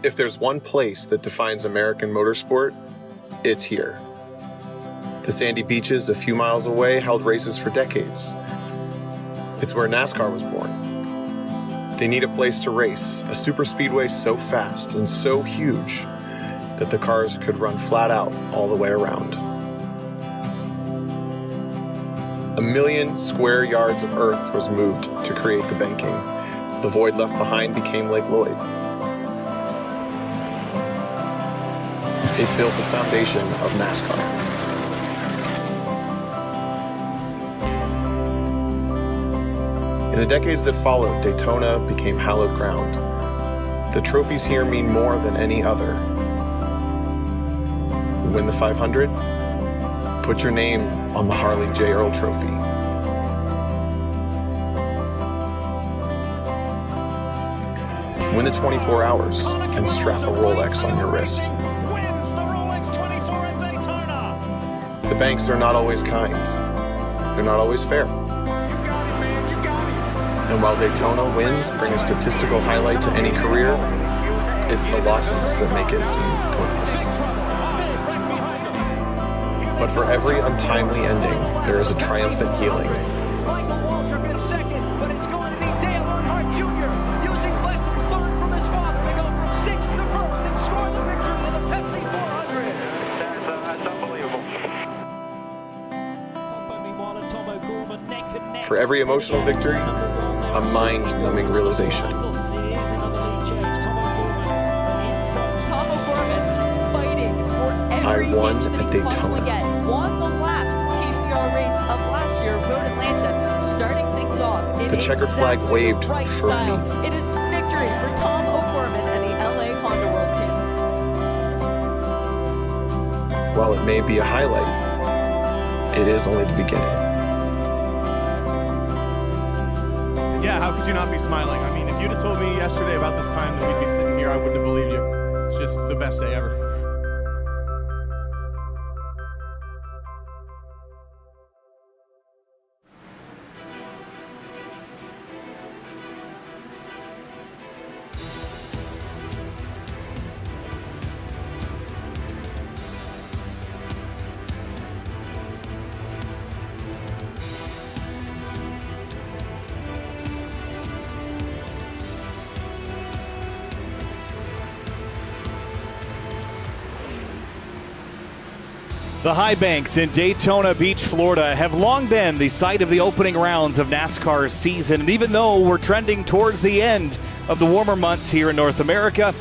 If there's one place that defines American motorsport, it's here. The sandy beaches a few miles away held races for decades. It's where NASCAR was born. They need a place to race, a superspeedway so fast and so huge that the cars could run flat out all the way around. 1 million square yards of earth was moved to create the banking. The void left behind became Lake Lloyd. It built the foundation of NASCAR. In the decades that followed, Daytona became hallowed ground. The trophies here mean more than any other. Win the 500? Put your name on the Harley J. Earl Trophy. Win the 24 hours and strap a Rolex on your wrist. The banks are not always kind. They're not always fair. And while Daytona wins bring a statistical highlight to any career, it's the losses that make it seem pointless. But for every untimely ending, there is a triumphant healing. For every emotional victory, a mind-numbing realization. I won at Daytona. Won the last TCR race of last year, Road Atlanta, starting things off. The checkered flag waved for me. It is victory for Tom O'Gorman and the LA Honda World Team. While it may be a highlight, it is only the beginning. Yeah, how could you not be smiling? I mean, if you'd have told me yesterday about this time that we'd be sitting here, I wouldn't have believed you. It's just the best day ever. The high banks in Daytona Beach, Florida have long been the site of the opening rounds of NASCAR's season. And even though we're trending towards the end of the warmer months here in North America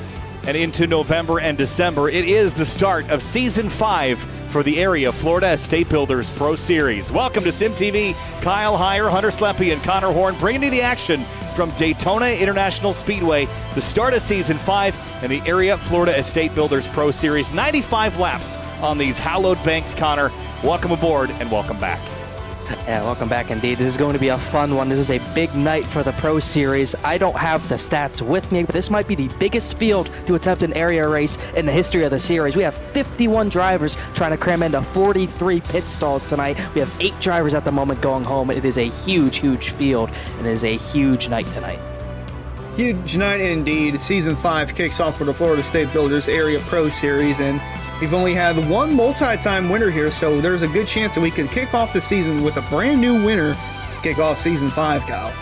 and into November and December, it is the start of Season 5 for the area Florida Estate Builders Pro Series. Welcome to SimTV. Kyle Heyer, Hunter Sleppy, and Connor Horn bringing you the action from Daytona International Speedway, the start of Season 5 and the Area Florida Estate Builders Pro Series. 95 laps on these hallowed banks. Connor, welcome aboard and welcome back. Yeah, welcome back indeed. This is going to be a fun one. This is a big night for the Pro Series. I don't have the stats with me, but this might be the biggest field to attempt an area race in the history of the series. We have 51 drivers trying to cram into 43 pit stalls tonight. We have 8 drivers at the moment going home. It is a huge, huge field, and it is a huge night tonight. Huge night indeed. Season 5 kicks off for the Florida State Builders Area Pro Series, and we've only had one multi-time winner here, so there's a good chance that we could kick off the season with a brand new winner, kick off Season 5, Kyle.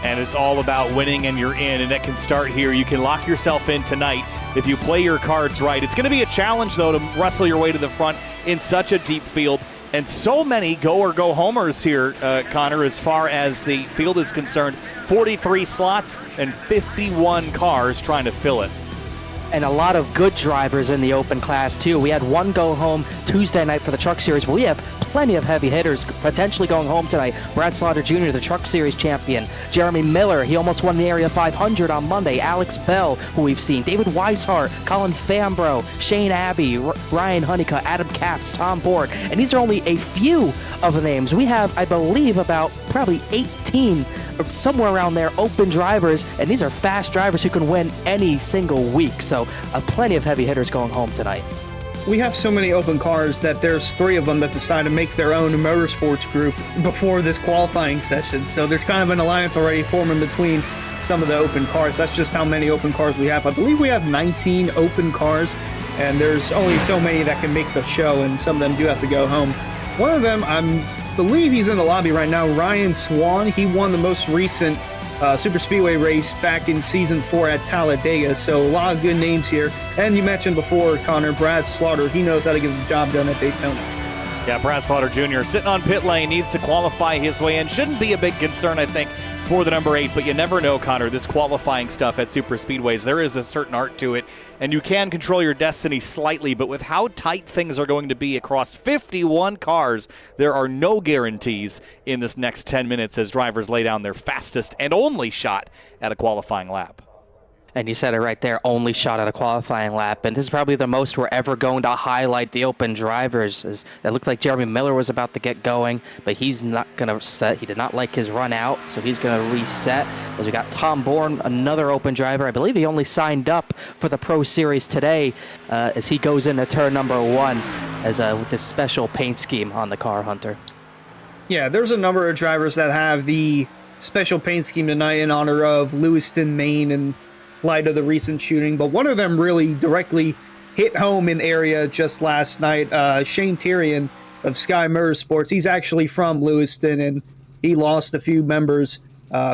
And it's all about winning, and you're in, and it can start here. You can lock yourself in tonight if you play your cards right. It's going to be a challenge, though, to wrestle your way to the front in such a deep field. And so many go-or-go-homers here, Connor, as far as the field is concerned. 43 slots and 51 cars trying to fill it. And a lot of good drivers in the open class, too. We had one go home Tuesday night for the Truck Series, but we have plenty of heavy hitters potentially going home tonight. Brad Slaughter Jr., the Truck Series champion. Jeremy Miller, he almost won the Area 500 on Monday. Alex Bell, who we've seen. David Weishart, Colin Fambro, Shane Abbey, Ryan Honeycutt, Adam Capps, Tom Board. And these are only a few of the names. We have, I believe, about probably 18 or somewhere around there open drivers, and these are fast drivers who can win any single week. So plenty of heavy hitters going home tonight. We have so many open cars that there's 3 of them that decide to make their own motorsports group before this qualifying session. So there's kind of an alliance already forming between some of the open cars. That's just how many open cars we have. I believe we have 19 open cars, and there's only so many that can make the show, and some of them do have to go home. One of them, I believe he's in the lobby right now, Ryan Swan. He won the most recent Super Speedway race back in Season 4 at Talladega, so a lot of good names here. And you mentioned before, Connor, Brad Slaughter. He knows how to get the job done at Daytona. Yeah, Brad Slaughter Jr. sitting on pit lane, needs to qualify his way in. Shouldn't be a big concern, I think, for the number 8, but you never know, Connor, this qualifying stuff at super speedways, there is a certain art to it, and you can control your destiny slightly, but with how tight things are going to be across 51 cars, there are no guarantees in this next 10 minutes as drivers lay down their fastest and only shot at a qualifying lap. And you said it right there, only shot at a qualifying lap. And this is probably the most we're ever going to highlight the open drivers. It looked like Jeremy Miller was about to get going, but he's not going to set. He did not like his run out, so he's going to reset. As we got Tom Bourne, another open driver. I believe he only signed up for the Pro Series today as he goes into turn number 1 with this special paint scheme on the car, Hunter. Yeah, there's a number of drivers that have the special paint scheme tonight in honor of Lewiston, Maine, and light of the recent shooting, but one of them really directly hit home in the area just last night. Shane Tyrion of Sky Motorsports, he's actually from Lewiston, and he lost a few members,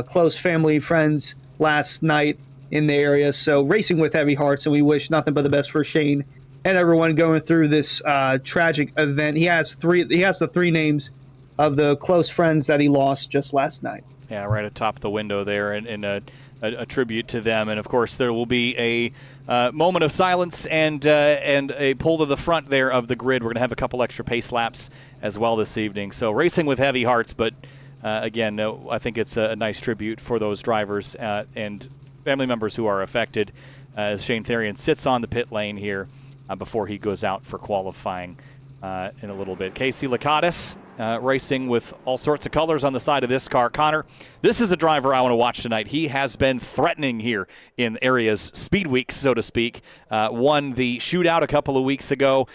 close family friends last night in the area, so racing with heavy hearts, and we wish nothing but the best for Shane and everyone going through this tragic event. He has the 3 names of the close friends that he lost just last night. Yeah, right atop the window there, and a tribute to them. And of course, there will be a moment of silence and a pull to the front there of the grid. We're going to have a couple extra pace laps as well this evening. So racing with heavy hearts, but again, I think it's a nice tribute for those drivers and family members who are affected as Shane Therian sits on the pit lane here before he goes out for qualifying in a little bit. Casey Lakatos racing with all sorts of colors on the side of this car. Connor, this is a driver I want to watch tonight. He has been threatening here in area's speed weeks, so to speak. Won the shootout a couple of weeks ago,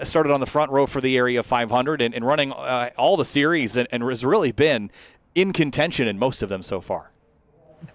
started on the front row for the Area 500 and running all the series and has really been in contention in most of them so far.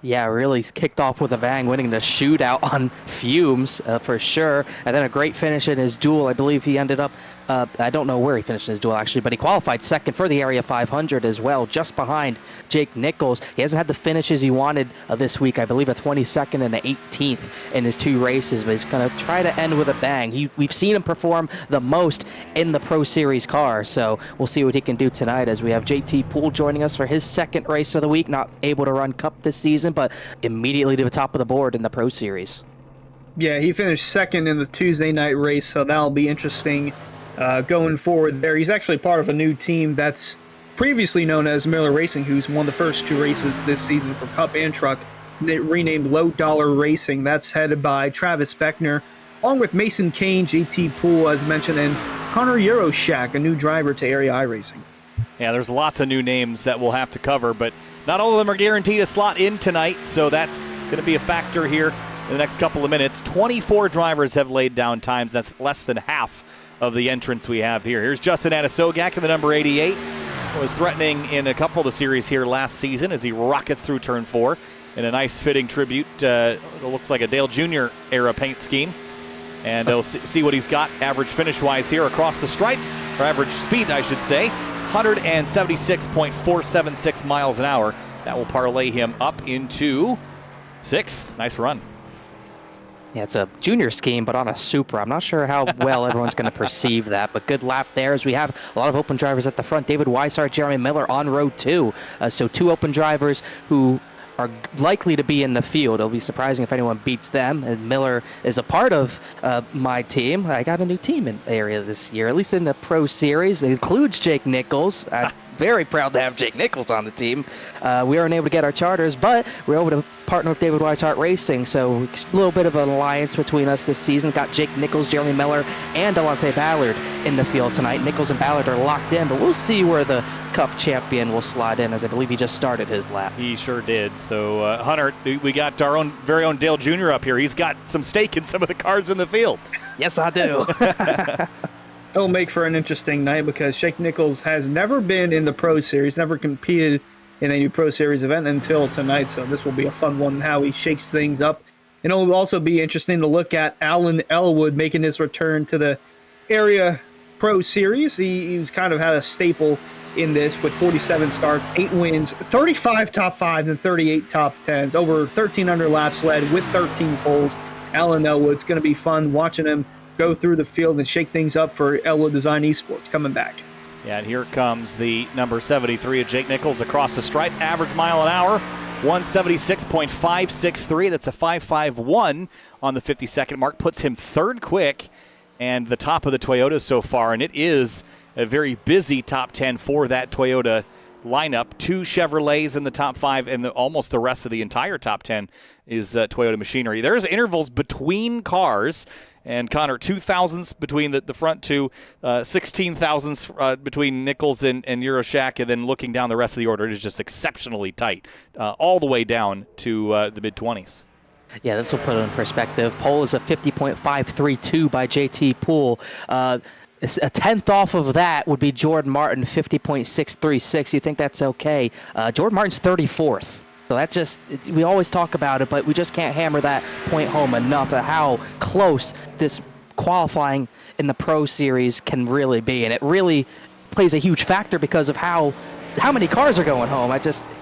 Yeah, really kicked off with a bang, winning the shootout on fumes for sure. And then a great finish in his duel. I believe he ended up, I don't know where he finished in his duel actually, but he qualified second for the Area 500 as well, just behind Jake Nichols. He hasn't had the finishes he wanted this week. I believe a 22nd and an 18th in his 2 races, but he's going to try to end with a bang. We've seen him perform the most in the Pro Series car, so we'll see what he can do tonight as we have JT Poole joining us for his 2nd race of the week. Not able to run Cup this season, but immediately to the top of the board in the Pro Series. Yeah, he finished 2nd in the Tuesday night race, so that'll be interesting going forward there. He's actually part of a new team that's previously known as Miller Racing, who's won the first 2 races this season for Cup and Truck. They renamed Low Dollar Racing. That's headed by Travis Beckner, along with Mason Kane, JT Poole, as mentioned, and Connor Euroshak, a new driver to Area iRacing. Yeah, there's lots of new names that we'll have to cover, but not all of them are guaranteed a slot in tonight, so that's going to be a factor here in the next couple of minutes. 24 drivers have laid down times. That's less than half of the entrants we have here. Here's Justin Adesogak in the number 88. Was threatening in a couple of the series here last season as he rockets through turn 4 in a nice fitting tribute. It looks like a Dale Jr. era paint scheme. And we'll see what he's got average finish-wise here across the stripe, or average speed, I should say. 176.476 miles an hour. That will parlay him up into 6th. Nice run. Yeah, it's a junior scheme, but on a Supra. I'm not sure how well everyone's going to perceive that, but good lap there as we have a lot of open drivers at the front. David Weishart, Jeremy Miller on row 2. So 2 open drivers who are likely to be in the field. It'll be surprising if anyone beats them. And Miller is a part of my team. I got a new team in the area this year, at least in the Pro Series. It includes Jake Nichols. Very proud to have Jake Nichols on the team. We weren't able to get our charters, but we were able to partner with David Weishart Racing, so a little bit of an alliance between us this season. Got Jake Nichols, Jeremy Miller, and Delonte Ballard in the field tonight. Nichols and Ballard are locked in, but we'll see where the Cup champion will slide in, as I believe he just started his lap. He sure did. So, Hunter, we got our very own Dale Jr. up here. He's got some stake in some of the cars in the field. Yes, I do. It'll make for an interesting night because Jake Nichols has never been in the Pro Series, never competed in a new Pro Series event until tonight. So this will be a fun one, how he shakes things up. And it'll also be interesting to look at Alan Elwood making his return to the area Pro Series. He was kind of had a staple in this with 47 starts, 8 wins, 35 top 5s, and 38 top 10s, over 1,300 laps led with 13 poles. Alan Elwood's going to be fun watching him go through the field and shake things up for Elwood Design Esports coming back. Yeah, and here comes the number 73 of Jake Nichols across the stripe. Average mile an hour, 176.563. That's a 5.51 on the 50-second mark. Puts him third quick and the top of the Toyota so far. And it is a very busy top 10 for that Toyota lineup. 2 Chevrolets in the top 5, and almost the rest of the entire top 10 is Toyota machinery. There's intervals between cars. And Connor, 2,000ths between the front two, 16,000ths between Nichols and Euroshak, and then looking down the rest of the order, it is just exceptionally tight, all the way down to the mid-20s. Yeah, this will put it in perspective. Pole is a 50.532 by JT Poole. A tenth off of that would be Jordan Martin, 50.636. You think that's okay? Jordan Martin's 34th. So that's just, we always talk about it, but we just can't hammer that point home enough at how close this qualifying in the Pro Series can really be. And it really plays a huge factor because of how many cars are going home.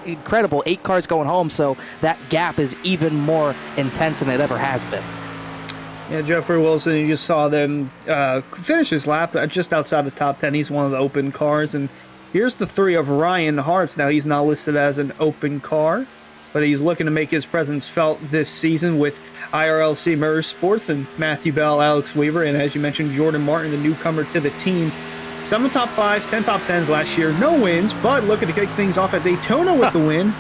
Incredible, 8 cars going home, so that gap is even more intense than it ever has been. Yeah, Jeffrey Wilson, you just saw them finish his lap just outside the top 10. He's one of the open cars, and here's the 3 of Ryan Hartz. Now, he's not listed as an open car, but he's looking to make his presence felt this season with IRLC Motorsports and Matthew Bell, Alex Weaver, and as you mentioned, Jordan Martin, the newcomer to the team. 7 top 5s, 10 top 10s last year. No wins, but looking to kick things off at Daytona with the win.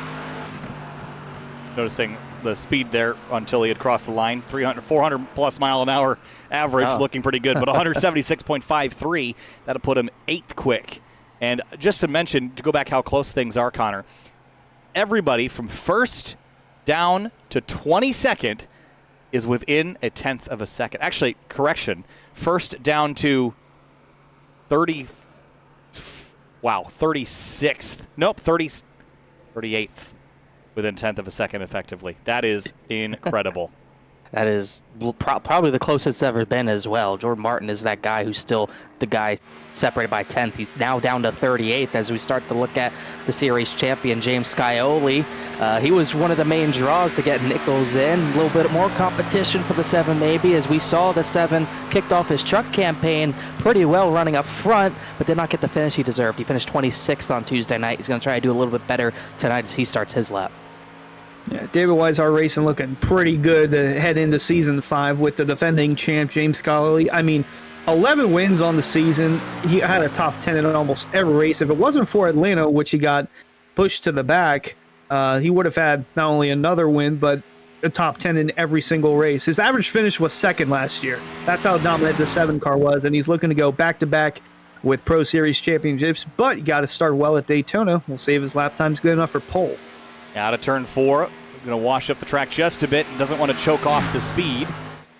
Noticing the speed there until he had crossed the line. 400-plus mile an hour average, looking pretty good, but 176.53. That'll put him 8th quick. And just to mention, to go back how close things are, Connor, everybody from first down to 22nd is within a tenth of a second. Actually, correction, first down to 36th. Nope, 38th within a tenth of a second effectively. That is incredible. That is probably the closest it's ever been as well. Jordan Martin is that guy who's still the guy separated by 10th. He's now down to 38th as we start to look at the series champion, James Scioli. He was one of the main draws to get Nichols in. A little bit more competition for the 7 maybe, as we saw the 7 kicked off his truck campaign pretty well running up front, but did not get the finish he deserved. He finished 26th on Tuesday night. He's going to try to do a little bit better tonight as he starts his lap. Yeah, David Weiss iRacing looking pretty good to head into Season 5 with the defending champ, James Scioli. I mean, 11 wins on the season. He had a top 10 in almost every race. If it wasn't for Atlanta, which he got pushed to the back, he would have had not only another win, but a top 10 in every single race. His average finish was 2nd last year. That's how dominant the 7 car was, and he's looking to go back-to-back with Pro Series championships, but you got to start well at Daytona. We'll see if his lap time's good enough for pole. Out of turn 4, going to wash up the track just a bit and doesn't want to choke off the speed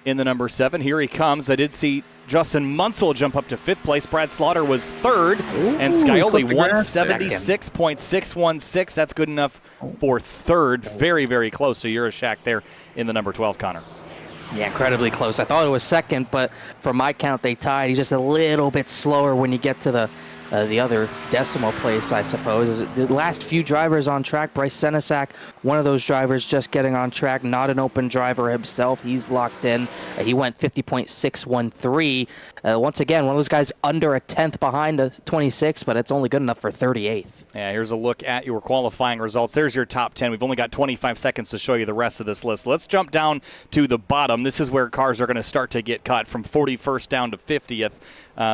in the number 7. Here he comes. I did see Justin Munsell jump up to 5th place. Brad Slaughter was 3rd, and Scioli 176.616. That's good enough for 3rd. Very, very close to Euroshak there in the number 12, Connor. Yeah, incredibly close. I thought it was 2nd, but for my count, they tied. He's just a little bit slower when you get to the other decimal place, I suppose. The last few drivers on track, Bryce Senesac, one of those drivers just getting on track, not an open driver himself. He's locked in. He went 50.613. Once again, one of those guys under a tenth behind a 26, but it's only good enough for 38th. Yeah, here's a look at your qualifying results. There's your top 10. We've only got 25 seconds to show you the rest of this list. Let's jump down to the bottom. This is where cars are going to start to get cut from 41st down to 50th.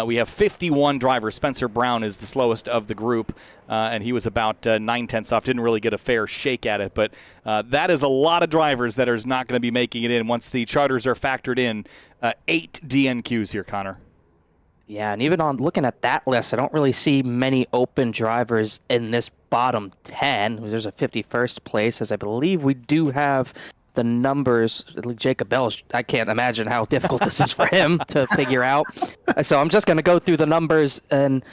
We have 51 drivers. Spencer Brown is the slowest of the group, and he was about 9/10 off. Didn't really get a fair shake at it, but that is a lot of drivers that are not going to be making it in once the charters are factored in. 8 DNQs here, Connor. Yeah, and even on looking at that list, I don't really see many open drivers in this bottom 10. There's a 51st place, as I believe we do have the numbers. Jacob Bell, I can't imagine how difficult this is for him to figure out. So I'm just going to go through the numbers, and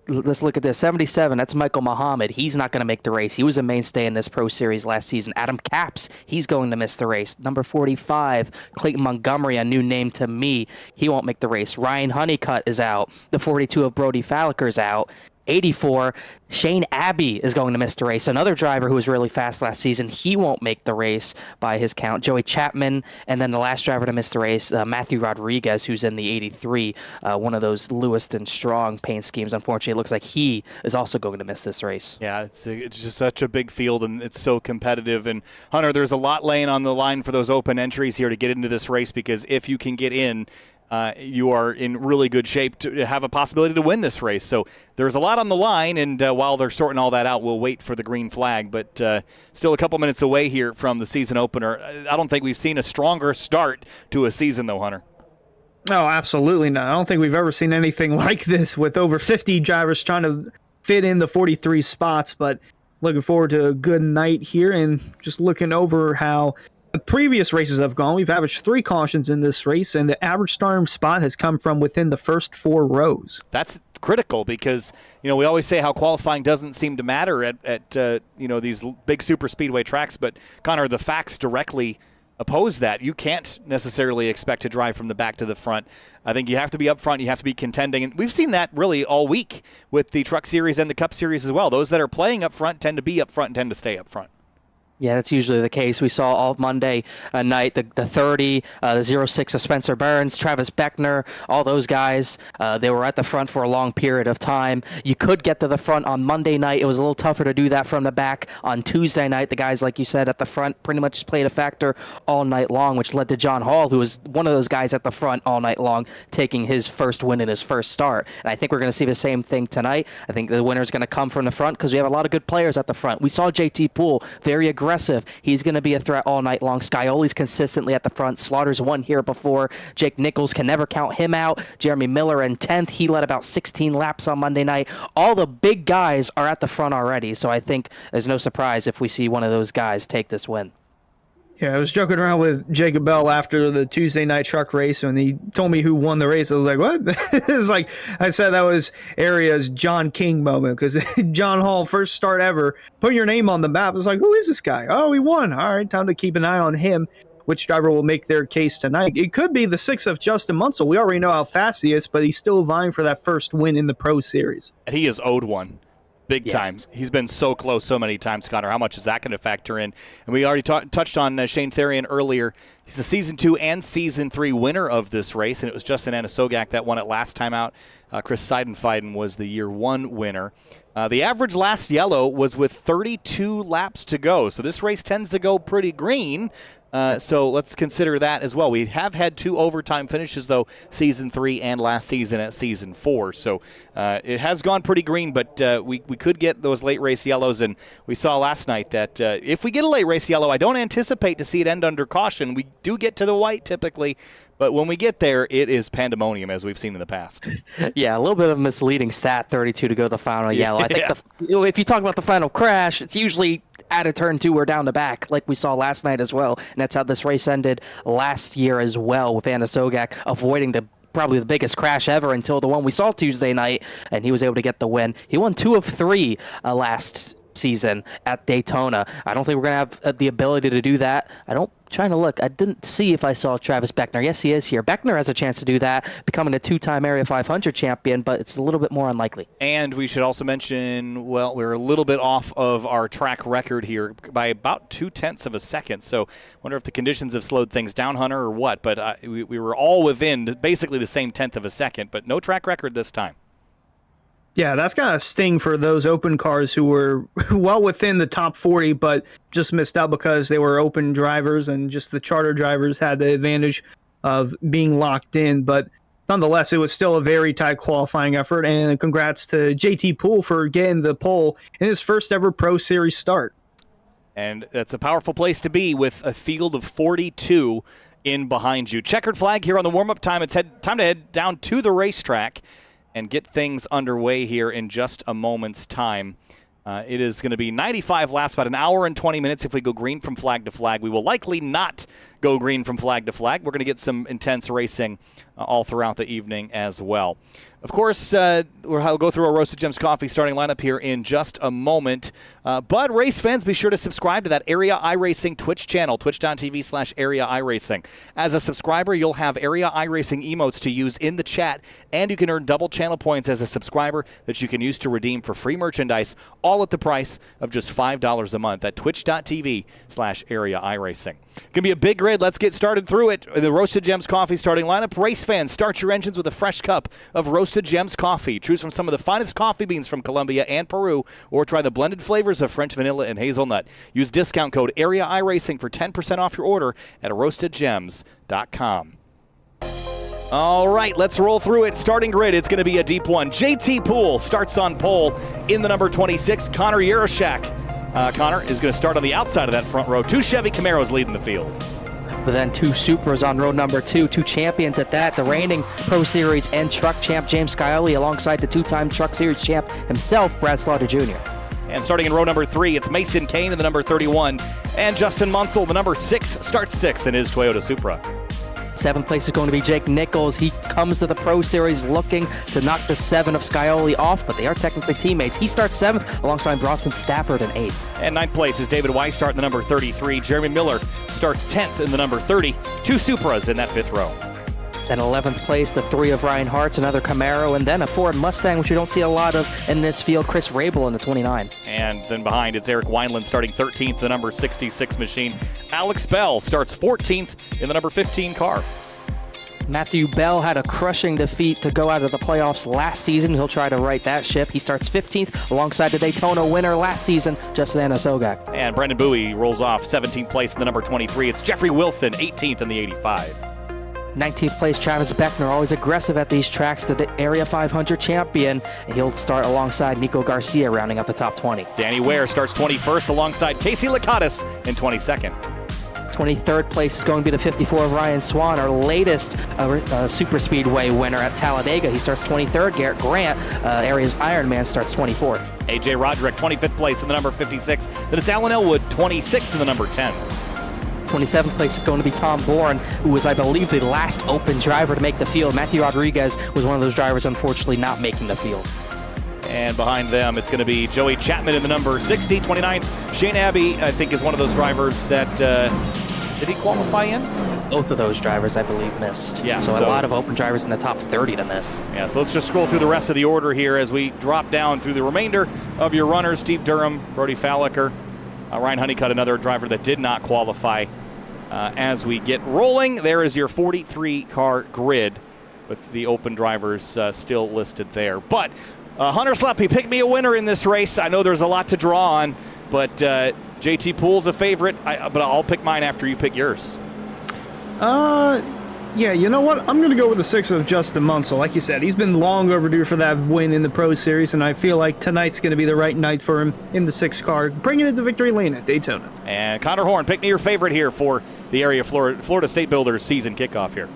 let's look at this. 77, that's Michael Muhammad. He's not going to make the race. He was a mainstay in this Pro Series last season. Adam Capps, he's going to miss the race. Number 45, Clayton Montgomery, a new name to me. He won't make the race. Ryan Honeycutt is out. The 42 of Brody Falliker's out. 84, Shane Abbey is going to miss the race. Another driver who was really fast last season, he won't make the race by his count. Joey Chapman, and then the last driver to miss the race, Matthew Rodriguez, who's in the 83, one of those Lewiston Strong paint schemes. Unfortunately, it looks like he is also going to miss this race. Yeah, it's just such a big field, and it's so competitive. And, Hunter, there's a lot laying on the line for those open entries here to get into this race, because if you can get in, you are in really good shape to have a possibility to win this race. So there's a lot on the line, and while they're sorting all that out, we'll wait for the green flag. But still a couple minutes away here from the season opener. I don't think we've seen a stronger start to a season, though, Hunter. No, absolutely not. I don't think we've ever seen anything like this, with over 50 drivers trying to fit in the 43 spots. But looking forward to a good night here, and just looking over how the previous races have gone. We've averaged 3 cautions in this race, and the average starting spot has come from within the first 4 rows. That's critical, because we always say how qualifying doesn't seem to matter at these big super speedway tracks, but Connor, the facts directly oppose that. You can't necessarily expect to drive from the back to the front. I think you have to be up front, you have to be contending, and we've seen that really all week with the Truck Series and the Cup Series as well. Those that are playing up front tend to be up front and tend to stay up front. Yeah, that's usually the case. We saw all Monday night, the 30, the 06 of Spencer Burns, Travis Beckner, all those guys. They were at the front for a long period of time. You could get to the front on Monday night. It was a little tougher to do that from the back. On Tuesday night, the guys, like you said, at the front pretty much just played a factor all night long, which led to John Hall, who was one of those guys at the front all night long, taking his first win in his first start. And I think we're going to see the same thing tonight. I think the winner is going to come from the front, because we have a lot of good players at the front. We saw JT Poole, very aggressive. He's going to be a threat all night long. Scioli's consistently at the front. Slaughter's won here before. Jake Nichols, can never count him out. Jeremy Miller in 10th. He led about 16 laps on Monday night. All the big guys are at the front already, so I think there's no surprise if we see one of those guys take this win. Yeah, I was joking around with Jacob Bell after the Tuesday night truck race, and he told me who won the race. I was like, what? It's like, I said that was Area's John King moment, because John Hall, first start ever, put your name on the map. It's like, who is this guy? Oh, he won. All right, time to keep an eye on him. Which driver will make their case tonight? It could be the 6 of Justin Munsell. We already know how fast he is, but he's still vying for that first win in the Pro Series. And he is owed one. Big time. He's been so close so many times, Connor. How much is that going to factor in? And we already touched on Shane Therian earlier. He's the Season 2 and Season 3 winner of this race, and it was Justin Anasogak that won it last time out. Chris Seidenfeiden was the Year 1 winner. The average last yellow was with 32 laps to go, so this race tends to go pretty green. So let's consider that as well. We have had 2 overtime finishes, though, Season 3 and last season at Season 4. So it has gone pretty green, but we could get those late race yellows. And we saw last night that if we get a late race yellow, I don't anticipate to see it end under caution. We do get to the white typically, but when we get there, it is pandemonium, as we've seen in the past. Yeah, a little bit of a misleading stat, 32 to go the final yellow. I think if you talk about the final crash, it's usually at a turn 2 or down the back, like we saw last night as well. And that's how this race ended last year as well, with Anasogak avoiding probably the biggest crash ever until the one we saw Tuesday night, and he was able to get the win. He won 2 of 3 last season at Daytona. I don't think we're going to have the ability to do that. Trying to look. I didn't see if I saw Travis Beckner. Yes, he is here. Beckner has a chance to do that, becoming a 2-time Area 500 champion, but it's a little bit more unlikely. And we should also mention, well, we're a little bit off of our track record here by about 0.2 of a second. So I wonder if the conditions have slowed things down, Hunter, or what. But we were all within basically the same 0.1 of a second, but no track record this time. Yeah, that's got a sting for those open cars who were well within the top 40, but just missed out because they were open drivers, and just the charter drivers had the advantage of being locked in. But nonetheless, it was still a very tight qualifying effort, and congrats to JT Poole for getting the pole in his first ever Pro Series start. And that's a powerful place to be with a field of 42 in behind you. Checkered flag here on the warm-up time. It's time to head down to the racetrack and get things underway here in just a moment's time. It is going to be 95 laps, about an hour and 20 minutes if we go green from flag to flag. We will likely not go green from flag to flag. We're going to get some intense racing all throughout the evening as well. Of course, we'll go through our Roasted Gems Coffee starting lineup here in just a moment. But race fans, be sure to subscribe to that Area iRacing Twitch channel, twitch.tv/Area iRacing. As a subscriber, you'll have Area iRacing emotes to use in the chat, and you can earn double channel points as a subscriber that you can use to redeem for free merchandise, all at the price of just $5 a month at twitch.tv/Area iRacing. Going to be a big grid. Let's get started through it. The Roasted Gems Coffee starting lineup. Race fans, start your engines with a fresh cup of Roasted Gems Coffee. Choose from some of the finest coffee beans from Colombia and Peru, or try the blended flavors of French vanilla and hazelnut. Use discount code Area iRacing for 10% off your order at roastedgems.com. All right, let's roll through it. Starting grid, it's going to be a deep one. JT Poole starts on pole in the number 26. Connor Yaroshak. Connor is going to start on the outside of that front row. 2 Chevy Camaros leading the field. But then 2 Supras on row number 2, 2 champions at that. The reigning Pro Series and Truck champ James Scioli alongside the 2-time Truck Series champ himself, Brad Slaughter Jr. And starting in row number 3, it's Mason Kane in the number 31. And Justin Munsell, the number 6, starts 6th in his Toyota Supra. 7th place is going to be Jake Nichols. He comes to the Pro Series looking to knock the 7 of Scioli off, but they are technically teammates. He starts 7th alongside Bronson Stafford in 8th. And 9th place is David Weissart in the number 33. Jeremy Miller starts 10th in the number 30. 2 Supras in that 5th row. Then 11th place, the 3 of Ryan Hart's, another Camaro, and then a Ford Mustang, which we don't see a lot of in this field, Chris Rabel in the 29. And then behind, it's Eric Wineland starting 13th, the number 66 machine. Alex Bell starts 14th in the number 15 car. Matthew Bell had a crushing defeat to go out of the playoffs last season. He'll try to right that ship. He starts 15th alongside the Daytona winner last season, Justin Anasogak. And Brendan Bowie rolls off 17th place in the number 23. It's Jeffrey Wilson, 18th in the 85. 19th place, Travis Beckner, always aggressive at these tracks, the Area 500 champion, and he'll start alongside Nico Garcia, rounding up the top 20. Danny Ware starts 21st alongside Casey Lakatos in 22nd. 23rd place is going to be the 54 of Ryan Swan, our latest super speedway winner at Talladega. He starts 23rd. Garrett Grant, Area's Ironman, starts 24th. AJ Roderick, 25th place in the number 56. Then it's Alan Elwood, 26th in the number 10. 27th place is going to be Tom Bourne, who was, I believe, the last open driver to make the field. Matthew Rodriguez was one of those drivers, unfortunately, not making the field. And behind them, it's going to be Joey Chapman in the number 60, 29th. Shane Abbey, I think, is one of those drivers that, did he qualify in? Both of those drivers, I believe, missed. Yeah, so a lot of open drivers in the top 30 to miss. Yeah, so let's just scroll through the rest of the order here as we drop down through the remainder of your runners. Steve Durham, Brody Falliker, Ryan Honeycutt, another driver that did not qualify. As we get rolling, there is your 43-car grid with the open drivers still listed there. But Hunter Sleppy, pick me a winner in this race. I know there's a lot to draw on, but JT Poole's a favorite, but I'll pick mine after you pick yours. Yeah, you know what? I'm going to go with the 6 of Justin Munsell. Like you said, he's been long overdue for that win in the Pro Series, and I feel like tonight's going to be the right night for him in the 6 car, bringing it to victory lane at Daytona. And Connor Horn, pick me your favorite here for the Area Florida State Builders season kickoff here.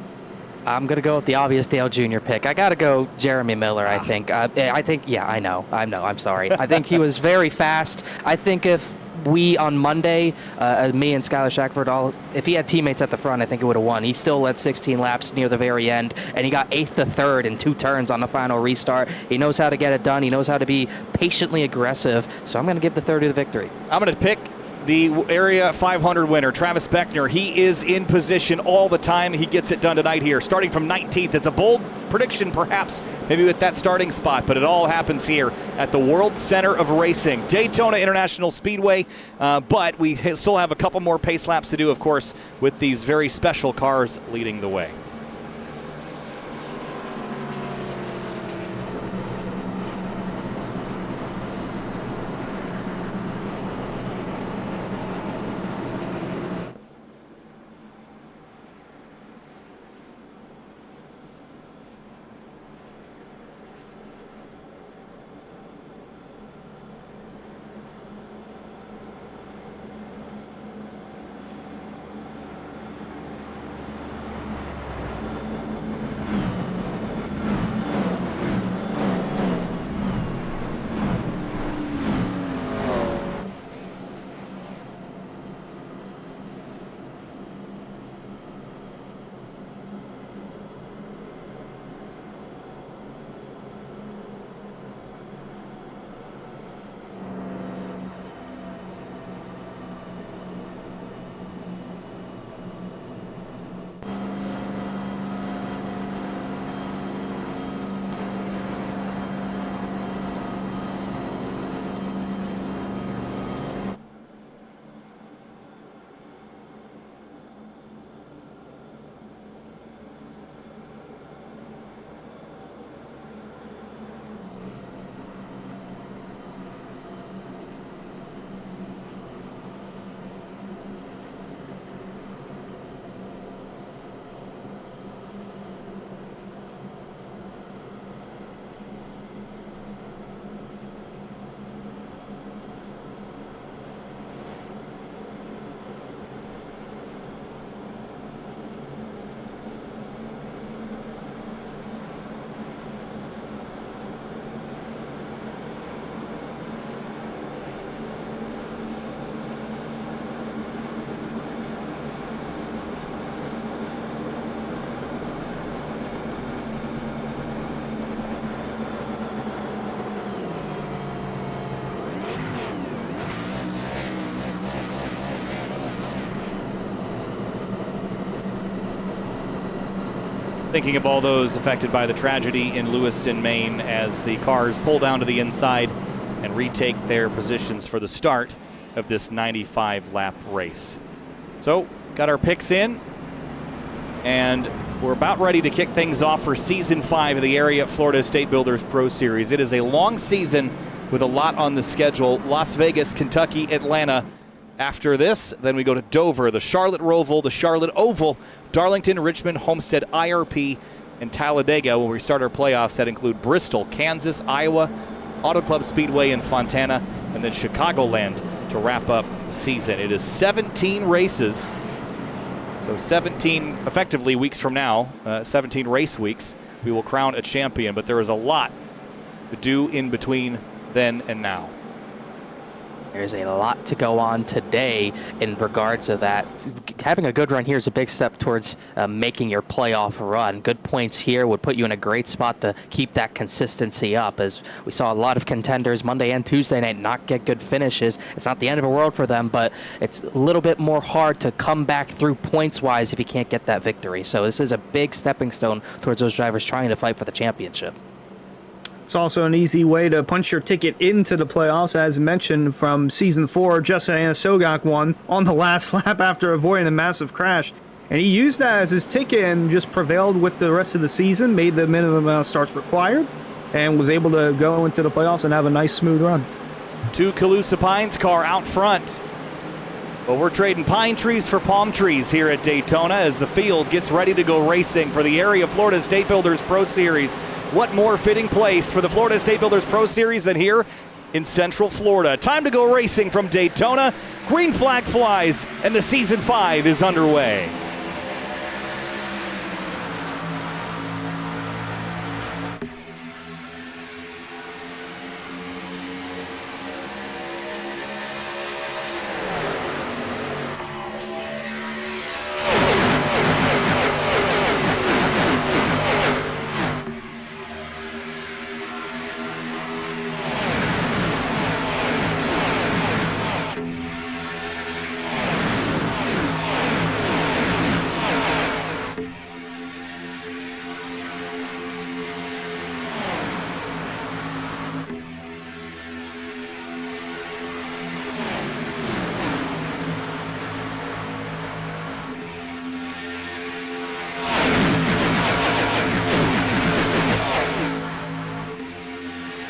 I'm going to go with the obvious Dale Jr. pick. I got to go Jeremy Miller, I think. Yeah, I know. I'm sorry. I think he was very fast. I think if we on Monday, me and Skylar Shackford, if he had teammates at the front, I think he would have won. He still led 16 laps near the very end, and he got 8th to 3rd in 2 turns on the final restart. He knows how to get it done. He knows how to be patiently aggressive. So I'm going to give the 30 the victory. I'm going to pick the Area 500 winner, Travis Beckner. He is in position all the time. He gets it done tonight here, starting from 19th. It's a bold prediction, perhaps, maybe with that starting spot, but it all happens here at the World Center of Racing, Daytona International Speedway. But we still have a couple more pace laps to do, of course, with these very special cars leading the way. Thinking of all those affected by the tragedy in Lewiston, Maine, as the cars pull down to the inside and retake their positions for the start of this 95-lap race. So, got our picks in, and we're about ready to kick things off for Season 5 of the Area Florida State Builders Pro Series. It is a long season with a lot on the schedule. Las Vegas, Kentucky, Atlanta. After this, then we go to Dover, the Charlotte Roval, the Charlotte Oval, Darlington, Richmond, Homestead, IRP, and Talladega, where we start our playoffs that include Bristol, Kansas, Iowa, Auto Club Speedway in Fontana, and then Chicagoland to wrap up the season. It is 17 races, so 17 effectively weeks from now, 17 race weeks, we will crown a champion, but there is a lot to do in between then and now. There's a lot to go on today in regards to that. Having a good run here is a big step towards making your playoff run. Good points here would put you in a great spot to keep that consistency up, as we saw a lot of contenders Monday and Tuesday night not get good finishes. It's not the end of the world for them, but it's a little bit more hard to come back through points-wise if you can't get that victory. So this is a big stepping stone towards those drivers trying to fight for the championship. It's also an easy way to punch your ticket into the playoffs. As mentioned from Season 4, Justin Sogak won on the last lap after avoiding a massive crash. And he used that as his ticket and just prevailed with the rest of the season, made the minimum amount of starts required, and was able to go into the playoffs and have a nice, smooth run. 2 Calusa Pines car out front. Well, we're trading pine trees for palm trees here at Daytona as the field gets ready to go racing for the Area Florida State Builders Pro Series. What more fitting place for the Florida State Builders Pro Series than here in Central Florida? Time to go racing from Daytona. Green flag flies, and the Season 5 is underway.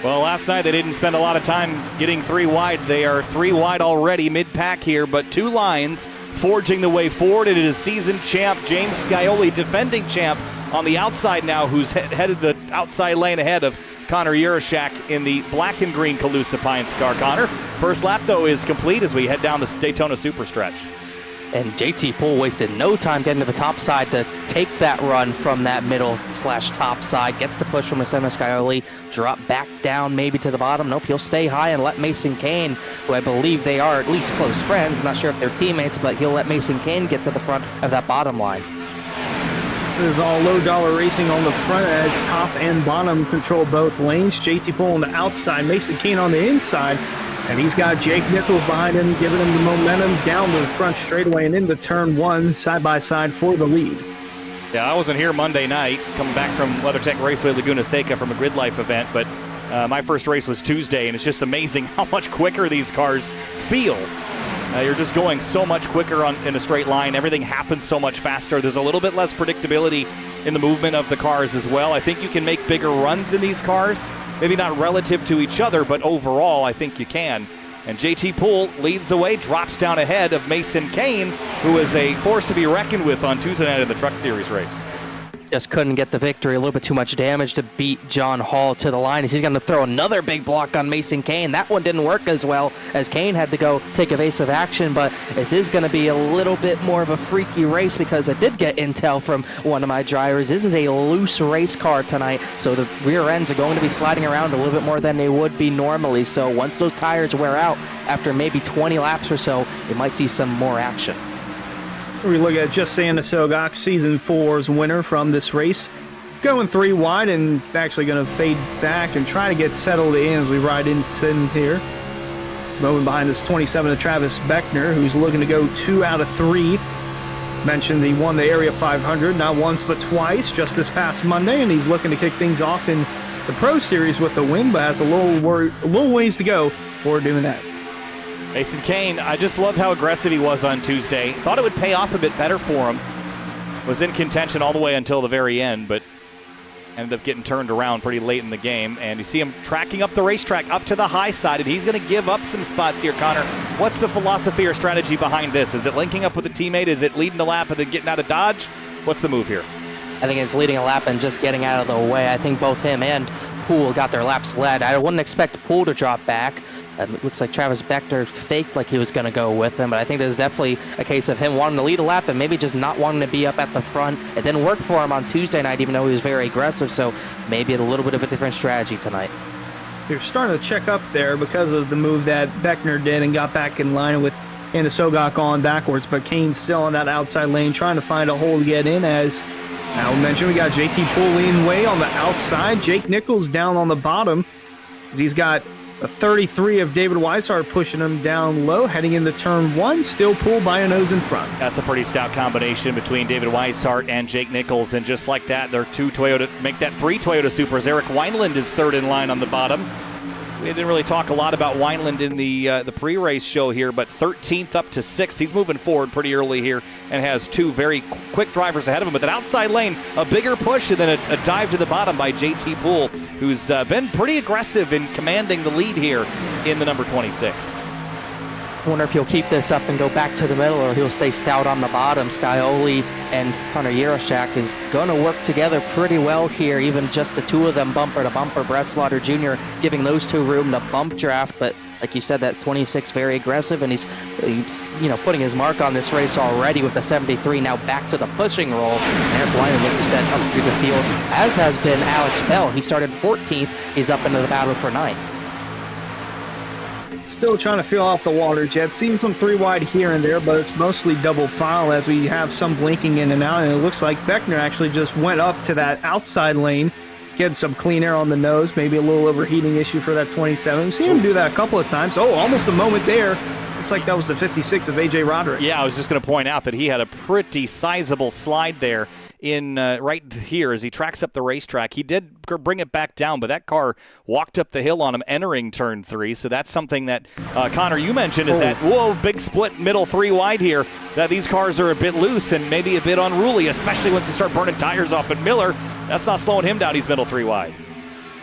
Well, last night they didn't spend a lot of time getting 3 wide. They are 3 wide already mid-pack here, but 2 lines forging the way forward. It is season champ James Scioli, defending champ, on the outside now, who's headed the outside lane ahead of Connor Urashak in the black and green Calusa Pines car. Connor, first lap, though, is complete as we head down the Daytona Superstretch. And JT Poole wasted no time getting to the top side to take that run from that middle/top side. Gets the push from James Scioli, drop back down maybe to the bottom. Nope, he'll stay high and let Mason Kane, who I believe they are at least close friends. I'm not sure if they're teammates, but he'll let Mason Kane get to the front of that bottom line. There's all low-dollar racing on the front edge. Top and bottom control both lanes. JT Poole on the outside, Mason Kane on the inside. And he's got Jake Nichols behind him, giving him the momentum down the front straightaway and into turn 1, side-by-side for the lead. Yeah, I wasn't here Monday night, coming back from WeatherTech Raceway Laguna Seca from a Grid Life event, but my first race was Tuesday, and it's just amazing how much quicker these cars feel. You're just going so much quicker in a straight line. Everything happens so much faster. There's a little bit less predictability in the movement of the cars as well. I think you can make bigger runs in these cars. Maybe not relative to each other, but overall, I think you can. And JT Poole leads the way, drops down ahead of Mason Kane, who is a force to be reckoned with on Tuesday night in the Truck Series race. Just couldn't get the victory. A little bit too much damage to beat John Hall to the line as he's going to throw another big block on Mason Kane. That one didn't work as well as Kane had to go take evasive action, but this is going to be a little bit more of a freaky race because I did get intel from one of my drivers. This is a loose race car tonight, so the rear ends are going to be sliding around a little bit more than they would be normally. So once those tires wear out after maybe 20 laps or so, you might see some more action. We look at Justin Sogak, Season 4's winner from this race. Going 3 wide and actually going to fade back and try to get settled in as we ride in here. Moving behind this 27 of Travis Beckner, who's looking to go 2 out of 3. Mentioned he won the Area 500 not once but twice just this past Monday, and he's looking to kick things off in the Pro Series with a win, but has a little ways to go before doing that. Mason Kane, I just loved how aggressive he was on Tuesday. Thought it would pay off a bit better for him. Was in contention all the way until the very end, but ended up getting turned around pretty late in the game. And you see him tracking up the racetrack up to the high side, and he's going to give up some spots here, Connor. What's the philosophy or strategy behind this? Is it linking up with a teammate? Is it leading the lap and then getting out of Dodge? What's the move here? I think it's leading a lap and just getting out of the way. I think both him and Poole got their laps led. I wouldn't expect Poole to drop back. It looks like Travis Beckner faked like he was going to go with him, but I think there's definitely a case of him wanting to lead a lap and maybe just not wanting to be up at the front. It didn't work for him on Tuesday night, even though he was very aggressive, so maybe a little bit of a different strategy tonight. You're starting to check up there because of the move that Beckner did and got back in line with Anna Sogak on backwards, but Kane's still in that outside lane trying to find a hole to get in. As Al mentioned, we got JT Poole leading way on the outside. Jake Nichols down on the bottom. He's got a 33 of David Weishart pushing him down low, heading into turn one, still Poole by a nose in front. That's a pretty stout combination between David Weishart and Jake Nichols, and just like that, they're two Toyota, make that three Toyota Supers. Eric Wineland is third in line on the bottom. We didn't really talk a lot about Wineland in the pre-race show here, but 13th up to 6th. He's moving forward pretty early here and has two very quick drivers ahead of him. But that outside lane, a bigger push and then a dive to the bottom by JT Poole, who's been pretty aggressive in commanding the lead here in the number 26. I wonder if he'll keep this up and go back to the middle, or he'll stay stout on the bottom. Scioli and Connor Yarashak is going to work together pretty well here, even just the two of them bumper to bumper. Brett Slaughter Jr. giving those two room to bump draft, but like you said, that 26 very aggressive, and he's putting his mark on this race already with the 73. Now back to the pushing roll. And Eric Wyman, like you said, up through the field, as has been Alex Bell. He started 14th. He's up into the battle for 9th. Still trying to feel off the water jet. Seen some three wide here and there, but it's mostly double file as we have some blinking in and out. And it looks like Beckner actually just went up to that outside lane, getting some clean air on the nose, maybe a little overheating issue for that 27. We've seen him do that a couple of times. Oh, almost a moment there. Looks like that was the 56 of AJ Roderick. Yeah, I was just going to point out that he had a pretty sizable slide there in right here as he tracks up the racetrack. He did bring it back down, but that car walked up the hill on him entering turn 3. So that's something that, Connor, you mentioned is that, whoa, big split middle 3 wide here, that these cars are a bit loose and maybe a bit unruly, especially once you start burning tires off. But Miller, that's not slowing him down. He's middle 3 wide.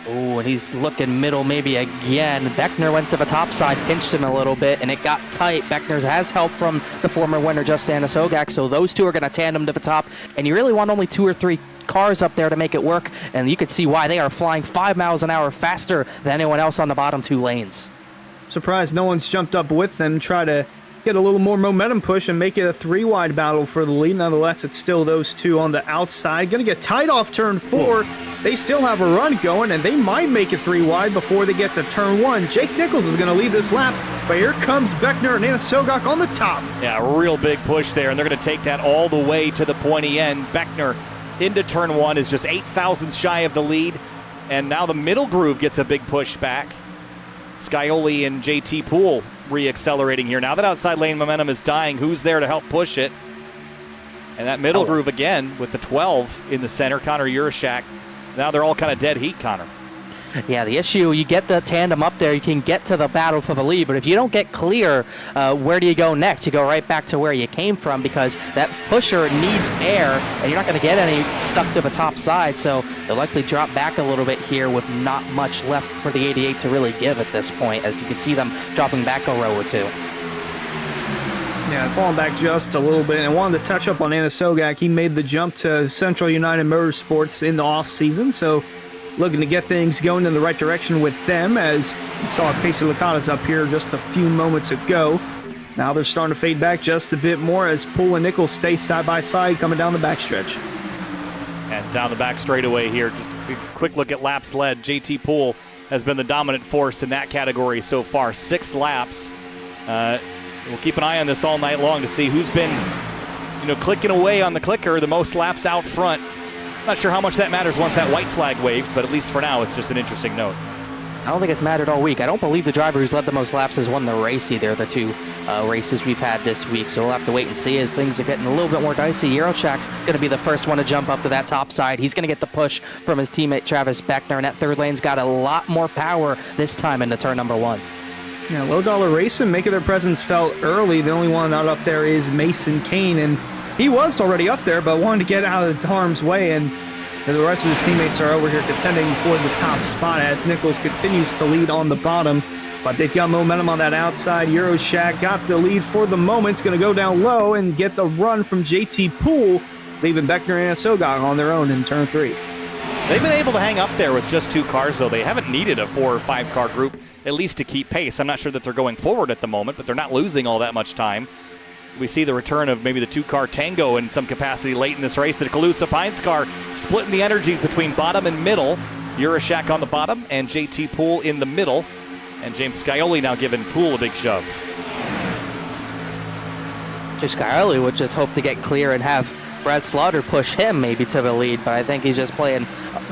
Oh, and he's looking middle maybe again. Beckner went to the top side, pinched him a little bit, and it got tight. Beckner has help from the former winner, Justin Sogak, so those two are going to tandem to the top, and you really want only 2 or 3 cars up there to make it work, and you could see why they are flying 5 miles an hour faster than anyone else on the bottom 2 lanes. Surprised no one's jumped up with them, try to get a little more momentum push and make it a 3-wide battle for the lead. Nonetheless, it's still those two on the outside. Going to get tight off turn 4. They still have a run going, and they might make it 3-wide before they get to turn 1. Jake Nichols is going to lead this lap, but here comes Beckner and Anna Sogak on the top. Yeah, real big push there, and they're going to take that all the way to the pointy end. Beckner into turn 1 is just 8 thousandths shy of the lead, and now the middle groove gets a big push back. Scioli and JT Poole re-accelerating here. Now that outside lane momentum is dying, who's there to help push it? And that middle groove again with the 12 in the center, Connor Yarashak. Now they're all kind of dead heat, Connor. Yeah, the issue, you get the tandem up there, you can get to the battle for the lead, but if you don't get clear, where do you go next? You go right back to where you came from, because that pusher needs air, and you're not going to get any stuck to the top side, so they'll likely drop back a little bit here with not much left for the 88 to really give at this point, as you can see them dropping back a row or 2. Yeah, falling back just a little bit. And wanted to touch up on Anna Sogak. He made the jump to Central United Motorsports in the off-season, so looking to get things going in the right direction with them, as you saw Casey Licata's up here just a few moments ago. Now they're starting to fade back just a bit more as Poole and Nichols stay side by side coming down the backstretch. And down the back straightaway here, just a quick look at laps led. JT Poole has been the dominant force in that category so far. 6 laps. We'll keep an eye on this all night long to see who's been, clicking away on the clicker the most laps out front. Not sure how much that matters once that white flag waves, but at least for now, it's just an interesting note. I don't think it's mattered all week. I don't believe the driver who's led the most laps has won the race either, the two races we've had this week. So we'll have to wait and see as things are getting a little bit more dicey. Eurotrack's going to be the first one to jump up to that top side. He's going to get the push from his teammate Travis Beckner, and that third lane's got a lot more power this time into turn number 1. Yeah, Low Dollar Racing making their presence felt early. The only one not up there is Mason Kane, and he was already up there, but wanted to get out of harm's way, and the rest of his teammates are over here contending for the top spot as Nichols continues to lead on the bottom. But they've got momentum on that outside. Euroshack got the lead for the moment. It's going to go down low and get the run from JT Poole, leaving Beckner and Sogog on their own in turn 3. They've been able to hang up there with just 2 cars, though. They haven't needed a 4 or 5 car group, at least to keep pace. I'm not sure that they're going forward at the moment, but they're not losing all that much time. We see the return of maybe the 2-car tango in some capacity late in this race. The Calusa Pines car splitting the energies between bottom and middle. Euroshak on the bottom and JT Poole in the middle. And James Scioli now giving Poole a big shove. James Scioli would just hope to get clear and have Brad Slaughter push him maybe to the lead, but I think he's just playing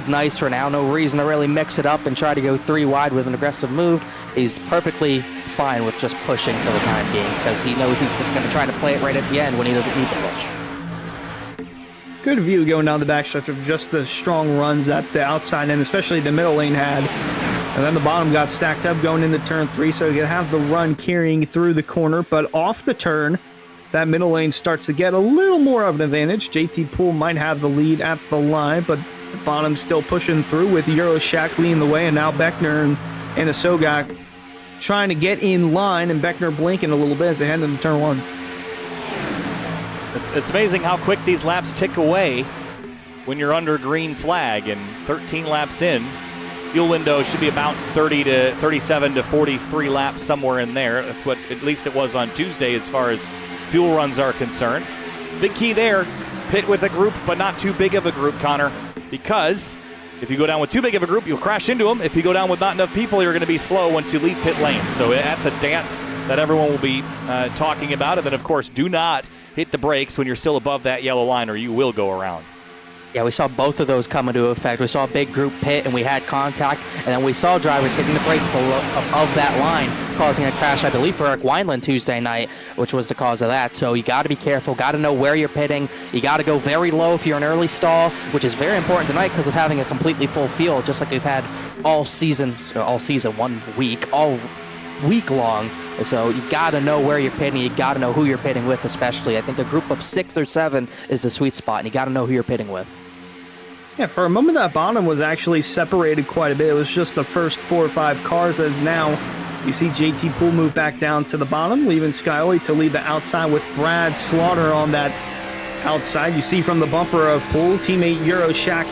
nice for now. No reason to really mix it up and try to go 3 wide with an aggressive move. He's perfectly fine with just pushing for the time being because he knows he's just going to try to play it right at the end when he doesn't need the push. Good view going down the backstretch of just the strong runs that the outside end, especially the middle lane, had. And then the bottom got stacked up going into turn 3, so you have the run carrying through the corner, but off the turn, that middle lane starts to get a little more of an advantage. JT Poole might have the lead at the line, but the bottom still pushing through with Euroshack leading the way, and now Beckner and Asogak trying to get in line, and Beckner blinking a little bit as they head into turn 1. It's amazing how quick these laps tick away when you're under green flag, and 13 laps in. Fuel window should be about 30 to 37 to 43 laps, somewhere in there. That's what at least it was on Tuesday as far as fuel runs are concerned. Big key there, pit with a group, but not too big of a group, Connor, because if you go down with too big of a group, you'll crash into them. If you go down with not enough people, you're going to be slow once you leave pit lane. So that's a dance that everyone will be talking about. And then, of course, do not hit the brakes when you're still above that yellow line or you will go around. Yeah, we saw both of those come into effect. We saw a big group pit, and we had contact, and then we saw drivers hitting the brakes above that line, causing a crash, I believe, for Eric Wineland Tuesday night, which was the cause of that. So you got to be careful, got to know where you're pitting. You got to go very low if you're an early stall, which is very important tonight because of having a completely full field, just like we've had all season 1 week, all week long. So you got to know where you're pitting. You got to know who you're pitting with, especially. I think a group of 6 or 7 is the sweet spot, and you got to know who you're pitting with. Yeah, for a moment that bottom was actually separated quite a bit. It was just the first 4 or 5 cars, as now you see JT Poole move back down to the bottom, leaving Scioli to lead the outside with Brad Slaughter on that outside. You see from the bumper of Poole, teammate Euroshack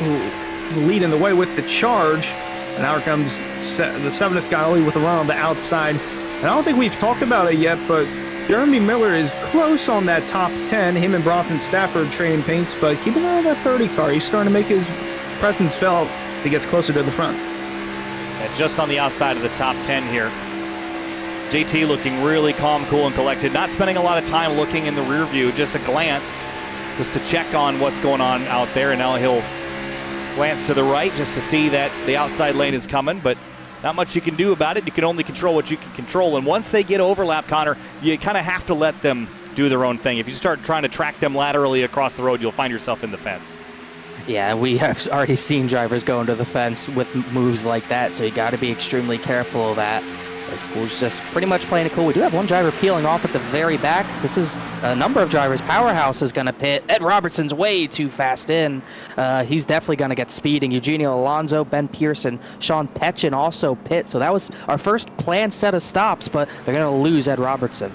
leading the way with the charge. And now here comes the 7 of Scioli with a run on the outside. And I don't think we've talked about it yet, but Jeremy Miller is close on that top 10. Him and Bronson Stafford trading paints, but keep an eye on that 30 car. He's starting to make his presence felt as he gets closer to the front. And just on the outside of the top 10 here. JT looking really calm, cool, and collected. Not spending a lot of time looking in the rear view, just a glance just to check on what's going on out there. And now he'll glance to the right just to see that the outside lane is coming, but not much you can do about it. You can only control what you can control. And once they get overlap, Connor, you kind of have to let them do their own thing. If you start trying to track them laterally across the road, you'll find yourself in the fence. Yeah, we have already seen drivers go into the fence with moves like that, so you got to be extremely careful of that. This Poole's just pretty much playing it cool. We do have one driver peeling off at the very back. This is a number of drivers. Powerhouse is going to pit. Ed Robertson's way too fast in. He's definitely going to get speeding. Eugenio Alonso, Ben Pearson, Sean Petchin also pit. So that was our first planned set of stops, but they're going to lose Ed Robertson.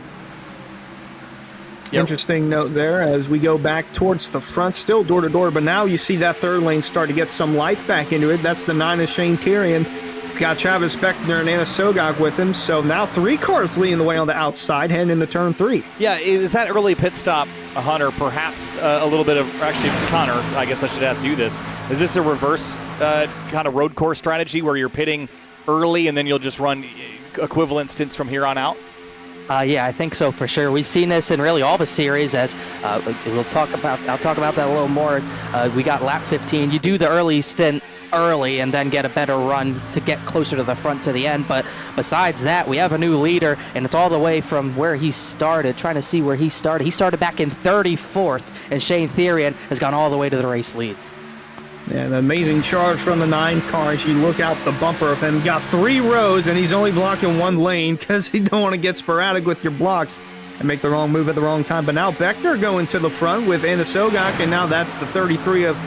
Yep. Interesting note there as we go back towards the front, still door to door, but now you see that third lane start to get some life back into it. That's the 9 of Shane Tyrion. He's got Travis Beckner and Anna Sogog with him, so now 3 cars leading the way on the outside, heading into turn 3. Yeah, is that early pit stop, Hunter, perhaps a little bit of, actually, Connor, I guess I should ask you this. Is this a reverse kind of road course strategy where you're pitting early and then you'll just run equivalent stints from here on out? Yeah, I think so for sure. We've seen this in really all the series. As I'll talk about that a little more. We got lap 15. You do the early stint early and then get a better run to get closer to the front to the end. But besides that, we have a new leader, and it's all the way from where he started. Trying to see where he started. He started back in 34th, and Shane Therian has gone all the way to the race lead. Yeah, an amazing charge from the 9 car. As you look out the bumper of him, got 3 rows, and he's only blocking 1 lane because he don't want to get sporadic with your blocks and make the wrong move at the wrong time. But now Beckner going to the front with Anna Sogak, and now that's the 33 of,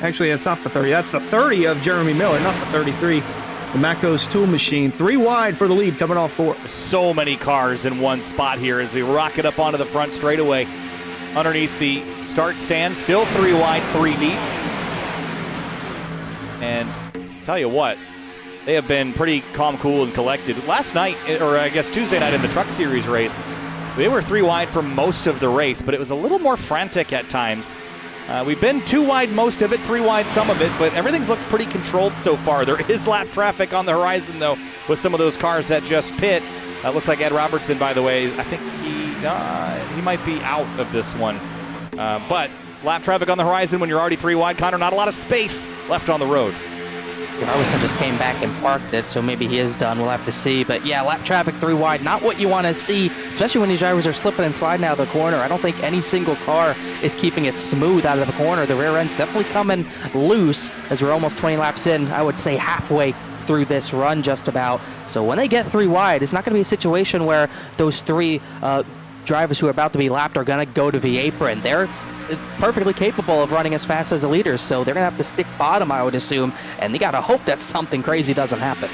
actually that's not the 30, that's the 30 of Jeremy Miller, not the 33. The Maco's tool machine, 3 wide for the lead coming off 4. So many cars in one spot here as we rocket up onto the front straightaway. Underneath the start stand, still 3 wide, 3 deep. And tell you what, they have been pretty calm, cool, and collected. Last night, or I guess Tuesday night in the Truck Series race, they were 3 wide for most of the race, but it was a little more frantic at times. We've been 2 wide most of it, 3 wide some of it, but everything's looked pretty controlled so far. There is lap traffic on the horizon, though, with some of those cars that just pit. Looks like Ed Robertson, by the way, I think he might be out of this one. But lap traffic on the horizon when you're already 3 wide, Connor, not a lot of space left on the road. Robertson just came back and parked it, so maybe he is done. We'll have to see. But yeah, lap traffic 3 wide, not what you want to see, especially when these drivers are slipping and sliding out of the corner. I don't think any single car is keeping it smooth out of the corner. The rear end's definitely coming loose as we're almost 20 laps in. I would say halfway through this run just about. So when they get 3 wide, it's not going to be a situation where those 3 drivers who are about to be lapped are going to go to the apron. They're perfectly capable of running as fast as the leaders, so they're going to have to stick bottom, I would assume, and they got to hope that something crazy doesn't happen.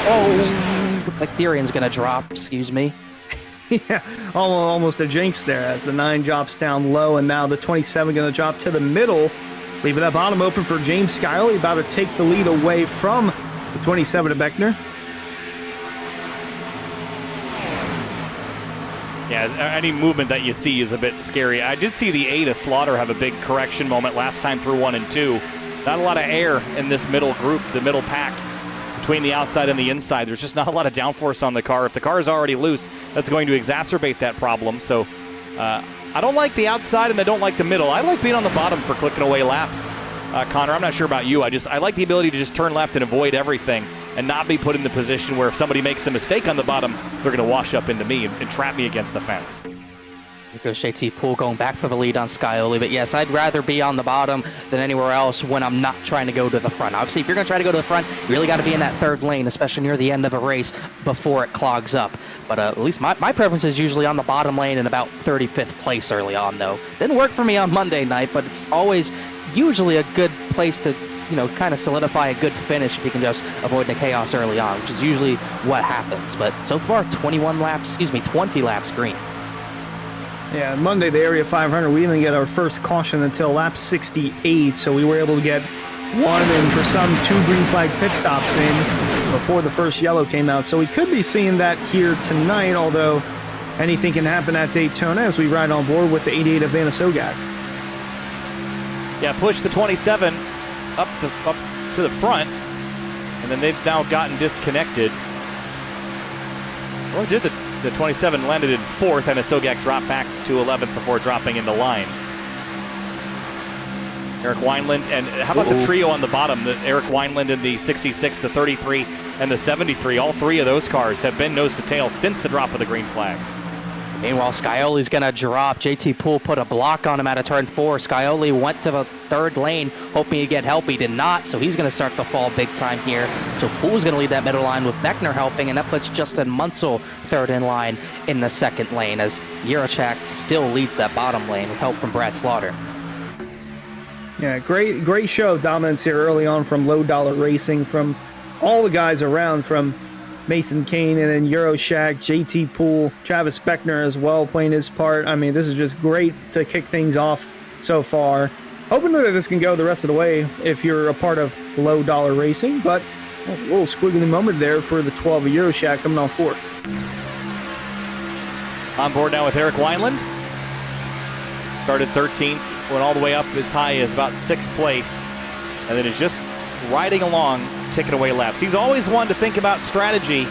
Oh, looks like Therian's going to drop, excuse me. Yeah, almost a jinx there as the 9 drops down low, and now the 27 going to drop to the middle, leaving that bottom open for James Skyley, about to take the lead away from the 27 to Beckner. Yeah, any movement that you see is a bit scary. I did see the 8 of Slaughter have a big correction moment last time through 1 and 2. Not a lot of air in this middle group, the middle pack, between the outside and the inside. There's just not a lot of downforce on the car. If the car is already loose, that's going to exacerbate that problem. So I don't like the outside and I don't like the middle. I like being on the bottom for clicking away laps. Connor, I'm not sure about you. I like the ability to just turn left and avoid everything and not be put in the position where if somebody makes a mistake on the bottom, they're going to wash up into me and trap me against the fence. Here goes JT Poole going back for the lead on Skyoli, but yes, I'd rather be on the bottom than anywhere else when I'm not trying to go to the front. Obviously, if you're going to try to go to the front, you really got to be in that 3rd lane, especially near the end of a race before it clogs up. But at least my preference is usually on the bottom lane in about 35th place early on, though. Didn't work for me on Monday night, but it's always usually a good place to, kind of solidify a good finish if you can just avoid the chaos early on, which is usually what happens. But so far, 20 laps green. Yeah, Monday, the Area 500, we didn't get our first caution until lap 68, so we were able to get 1 and for some 2 green flag pit stops in before the first yellow came out. So we could be seeing that here tonight, although anything can happen at Daytona as we ride on board with the 88 of Anna Sogak. Yeah, push the 27 up to the front, and then they've now gotten disconnected. Or did the 27 landed in 4th, and a Sogak dropped back to 11th before dropping into line. Eric Wineland, and how about the trio on the bottom? Eric Wineland in the 66, the 33, and the 73. All 3 of those cars have been nose to tail since the drop of the green flag. Meanwhile, Skyoli's going to drop. JT Poole put a block on him out of turn 4. Skyoli went to the 3rd lane, hoping he'd get help. He did not, so he's going to start to fall big time here. So Poole's going to lead that middle line with Beckner helping, and that puts Justin Munsell 3rd in line in the 2nd lane as Jirochak still leads that bottom lane with help from Brad Slaughter. Yeah, great show of dominance here early on from Low Dollar Racing, from all the guys around, from Mason Kane and then Jirochak, JT Poole, Travis Beckner as well playing his part. I mean, this is just great to kick things off so far. Hoping that this can go the rest of the way if you're a part of Low Dollar Racing, but a little squiggly moment there for the 12 of Jirochak coming off 4th. On board now with Eric Wineland. Started 13th, went all the way up as high as about 6th place, and then is just riding along, ticking away laps. He's always one to think about strategy,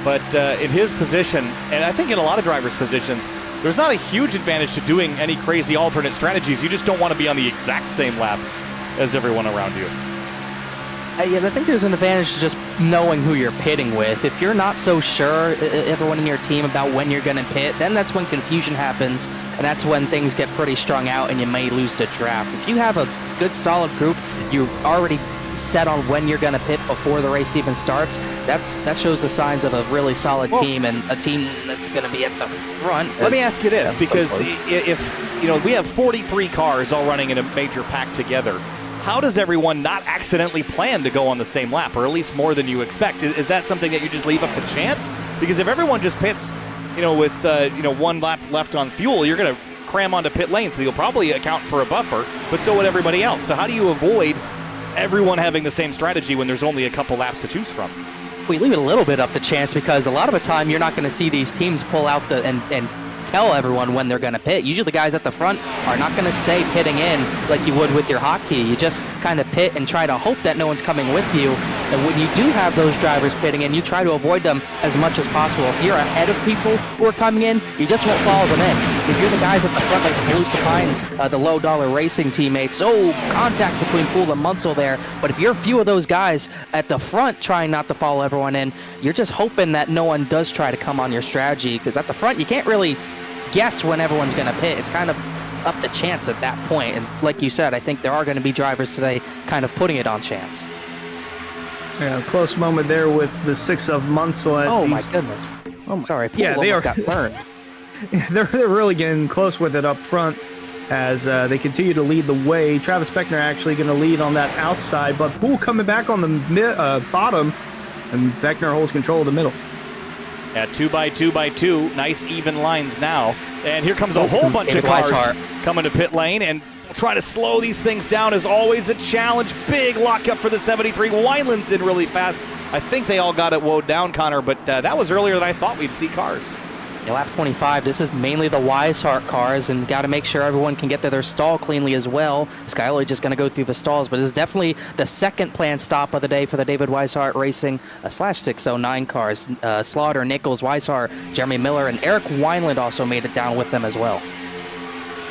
but in his position, and I think in a lot of drivers' positions, there's not a huge advantage to doing any crazy alternate strategies. You just don't want to be on the exact same lap as everyone around you. Yeah, I think there's an advantage to just knowing who you're pitting with. If you're not so sure, everyone in your team, about when you're going to pit, then that's when confusion happens, and that's when things get pretty strung out and you may lose the draft. If you have a good, solid group, you're already set on when you're going to pit before the race even starts, that shows the signs of a really solid team, and a team that's going to be at the front. Let me ask you this, because if we have 43 cars all running in a major pack together, how does everyone not accidentally plan to go on the same lap, or at least more than you expect? Is that something that you just leave up to chance? Because if everyone just pits, with 1 lap left on fuel, you're going to cram onto pit lane, so you'll probably account for a buffer, but so would everybody else. So how do you avoid everyone having the same strategy when there's only a couple laps to choose from? We leave it a little bit up to chance, because a lot of the time you're not going to see these teams pull out and tell everyone when they're going to pit. Usually the guys at the front are not going to say pitting in like you would with your hotkey. You just kind of pit and try to hope that no one's coming with you. And when you do have those drivers pitting in, you try to avoid them as much as possible. If you're ahead of people who are coming in, you just won't follow them in. If you're the guys at the front, like the Volusia Pines, the low-dollar racing teammates, contact between Poole and Munsell there. But if you're a few of those guys at the front trying not to follow everyone in, you're just hoping that no one does try to come on your strategy, because at the front you can't really guess when everyone's going to pit. It's kind of up to chance at that point. And like you said, I think there are going to be drivers today kind of putting it on chance. Yeah, close moment there with the 6 of Munsell. Oh my goodness. Sorry, Poole almost got burned. They're really getting close with it up front as they continue to lead the way. Travis Beckner actually going to lead on that outside, but Poole coming back on the bottom, and Beckner holds control of the middle. At 2x2x2, nice even lines now. And here comes a whole bunch of cars coming to pit lane, and we'll try to slow these things down is always a challenge. Big lockup for the 73. Wineland's in really fast. I think they all got it woed down, Connor, but that was earlier than I thought we'd see cars. Lap 25, this is mainly the Weishart cars, and got to make sure everyone can get to their stall cleanly as well. Skyler just going to go through the stalls, but this is definitely the second planned stop of the day for the David Weishart Racing /609 cars. Slaughter, Nichols, Weishart, Jeremy Miller, and Eric Wineland also made it down with them as well.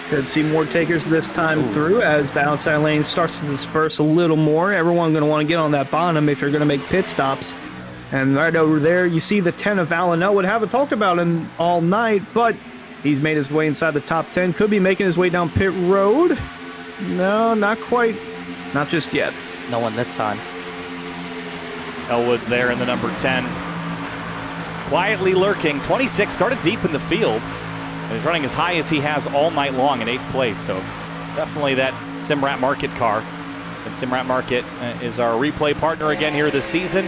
Could see more takers this time through as the outside lane starts to disperse a little more. Everyone going to want to get on that bottom if you're going to make pit stops. And right over there, you see the 10 of Allen Elwood. Haven't talked about him all night, but he's made his way inside the top 10. Could be making his way down pit road. No, not quite. Not just yet. No one this time. Elwood's there in the number 10. Quietly lurking. 26, started deep in the field. And he's running as high as he has all night long in 8th place. So definitely that Simrat Market car. And Simrat Market is our replay partner again here this season.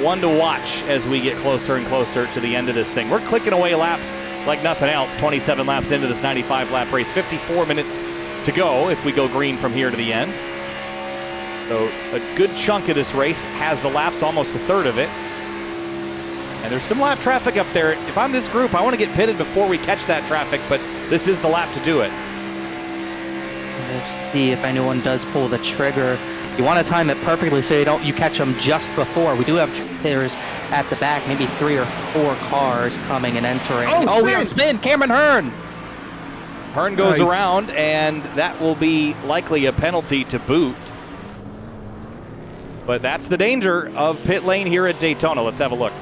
One to watch as we get closer and closer to the end of this thing. We're clicking away laps like nothing else. 27 laps into this 95-lap race. 54 minutes to go if we go green from here to the end. So a good chunk of this race has the laps, almost a third of it. And there's some lap traffic up there. If I'm this group, I want to get pitted before we catch that traffic, but this is the lap to do it. Let's see if anyone does pull the trigger. You want to time it perfectly so you catch them just before. We do have hitters at the back, maybe 3 or 4 cars coming and entering. We got spin, Cameron Hearn. Hearn goes around, and that will be likely a penalty to boot. But that's the danger of pit lane here at Daytona. Let's have a look.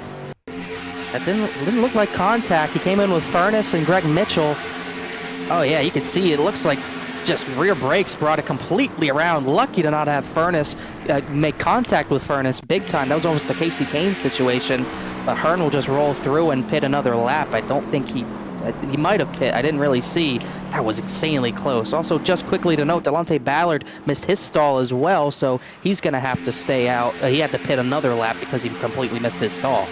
That didn't look like contact. He came in with Furness and Greg Mitchell. Oh yeah, you can see it looks like just rear brakes brought it completely around. Lucky to not have Furness make contact with Furness big time. That was almost the Casey Kane situation. But Hearn will just roll through and pit another lap. I don't think he might have pit. I didn't really see. That was insanely close. Also, just quickly to note, Delonte Ballard missed his stall as well, so he's going to have to stay out. He had to pit another lap because he completely missed his stall.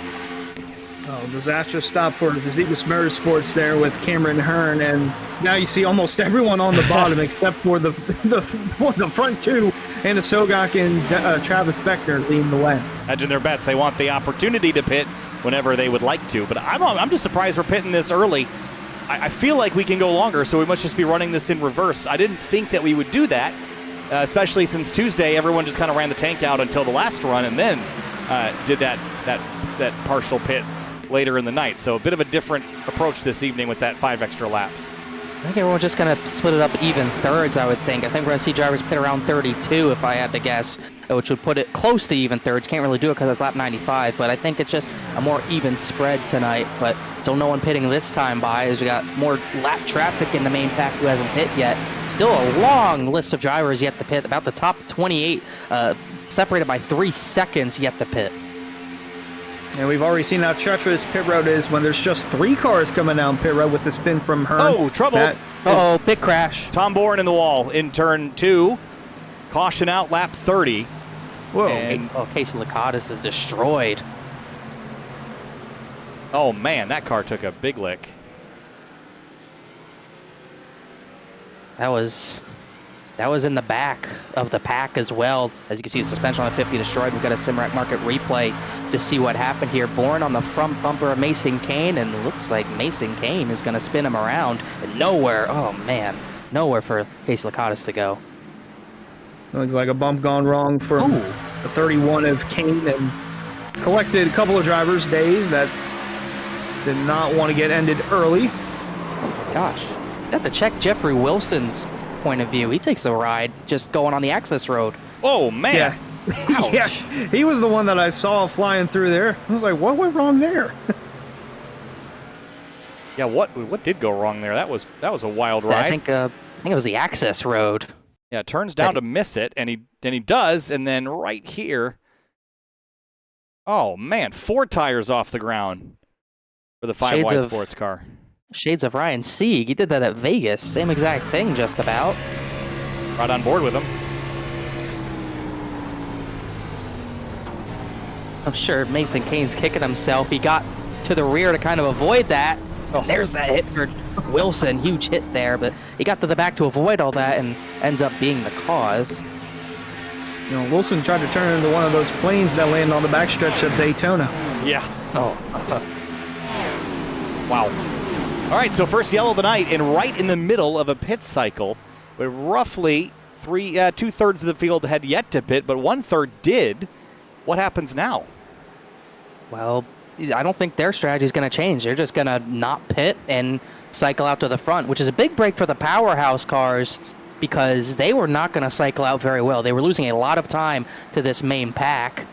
Disastrous stop for Vegas Motorsports there with Cameron Hearn, and now you see almost everyone on the bottom except for the front 2, and Sogak and Travis Beckner leading the way. Hedging their bets. They want the opportunity to pit whenever they would like to, but I'm just surprised we're pitting this early. I feel like we can go longer, so we must just be running this in reverse. I didn't think that we would do that, especially since Tuesday everyone just kind of ran the tank out until the last run and then did that partial pit later in the night. So a bit of a different approach this evening with that 5 extra laps. I think everyone's just going to split it up even thirds, I would think. I think we're going to see drivers pit around 32, if I had to guess, which would put it close to even thirds. Can't really do it because it's lap 95, but I think it's just a more even spread tonight. But still no one pitting this time by, as we got more lap traffic in the main pack who hasn't pit yet. Still a long list of drivers yet to pit, about the top 28, separated by 3 seconds yet to pit. And we've already seen how treacherous pit road is when there's just 3 cars coming down pit road with the spin from Hearn. Oh, trouble. Uh-oh, pit crash. Tom Bourne in the wall in turn 2. Caution out lap 30. Whoa. And, Casey Lakatos is destroyed. oh, man, that car took a big lick. That was in the back of the pack as well. As you can see, the suspension on the 50 destroyed. We've got a Simrack Market replay to see what happened here. Bourne on the front bumper of Mason Kane, and looks like Mason Kane is going to spin him around. And nowhere, oh man, nowhere for Casey Lakatos to go. Looks like a bump gone wrong for the 31 of Kane, and collected a couple of drivers' days that did not want to get ended early. Oh my gosh. You have to check Jeffrey Wilson's point of view. He takes a ride just going on the access road. Oh, man. Yeah. Yeah, he was the one that I saw flying through there. I was like, what went wrong there? Yeah, what did go wrong there? That was a wild ride. I think it was the access road. Yeah, turns down to miss it, and he does, and then right here, oh man, 4 tires off the ground for the 5 wide sports car. Shades of Ryan Sieg. He did that at Vegas. Same exact thing, just about. Right on board with him. I'm sure Mason Kane's kicking himself. He got to the rear to kind of avoid that. Oh, there's that hit for Wilson. Huge hit there, but he got to the back to avoid all that and ends up being the cause. You know, Wilson tried to turn into one of those planes that land on the backstretch of Daytona. Yeah. Oh. Wow. All right, so first yellow of the night, and right in the middle of a pit cycle, with roughly 2/3 of the field had yet to pit, but 1/3 did. What happens now? Well, I don't think their strategy is going to change. They're just going to not pit and cycle out to the front, which is a big break for the powerhouse cars because they were not going to cycle out very well. They were losing a lot of time to this main pack,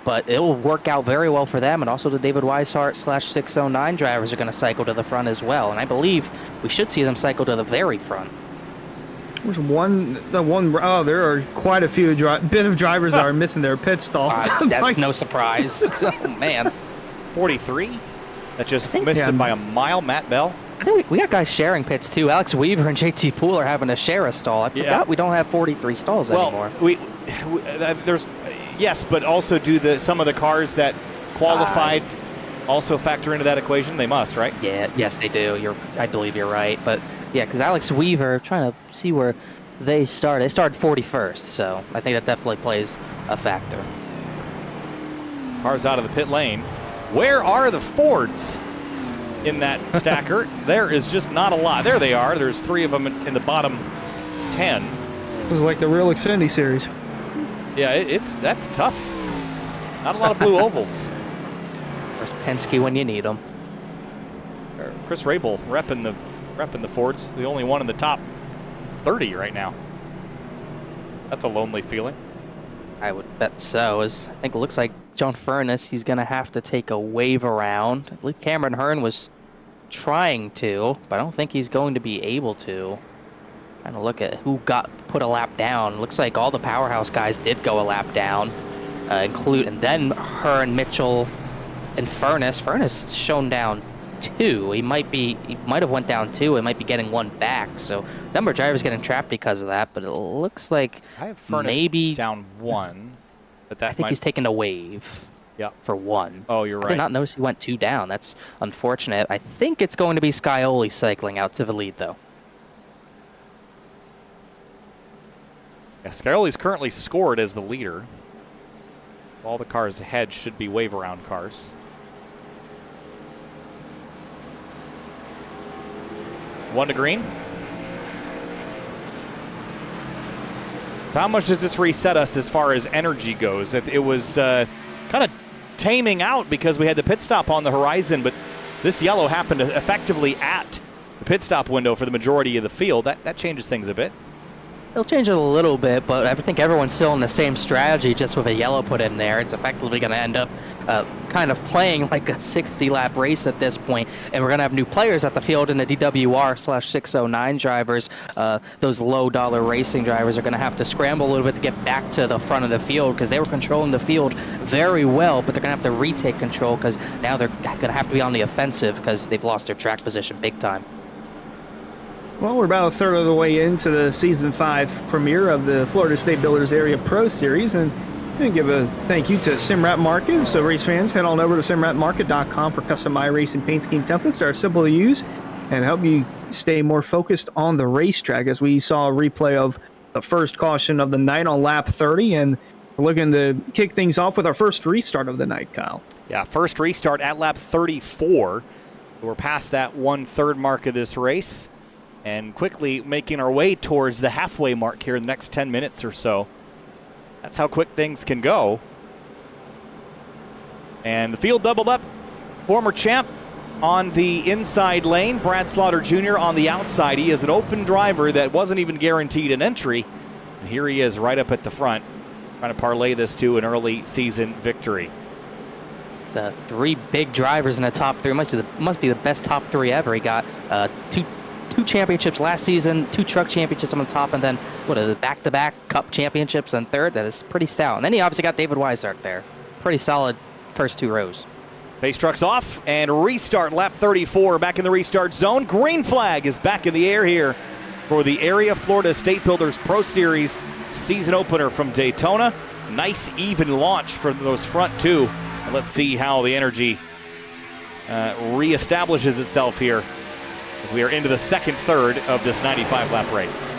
but it will work out very well for them. And also the David Weishart /609 drivers are going to cycle to the front as well. And I believe we should see them cycle to the very front. There's there are quite a few bit of drivers that are missing their pit stall. That's no surprise. Oh, man. 43? That just missed him by a mile, Matt Bell. I think we got guys sharing pits too. Alex Weaver and JT Poole are having to share a stall. I forgot we don't have 43 stalls anymore. There's yes, but also some of the cars that qualified also factor into that equation? They must, right? Yeah, yes, they do. I believe you're right. But yeah, because Alex Weaver, trying to see where they started. They started 41st, so I think that definitely plays a factor. Cars out of the pit lane. Where are the Fords in that stacker? There is just not a lot. There they are. There's 3 of them in the bottom 10. This is like the real Xfinity series. Yeah, that's tough. Not a lot of blue ovals. There's Penske when you need them. Chris Rabel repping the Fords, the only one in the top 30 right now. That's a lonely feeling. I would bet so. I think it looks like John Furness, he's going to have to take a wave around. I believe Cameron Hearn was trying to, but I don't think he's going to be able to. Trying to look at who put a lap down. Looks like all the powerhouse guys did go a lap down, and then Hearn, Mitchell, and Furness. Furness shown down 2. He might have went down 2. He might be getting 1 back. So number of drivers getting trapped because of that. But it looks like I have Furness maybe down 1. But I think he's taking a wave. Yeah. For 1. Oh, you're right. I did not notice he went 2 down. That's unfortunate. I think it's going to be Scioli cycling out to the lead, though. Yeah, Scioli's currently scored as the leader. All the cars ahead should be wave-around cars. One to green. How much does this reset us as far as energy goes? It was kind of taming out because we had the pit stop on the horizon, but this yellow happened effectively at the pit stop window for the majority of the field, that changes things a bit. They'll change it a little bit, but I think everyone's still in the same strategy, just with a yellow put in there. It's effectively going to end up kind of playing like a 60-lap race at this point, and we're going to have new players at the field in the DWR/609 drivers. Those low-dollar racing drivers are going to have to scramble a little bit to get back to the front of the field because they were controlling the field very well, but they're going to have to retake control because now they're going to have to be on the offensive because they've lost their track position big time. Well, we're about a third of the way into the Season 5 premiere of the Florida State Builders Area Pro Series, and I'm going to give a thank you to Simrat Market. So race fans, head on over to simratmarket.com for custom iRacing paint scheme templates that are simple to use and help you stay more focused on the racetrack, as we saw a replay of the first caution of the night on lap 30, and we're looking to kick things off with our first restart of the night, Kyle. Yeah, first restart at lap 34. We're past that 1/3 mark of this race, and quickly making our way towards the halfway mark here in the next 10 minutes or so. That's how quick things can go. And the field doubled up. Former champ on the inside lane, Brad Slaughter Jr. on the outside. He is an open driver that wasn't even guaranteed an entry. And here he is right up at the front, trying to parlay this to an early season victory. Three big drivers in the top three. Must be the best top three ever. He got two championships last season, 2 truck championships on the top, and then back-to-back cup championships on third. That is pretty stout. And then he obviously got David Weishart there. Pretty solid first 2 rows. Pace truck's off and restart lap 34 back in the restart zone. Green flag is back in the air here for the Area Florida State Builders Pro Series season opener from Daytona. Nice even launch for those front 2. And let's see how the energy reestablishes itself here as we are into the second third of this 95-lap race.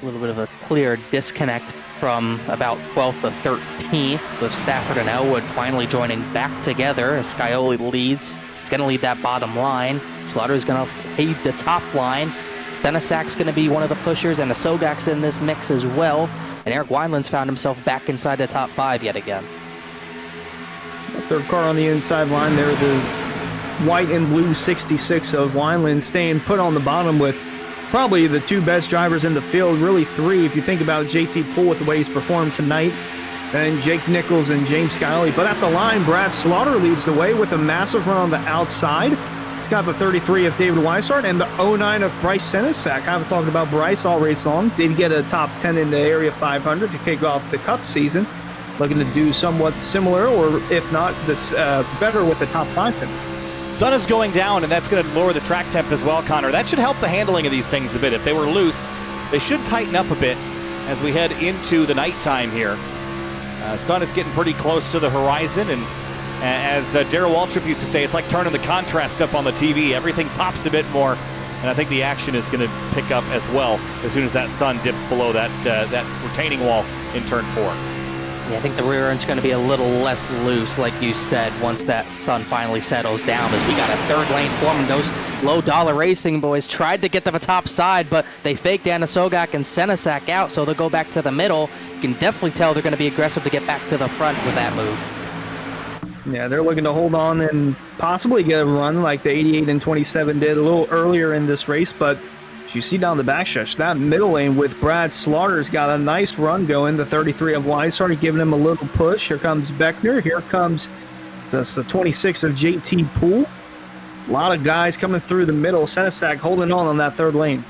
A little bit of a clear disconnect from about 12th to 13th, with Stafford and Elwood finally joining back together as Scioli leads. He's going to lead that bottom line. Slaughter's going to lead the top line. Benesak's going to be one of the pushers, and Asogak's in this mix as well. And Eric Wineland's found himself back inside the top 5 yet again. Third car on the inside line there, the white and blue 66 of Wineland staying put on the bottom with probably the 2 best drivers in the field, really 3 if you think about JT Poole with the way he's performed tonight, and Jake Nichols and James Scioli. But at the line, Brad Slaughter leads the way with a massive run on the outside. He's got the 33 of David Weishart and the 09 of Bryce Senesac. I've talked about Bryce all race long. Did get a top 10 in the Area 500 to kick off the Cup season. Looking to do somewhat similar, or if not, this better with the top 5 finish. Sun is going down, and that's going to lower the track temp as well, Connor. That should help the handling of these things a bit. If they were loose, they should tighten up a bit as we head into the nighttime here. Sun is getting pretty close to the horizon, and as Darrell Waltrip used to say, it's like turning the contrast up on the TV. Everything pops a bit more, and I think the action is going to pick up as well as soon as that sun dips below that retaining wall in turn 4. Yeah, I think the rear end's going to be a little less loose, like you said, once that sun finally settles down, as we got a third lane forming. Those low-dollar racing boys tried to get to the top side, but they faked Sogak and Senesac out, so they'll go back to the middle. You can definitely tell they're going to be aggressive to get back to the front with that move. Yeah, they're looking to hold on and possibly get a run like the 88 and 27 did a little earlier in this race, but you see down the backstretch, that middle lane with Brad Slaughter's got a nice run going. The 33 of Weishart giving him a little push. Here comes Beckner. Here comes the 26 of JT Poole. A lot of guys coming through the middle. Senesac holding on that third lane.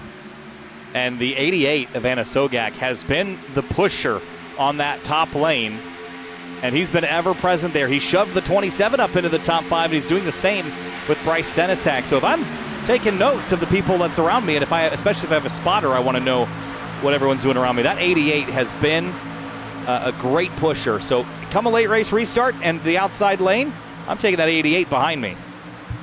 And the 88 of Sogak has been the pusher on that top lane, and he's been ever present there. He shoved the 27 up into the top 5, and he's doing the same with Bryce Senesac. So if I'm taking notes of the people that's around me, and especially if I have a spotter, I want to know what everyone's doing around me. That 88 has been a great pusher. So come a late race restart and the outside lane, I'm taking that 88 behind me.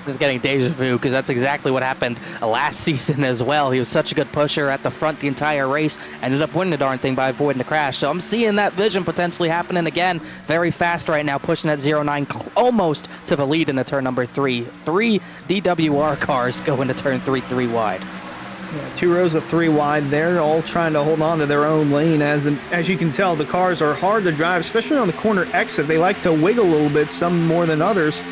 Just getting deja vu, because that's exactly what happened last season as well. He was such a good pusher at the front the entire race, ended up winning the darn thing by avoiding the crash. So I'm seeing that vision potentially happening again. Very fast right now, pushing that 09 almost to the lead in the turn number 3. 3 DWR cars go into turn 3 wide. Yeah, 2 rows of 3 wide there, all trying to hold on to their own lane. As you can tell, the cars are hard to drive, especially on the corner exit. They like to wiggle a little bit, some more than others.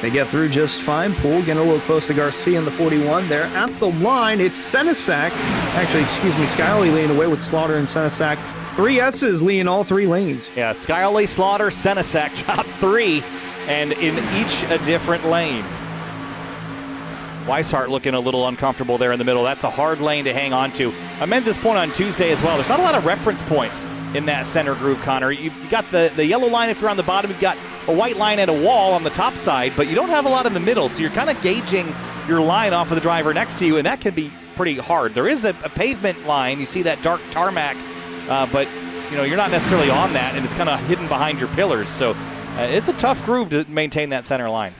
They get through just fine. Poole getting a little close to Garcia in the 41 there. At the line, it's Senesac. Actually, excuse me, Skyoli leading away with Slaughter and Senesac. 3 S's leading all 3 lanes. Yeah, Skyoli, Slaughter, Senesac, top 3, and in each a different lane. Weishart looking a little uncomfortable there in the middle. That's a hard lane to hang on to. I meant this point on Tuesday as well. There's not a lot of reference points in that center groove, Connor. You've got the yellow line if you're on the bottom. You've got a white line and a wall on the top side, but you don't have a lot in the middle, so you're kind of gauging your line off of the driver next to you, and that can be pretty hard. There is a pavement line. You see that dark tarmac, but you're not necessarily on that, and it's kind of hidden behind your pillars. So it's a tough groove to maintain that center line.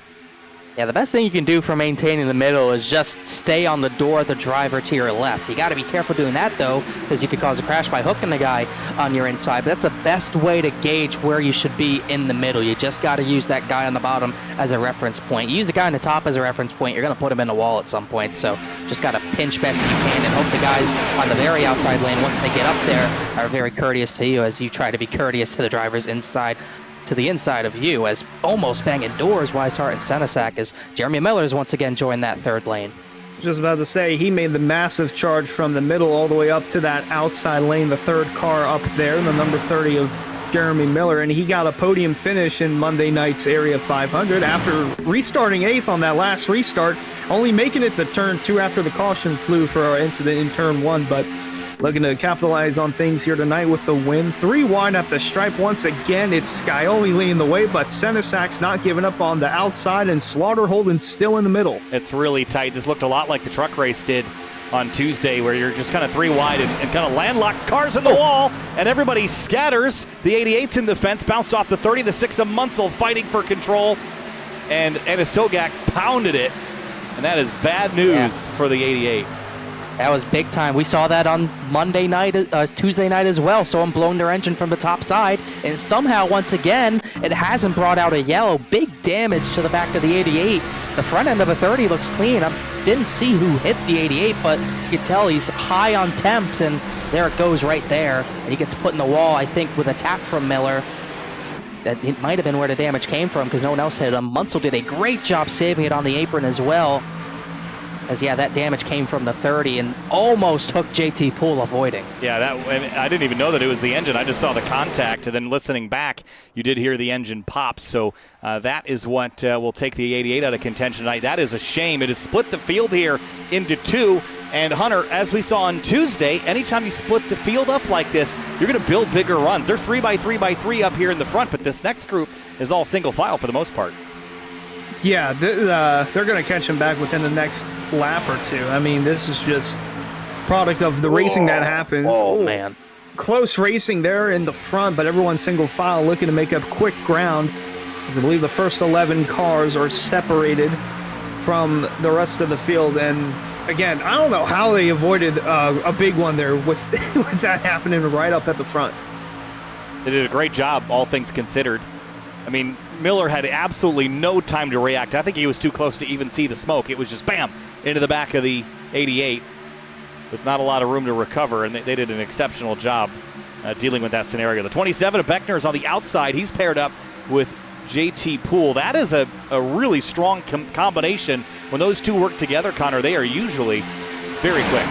Yeah, the best thing you can do for maintaining the middle is just stay on the door of the driver to your left. You got to be careful doing that, though, because you could cause a crash by hooking the guy on your inside. But that's the best way to gauge where you should be in the middle. You just got to use that guy on the bottom as a reference point. You use the guy on the top as a reference point, you're going to put him in the wall at some point. So just got to pinch best you can and hope the guys on the very outside lane, once they get up there, are very courteous to you as you try to be courteous to the drivers inside. To the inside of you, as almost banging doors, Weishart and Senesac, as Jeremy Miller's once again joined that 3rd lane. Just about to say, he made the massive charge from the middle all the way up to that outside lane, the 3rd car up there, the number 30 of Jeremy Miller, and he got a podium finish in Monday night's Area 500 after restarting 8th on that last restart, only making it to turn 2 after the caution flew for our incident in turn 1, but looking to capitalize on things here tonight with the win. 3 wide at the stripe once again. It's Skyoli leading the way, but Senesac's not giving up on the outside, and Slaughter holding still in the middle. It's really tight. This looked a lot like the truck race did on Tuesday, where you're just kind of 3 wide and kind of landlocked, cars in the wall, and everybody scatters. The 88's in the fence, bounced off the 30. The 6 of Munsell fighting for control, and Sogak pounded it, and that is bad news for the 88. That was big time. We saw that on Monday night, Tuesday night as well. Someone blowing their engine from the top side, and somehow, once again, it hasn't brought out a yellow. Big damage to the back of the 88. The front end of the 30 looks clean. I didn't see who hit the 88, but you can tell he's high on temps, and there it goes right there. And he gets put in the wall, I think, with a tap from Miller. That it might have been where the damage came from because no one else hit him. Munsell did a great job saving it on the apron as well. As, yeah, that damage came from the 30 and almost hooked JT Poole avoiding. Yeah, and I didn't even know that it was the engine. I just saw the contact, and then listening back, you did hear the engine pop. So that is what will take the 88 out of contention tonight. That is a shame. It has split the field here into 2. And Hunter, as we saw on Tuesday, anytime you split the field up like this, you're going to build bigger runs. They're 3x3x3 up here in the front, but this next group is all single file for the most part. Yeah, they're going to catch him back within the next lap or 2. I mean, this is just product of the racing that happens. Oh, man. Close racing there in the front, but everyone's single file looking to make up quick ground. As I believe the first 11 cars are separated from the rest of the field. And again, I don't know how they avoided a big one there with, with that happening right up at the front. They did a great job, all things considered. I mean, Miller had absolutely no time to react. I think he was too close to even see the smoke. It was just bam, into the back of the 88 with not a lot of room to recover, and they did an exceptional job dealing with that scenario. The 27 of Beckner is on the outside. He's paired up with JT Poole. That is a really strong combination. When those two work together, Connor, they are usually very quick.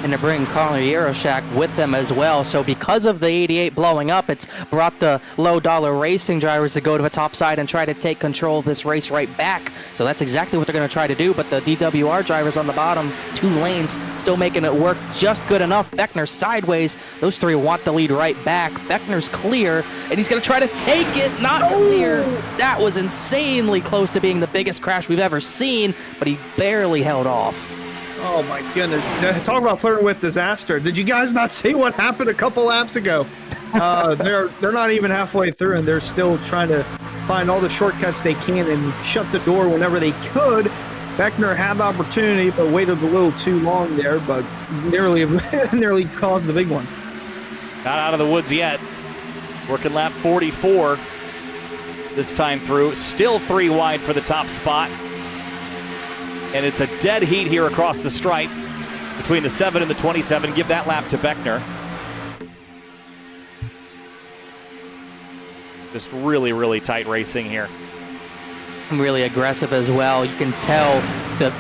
And to bring Connor Yaroshak with them as well. So because of the 88 blowing up, it's brought the low-dollar racing drivers to go to the top side and try to take control of this race right back. So that's exactly what they're going to try to do. But the DWR drivers on the bottom 2 lanes still making it work just good enough. Beckner sideways. Those 3 want the lead right back. Beckner's clear, and he's going to try to take it. Not clear. That was insanely close to being the biggest crash we've ever seen, but he barely held off. Oh my goodness. Talk about flirting with disaster. Did you guys not see what happened a couple laps ago? They're not even halfway through, and they're still trying to find all the shortcuts they can and shut the door whenever they could. Beckner had the opportunity, but waited a little too long there, but nearly caused the big one. Not out of the woods yet. Working lap 44 this time through. Still 3 wide for the top spot. And it's a dead heat here across the stripe between the 7 and the 27. Give that lap to Beckner. Just really, really tight racing here. really aggressive as well. You can tell the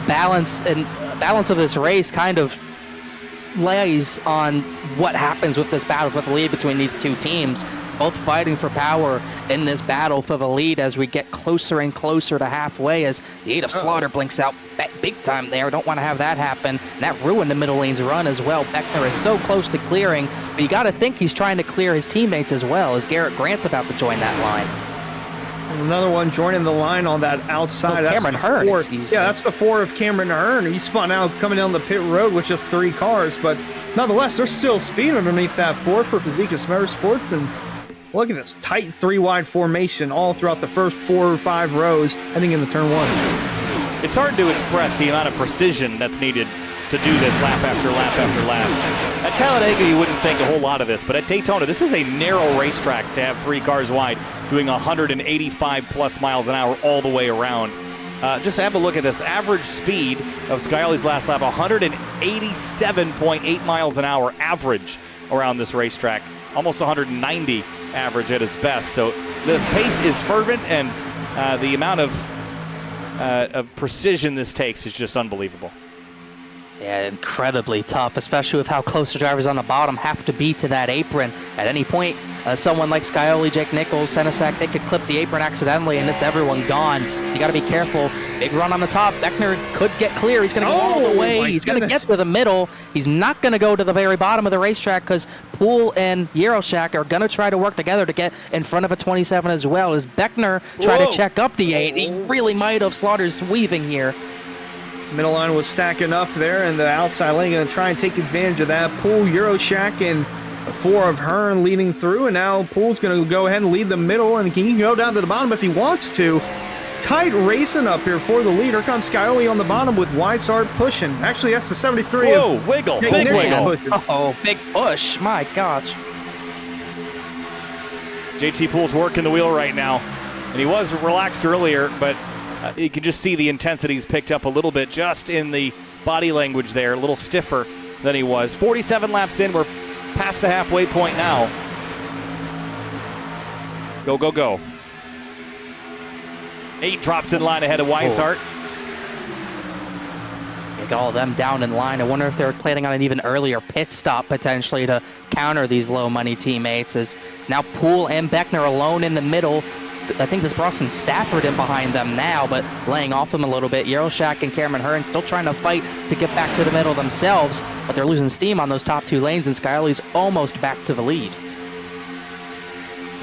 balance of this race kind of lays on what happens with this battle for the lead between these two teams, both fighting for power in this battle for the lead as we get closer and closer to halfway, as the 8 of Slaughter blinks out big time there. Don't want to have that happen. And that ruined the middle lane's run as well. Beckner is so close to clearing, but you got to think he's trying to clear his teammates as well, as Garrett Grant's about to join that line. Another one joining the line on that outside. Oh, Cameron Hearn, excuse me. Yeah, that's the 4 of Cameron Hearn. He spun out coming down the pit road with just 3 cars, but nonetheless, there's still speed underneath that 4 for Fizikis Motorsports. And look at this tight 3-wide formation all throughout the first 4 or 5 rows heading into turn 1. It's hard to express the amount of precision that's needed to do this lap after lap after lap. At Talladega, you wouldn't think a whole lot of this, but at Daytona, this is a narrow racetrack to have 3 cars wide, doing 185 plus miles an hour all the way around. Just have a look at this average speed of Scully's last lap, 187.8 miles an hour average around this racetrack, almost 190 average at his best. So the pace is fervent, and the amount of precision this takes is just unbelievable. Yeah, incredibly tough, especially with how close the drivers on the bottom have to be to that apron. At any point, someone like Scioli, Jake Nichols, Senesac, they could clip the apron accidentally and it's everyone gone. You got to be careful. Big run on the top. Beckner could get clear. He's going to go all the way. He's going to get to the middle. He's not going to go to the very bottom of the racetrack because Poole and Yaroshak are going to try to work together to get in front of a 27 as well. As Beckner tried to check up the 8, he really might have. Slaughter's weaving here. Middle line was stacking up there, and the outside lane going to try and take advantage of that. Poole, Yaroshak, and the 4 of Hearn leading through, and now Poole's going to go ahead and lead the middle, and he can go down to the bottom if he wants to. Tight racing up here for the lead. Here comes Scioli on the bottom with Weishart pushing. Actually, that's the 73. Whoa, wiggle, big wiggle. Oh, big push. My gosh. JT Poole's working the wheel right now, and he was relaxed earlier, but you can just see the intensity's picked up a little bit just in the body language there, a little stiffer than he was. 47 laps in, we're past the halfway point now. Go, go, go. 8 drops in line ahead of Weishart. Get all of them down in line. I wonder if they're planning on an even earlier pit stop potentially to counter these low money teammates. As it's now Poole and Beckner alone in the middle. I think this brought some Stafford in behind them now, but laying off them a little bit. Yaroshak and Cameron Hearn still trying to fight to get back to the middle themselves, but they're losing steam on those top 2 lanes, and Scioli's almost back to the lead.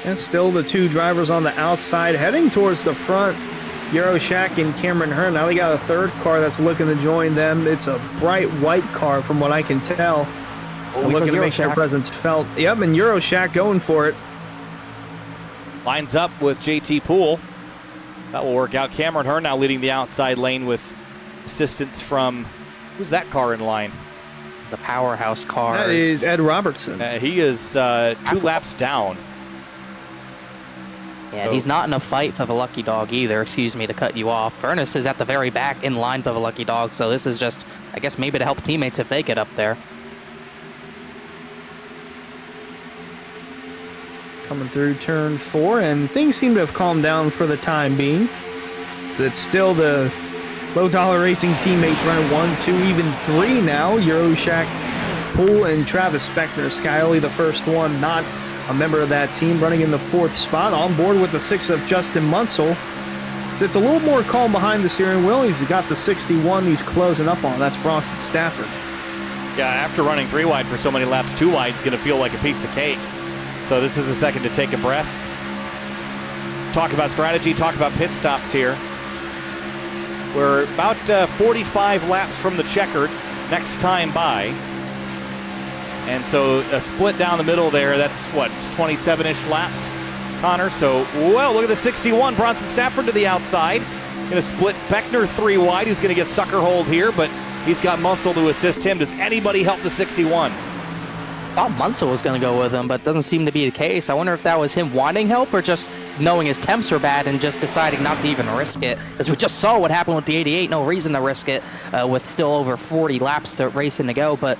And still the 2 drivers on the outside heading towards the front. Yaroshak and Cameron Hearn. Now they got a 3rd car that's looking to join them. It's a bright white car from what I can tell. Looking to make their presence felt. Yep, and Yaroshak going for it. Lines up with JT Poole. That will work out. Cameron Hearn now leading the outside lane with assistance from, who's that car in line? The powerhouse car. That is Ed Robertson. He is 2 laps down. Yeah, he's not in a fight for the lucky dog either. Excuse me to cut you off. Furness is at the very back in line for the lucky dog, so this is just, I guess, maybe to help teammates if they get up there. Coming through turn 4, and things seem to have calmed down for the time being. It's still the Low Dollar Racing teammates running 1, 2, even 3 now. Yaroshak, Poole, and Travis Beckner. Scioli, the first one, not a member of that team, running in the 4th spot. On board with the 6 of Justin Munsell. So it's a little more calm behind the steering wheel. He's got the 61 he's closing up on. That's Bronson Stafford. Yeah, after running 3 wide for so many laps, 2 wide is going to feel like a piece of cake. So this is a second to take a breath. Talk about strategy, talk about pit stops here. We're about 45 laps from the checkered next time by. And so a split down the middle there, that's what, 27-ish laps, Connor? So, well, look at the 61, Bronson Stafford to the outside. Going to split Beckner 3 wide, who's going to get sucker hold here, but he's got Munsell to assist him. Does anybody help the 61? Thought Munsell was going to go with him, but doesn't seem to be the case. I wonder if that was him wanting help or just knowing his temps are bad and just deciding not to even risk it. As we just saw what happened with the 88, no reason to risk it with still over 40 laps to racing to go. But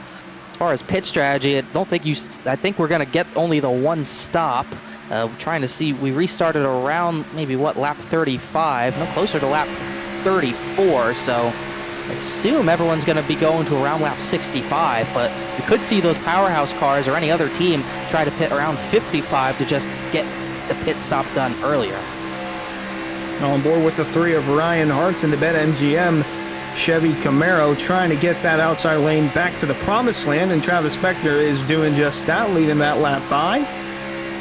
as far as pit strategy, I think we're going to get only the 1 stop. Trying to see, we restarted around maybe lap 35, no, closer to lap 34, so I assume everyone's going to be going to around lap 65, but you could see those powerhouse cars or any other team try to pit around 55 to just get the pit stop done earlier. On board with the 3 of Ryan Hartz in the BetMGM Chevy Camaro, trying to get that outside lane back to the promised land, and Travis Beckner is doing just that, leading that lap by.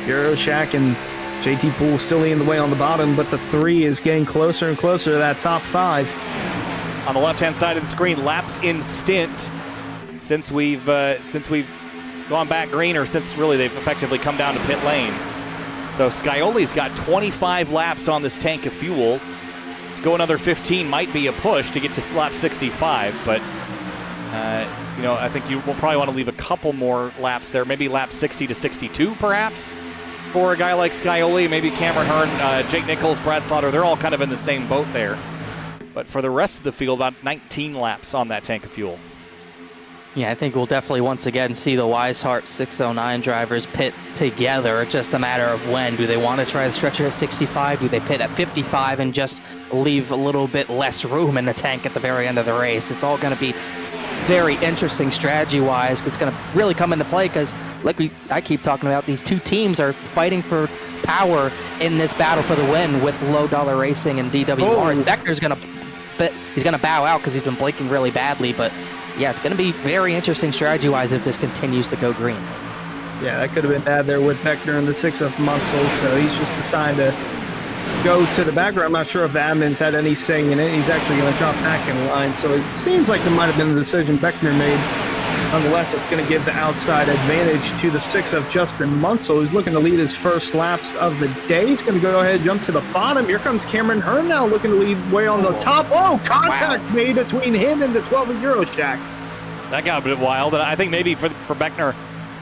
Euroshack and JT Poole still leading the way on the bottom, but the 3 is getting closer and closer to that top 5. On the left-hand side of the screen, laps in stint since we've gone back green, or since really they've effectively come down to pit lane. So Scioli's got 25 laps on this tank of fuel. To go another 15 might be a push to get to lap 65, but I think you will probably want to leave a couple more laps there, maybe lap 60 to 62 perhaps, for a guy like Scioli, maybe Cameron Hearn, Jake Nichols, Brad Slaughter. They're all kind of in the same boat there. But for the rest of the field, about 19 laps on that tank of fuel. Yeah, I think we'll definitely once again see the Weishart 609 drivers pit together. It's just a matter of when. Do they want to try to stretch it at 65? Do they pit at 55 and just leave a little bit less room in the tank at the very end of the race? It's all going to be very interesting strategy-wise. It's going to really come into play because, like I keep talking about, these two teams are fighting for power in this battle for the win with Low Dollar Racing and DWR. Beckner's going to bow out because he's been blinking really badly, but yeah, it's going to be very interesting strategy-wise if this continues to go green. Yeah, that could have been bad there with Beckner in the 6 of Munsell, so he's just decided to go to the background. I'm not sure if the admins had any say in it. He's actually going to drop back in line, so it seems like there might have been the decision Beckner made. Nonetheless, it's going to give the outside advantage to the 6 of Justin Munsell, who's looking to lead his first laps of the day. He's going to go ahead and jump to the bottom. Here comes Cameron Hearn now, looking to lead way on the top. Oh, contact made between him and the 12 of Euroshack. That got a bit wild, and I think maybe for Beckner,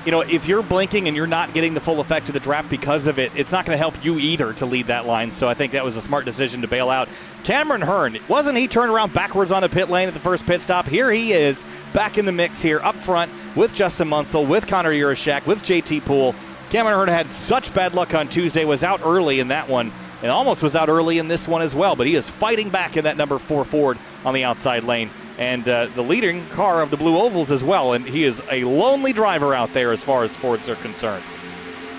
if you're blinking and you're not getting the full effect of the draft because of it, it's not going to help you either to lead that line. So I think that was a smart decision to bail out. Cameron Hearn, wasn't he turned around backwards on a pit lane at the first pit stop? Here he is back in the mix here up front with Justin Munsell, with Connor Euroshack, with JT Poole. Cameron Hearn had such bad luck on Tuesday, was out early in that one, and almost was out early in this one as well, but he is fighting back in that number 4 Ford on the outside lane. And the leading car of the Blue Ovals as well, and he is a lonely driver out there as far as Fords are concerned.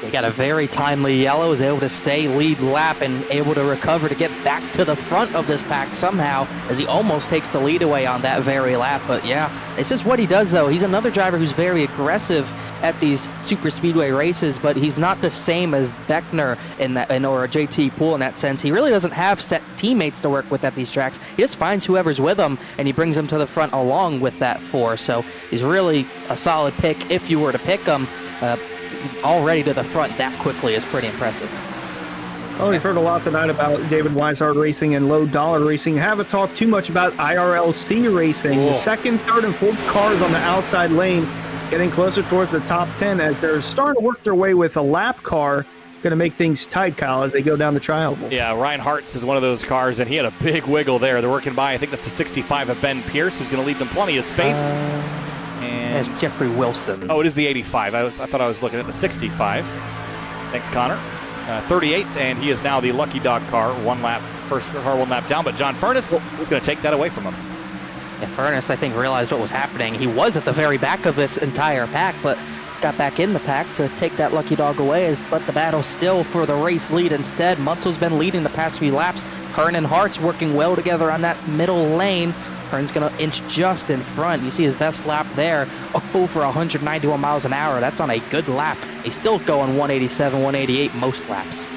He got a very timely yellow, was able to stay lead lap and able to recover to get back to the front of this pack somehow as he almost takes the lead away on that very lap. But yeah, it's just what he does though. He's another driver who's very aggressive at these super speedway races, but he's not the same as Beckner or JT Poole in that sense. He really doesn't have set teammates to work with at these tracks. He just finds whoever's with him and he brings them to the front along with that 4. So he's really a solid pick if you were to pick him. Already to the front that quickly is pretty impressive. Well, we've heard a lot tonight about David Weishart Racing and Low Dollar Racing. Haven't talked too much about IRLC Racing. Cool. The second, third, and fourth cars on the outside lane getting closer towards the top 10 as they're starting to work their way with a lap car. Going to make things tight, Kyle, as they go down the trial. Yeah, Ryan Hartz is one of those cars, and he had a big wiggle there. They're working by, I think that's the 65 of Ben Pierce, who's going to leave them plenty of space. There's Jeffrey Wilson. Oh, it is the 85. I thought I was looking at the 65. Thanks, Connor. 38th, and he is now the lucky dog car, first car one lap down, but John Furness is going to take that away from him. Yeah, Furness, I think, realized what was happening. He was at the very back of this entire pack, but got back in the pack to take that lucky dog away, but the battle still for the race lead instead. Munsell's been leading the past few laps. Hearn and Hartz working well together on that middle lane. Hearn's going to inch just in front. You see his best lap there, over 191 miles an hour. That's on a good lap. He's still going 187, 188 most laps.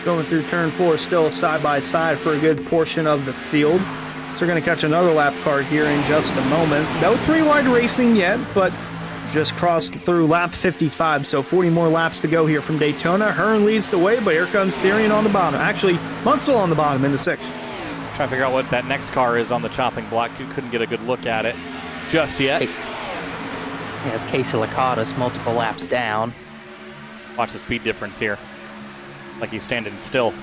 Going through turn 4, still side-by-side for a good portion of the field. So we're going to catch another lap car here in just a moment. No 3-wide racing yet, but just crossed through lap 55, so 40 more laps to go here from Daytona. Hearn leads the way, but here comes Therian on the bottom. Actually, Munsell on the bottom in the 6. Trying to figure out what that next car is on the chopping block. You couldn't get a good look at it just yet. Yeah, it's Casey Lakatos, multiple laps down. Watch the speed difference here. Like he's standing still.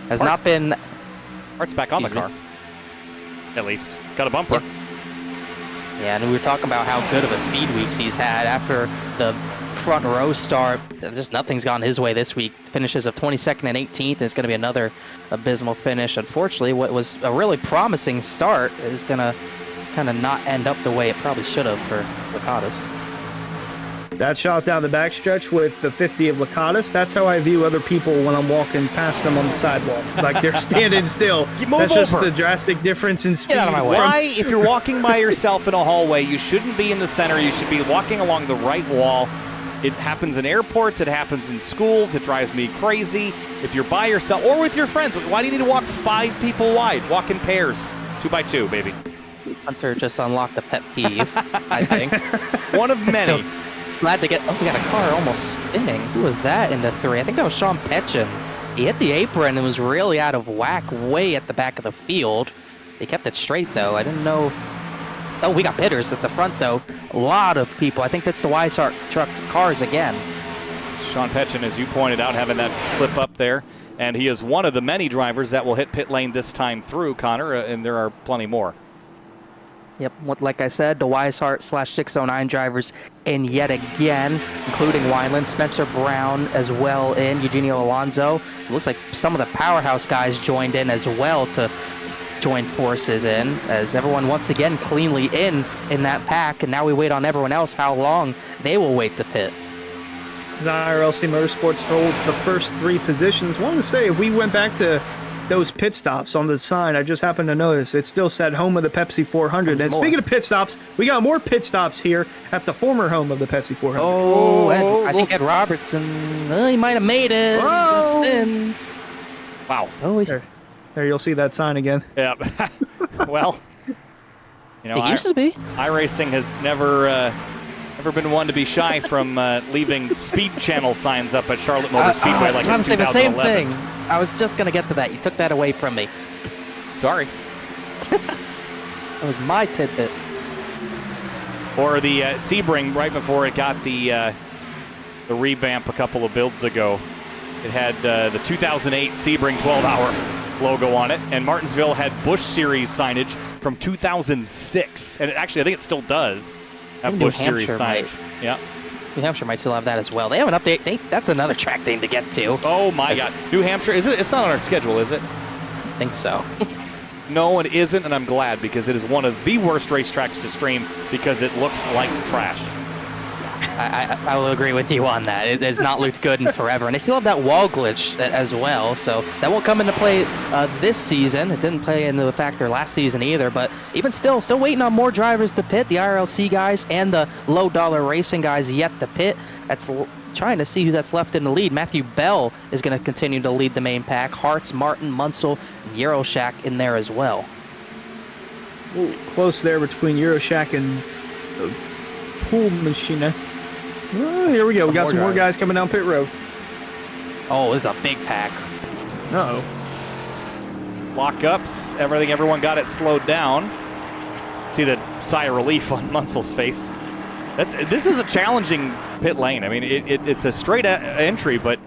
Has not been... Hart's back on the car. At least. Got a bumper. Yeah, and we were talking about how good of a speed weeks he's had after the front row start. Just nothing's gone his way this week. Finishes of 22nd and 18th. It's going to be another abysmal finish. Unfortunately, what was a really promising start is going to kind of not end up the way it probably should have for Lakatos. That shot down the backstretch with the 50 of Lakatos, that's how I view other people when I'm walking past them on the sidewalk. Like they're standing still. That's just the drastic difference in speed. Get out of my way. Why, if you're walking by yourself in a hallway, you shouldn't be in the center. You should be walking along the right wall. It happens in airports. It happens in schools. It drives me crazy. If you're by yourself or with your friends, why do you need to walk 5 people wide? Walk in pairs, 2 by 2, baby. Hunter just unlocked a pet peeve, I think. One of many. So, glad to get. Oh, we got a car almost spinning. Who was that in the 3? I think that was Sean Petchin. He hit the apron and was really out of whack way at the back of the field. They kept it straight, though. I didn't know. Oh, we got pitters at the front, though. A lot of people. I think that's the Weishart truck cars again. Sean Petchin, as you pointed out, having that slip up there. And he is one of the many drivers that will hit pit lane this time through, Connor, and there are plenty more. Yep, like I said, the Weishart /609 drivers in yet again, including Wineland, Spencer Brown as well in, Eugenio Alonso. It looks like some of the powerhouse guys joined in as well to join forces in, as everyone once again cleanly in that pack, and now we wait on everyone else how long they will wait to pit. iRacing Motorsports holds the first 3 positions. Wanted to say, if we went back to those pit stops on the sign, I just happened to notice it still said home of the Pepsi 400. And speaking of pit stops, we got more pit stops here at the former home of the Pepsi 400. Oh, I think Ed Robertson, he might have made it. He's gonna spin. Wow. Oh, there you'll see that sign again. Yeah. Well, you know, it used to be. iRacing has never been one to be shy from leaving speed channel signs up at Charlotte Motor Speedway like I was it's going to say the same 2011. thing. I was just going to get to that. You took that away from me. Sorry. That was my tidbit. Or the Sebring right before it got the revamp a couple of builds ago. It had the 2008 Sebring 12-hour logo on it, and Martinsville had Busch Series signage from 2006. And actually, I think it still does have Busch Series signage. Yeah. New Hampshire might still have that as well. They have an update. That's another track thing to get to. Oh my God. New Hampshire, is it? It's not on our schedule, is it? I think so. No, it isn't, and I'm glad, because it is one of the worst racetracks to stream because it looks like trash. I will agree with you on that. It has not looked good in forever. And they still have that wall glitch as well, so that won't come into play this season. It didn't play into a factor last season either, but even still waiting on more drivers to pit. The RLC guys and the low-dollar racing guys yet to pit. That's trying to see who that's left in the lead. Matthew Bell is going to continue to lead the main pack. Hartz, Martin, Munsell, and Euroshack in there as well. Ooh, close there between Euroshack and Pool Machine. Oh, here we go. We got some more guys coming down pit road. Oh, this is a big pack. Uh-oh. Lockups, everyone got it slowed down. See the sigh of relief on Munsell's face. This is a challenging pit lane. I mean, it's a straight entry, but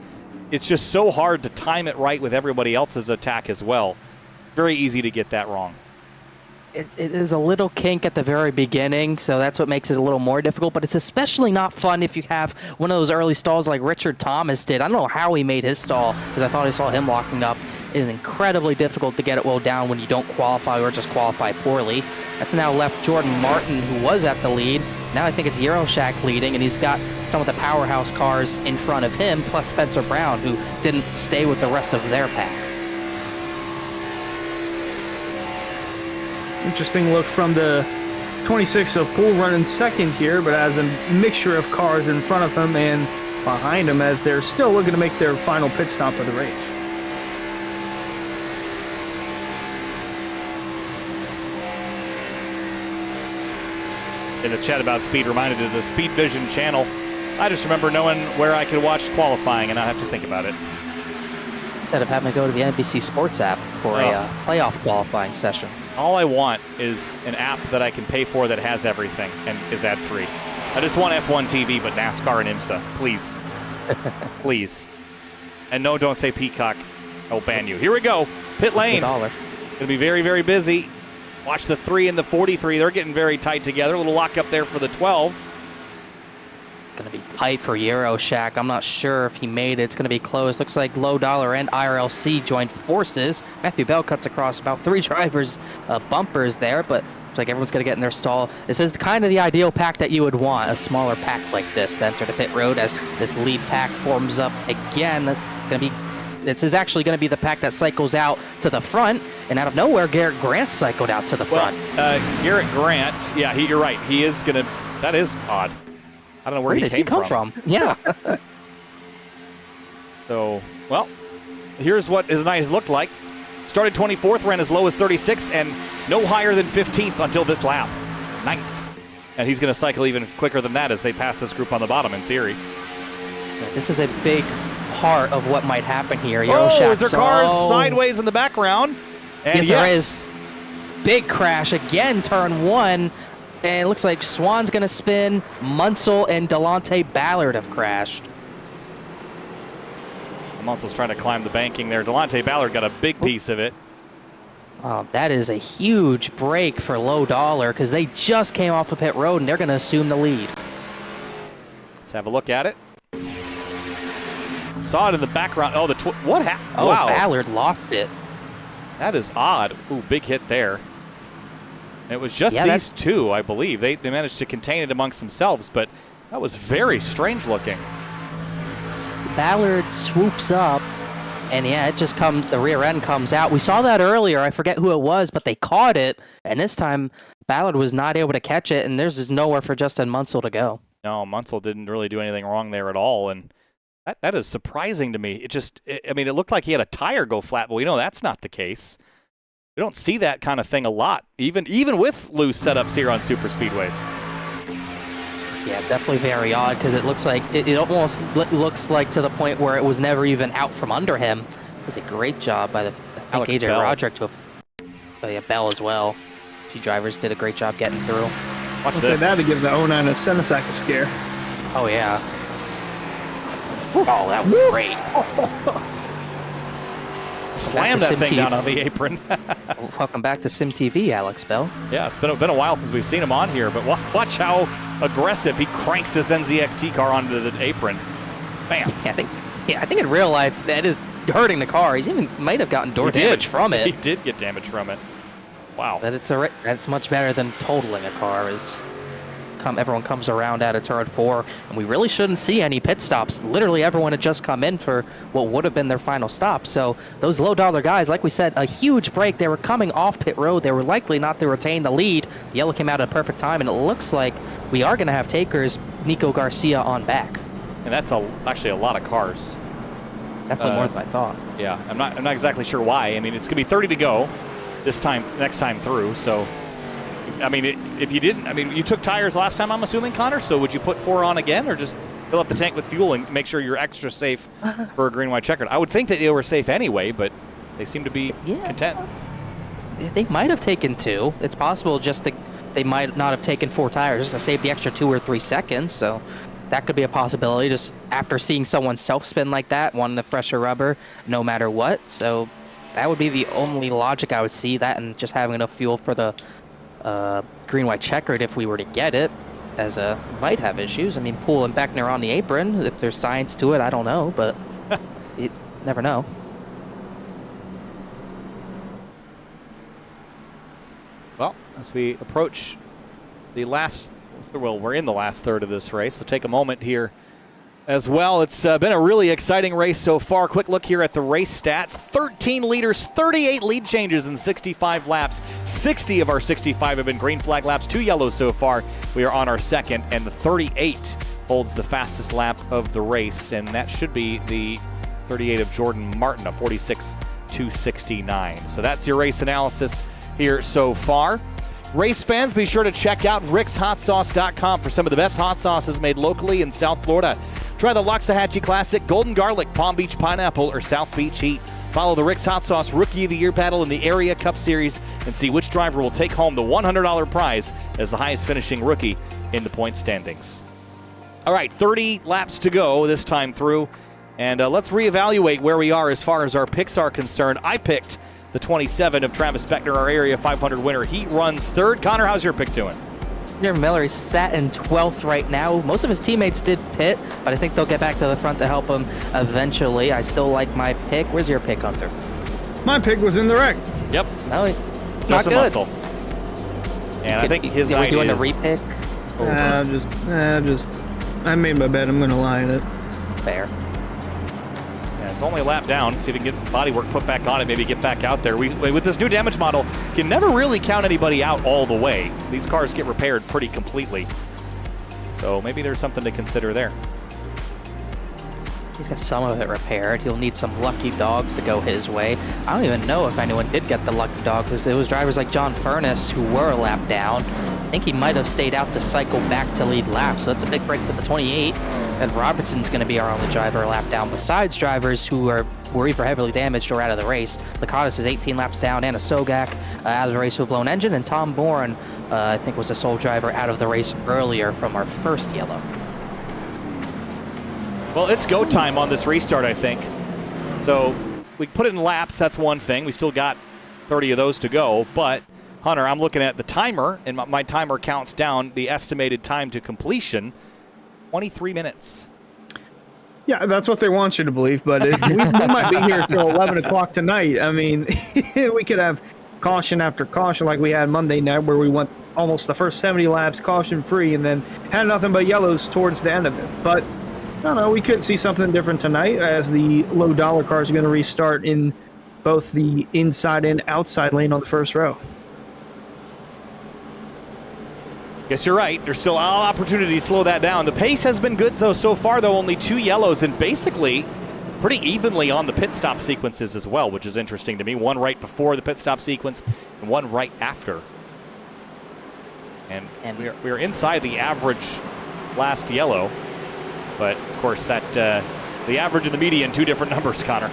it's just so hard to time it right with everybody else's attack as well. Very easy to get that wrong. It is a little kink at the very beginning, so that's what makes it a little more difficult, but it's especially not fun if you have one of those early stalls like Richard Thomas did. I don't know how he made his stall, because I thought I saw him locking up. It is incredibly difficult to get it well down when you don't qualify or just qualify poorly. That's now left Jordan Martin, who was at the lead. Now I think it's Euroshack leading, and he's got some of the powerhouse cars in front of him, plus Spencer Brown, who didn't stay with the rest of their pack. Interesting look from the 26 of Pool running second here, but has a mixture of cars in front of him and behind him as they're still looking to make their final pit stop of the race. In the chat about speed, reminded of the Speed Vision channel. I just remember knowing where I could watch qualifying and not have to think about it. Instead of having to go to the NBC Sports app for a playoff qualifying session. All I want is an app that I can pay for that has everything and is ad-free. I just want F1 TV, but NASCAR and IMSA, please. Please. And no, don't say Peacock. I will ban you. Here we go. Pit lane. Going to be very, very busy. Watch the 3 and the 43. They're getting very tight together. A little lock up there for the 12. Going to be tight for Euro Shack. I'm not sure if he made it. It's going to be close. Looks like Low Dollar and IRLC joined forces. Matthew Bell cuts across about 3 drivers' bumpers there, but looks like everyone's going to get in their stall. This is kind of the ideal pack that you would want, a smaller pack like this to enter the pit road as this lead pack forms up again. It's going to be This is actually going to be the pack that cycles out to the front, and out of nowhere, Garrett Grant cycled out to the front. Garrett Grant, yeah, you're right. He is going to, that is odd. I don't know where did he come from. Yeah. So, well, here's what his night has looked like. Started 24th, ran as low as 36th, and no higher than 15th until this lap. 9th. And he's going to cycle even quicker than that as they pass this group on the bottom, in theory. This is a big part of what might happen here. Is there cars sideways in the background? And yes, there is. Big crash again, turn 1. And it looks like Swan's going to spin. Munsell and Delonte Ballard have crashed. Munsell's trying to climb the banking there. Delonte Ballard got a big piece of it. That is a huge break for Low Dollar because they just came off the pit road and they're going to assume the lead. Let's have a look at it. Saw it in the background. Oh, what happened? Oh, wow. Ballard lost it. That is odd. Ooh, big hit there. It was just these two, I believe. They managed to contain it amongst themselves, but that was very strange looking. So Ballard swoops up, and yeah, it just comes, the rear end comes out. We saw that earlier. I forget who it was, but they caught it, and this time Ballard was not able to catch it, and there's just nowhere for Justin Munsell to go. No, Munsell didn't really do anything wrong there at all, and that is surprising to me. I mean, it looked like he had a tire go flat, but we know that's not the case. We don't see that kind of thing a lot, even with loose setups here on super speedways. Yeah, definitely very odd because it looks like it almost looks like to the point where it was never even out from under him. It was a great job by AJ Bell. Roderick to Bell as well. A few drivers did a great job getting through. Watch I'll this. say that to give the 09 a Senesac a scare. Oh yeah. Oh, that was great. Slam that thing down on the apron. Welcome back to Sim TV, Alex Bell. Yeah, it's been a while since we've seen him on here, but watch how aggressive he cranks this NZXT car onto the apron. Bam. I think in real life that is hurting the car. He's even might have gotten door damage from it. He did get damage from it. Wow. But that's much better than totaling a car. Everyone comes around out of turn 4, and we really shouldn't see any pit stops. Literally everyone had just come in for what would have been their final stop. So those Low Dollar guys, like we said, a huge break. They were coming off pit road. They were likely not to retain the lead. The yellow came out at a perfect time, and it looks like we are going to have takers. Nico Garcia on back. And that's actually a lot of cars. Definitely more than I thought. Yeah, I'm not exactly sure why. I mean, it's going to be 30 to go next time through, so I mean, if you didn't, I mean, you took tires last time, I'm assuming, Connor, so would you put 4 on again or just fill up the tank with fuel and make sure you're extra safe for a green-white checkered? I would think that they were safe anyway, but they seem to be content. They might have taken 2. It's possible they might not have taken 4 tires just to save the extra 2 or 3 seconds, so that could be a possibility just after seeing someone self-spin like that, wanting the fresher rubber no matter what. So that would be the only logic I would see, that and just having enough fuel for the green-white checkered if we were to get it, as might have issues. I mean, Poole and Beckner on the apron. If there's science to it, I don't know, but you never know. Well, as we approach we're in the last third of this race, so take a moment here as well. It's been a really exciting race so far. Quick look here at the race stats. 13 leaders, 38 lead changes in 65 laps. 60 of our 65 have been green flag laps, 2 yellows so far. We are on our second, and the 38 holds the fastest lap of the race, and that should be the 38 of Jordan Martin, a 46.269. So that's your race analysis here so far. Race fans, be sure to check out rickshotsauce.com for some of the best hot sauces made locally in South Florida. Try the Loxahatchee Classic, Golden Garlic, Palm Beach Pineapple, or South Beach Heat. Follow the Rick's Hot Sauce Rookie of the Year battle in the Area Cup Series and see which driver will take home the $100 prize as the highest finishing rookie in the point standings. All right, 30 laps to go this time through, and let's reevaluate where we are as far as our picks are concerned. I picked the 27 of Travis Beckner, our Area 500 winner. He runs third. Connor, how's your pick doing? Miller, he's sat in 12th right now. Most of his teammates did pit, but I think they'll get back to the front to help him eventually. I still like my pick. Where's your pick, Hunter? My pick was in the wreck. Yep. No, it's not Justin good. Munsell. And I think his Are we night doing is a repick? I made my bet. I'm going to lie in it. Fair. Yeah, it's only a lap down. See if we can get body work put back on it, maybe get back out there. With this new damage model, can never really count anybody out all the way. These cars get repaired pretty completely. So maybe there's something to consider there. He's got some of it repaired. He'll need some lucky dogs to go his way. I don't even know if anyone did get the lucky dog, because it was drivers like John Furness who were a lap down. I think he might have stayed out to cycle back to lead lap, so that's a big break for the 28. And Robertson's going to be our only driver a lap down, besides drivers who were either heavily damaged or out of the race. Lakatos is 18 laps down, Anna Sogak out of the race with a blown engine, and Tom Bourne, I think, was the sole driver out of the race earlier from our first yellow. Well, it's go time on this restart, I think. So we put it in laps, that's one thing. We still got 30 of those to go. But, Hunter, I'm looking at the timer, and my timer counts down the estimated time to completion, 23 minutes. Yeah, that's what they want you to believe, but we might be here till 11 o'clock tonight. I mean, we could have caution after caution like we had Monday night, where we went almost the first 70 laps caution-free and then had nothing but yellows towards the end of it. But I don't know, we could see something different tonight, as the low-dollar cars are going to restart in both the inside and outside lane on the first row. Guess you're right. There's still an opportunity to slow that down. The pace has been good, though, so far, though. Only 2 yellows, and basically pretty evenly on the pit stop sequences as well, which is interesting to me. One right before the pit stop sequence and one right after. And we are inside the average last yellow. But, of course, that the average and the median, 2 different numbers, Connor.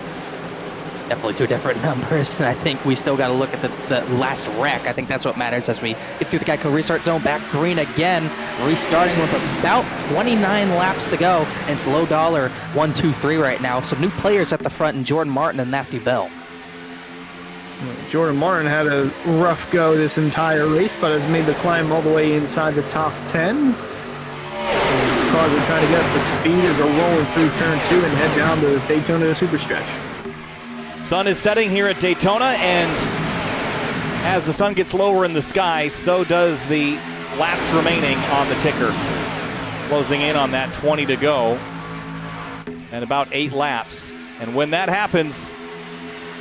Definitely 2 different numbers, and I think we still got to look at the last wreck. I think that's what matters as we get through the Geico restart zone. Back green again, restarting with about 29 laps to go, and it's low dollar 1, 2, 3 right now. Some new players at the front, and Jordan Martin and Matthew Bell. Jordan Martin had a rough go this entire race, but has made the climb all the way inside the top 10. The cars are trying to get up to speed as they're rolling through turn 2 and head down to Daytona Superstretch. Sun is setting here at Daytona, and as the sun gets lower in the sky, so does the laps remaining on the ticker. Closing in on that 20 to go, and about 8 laps. And when that happens,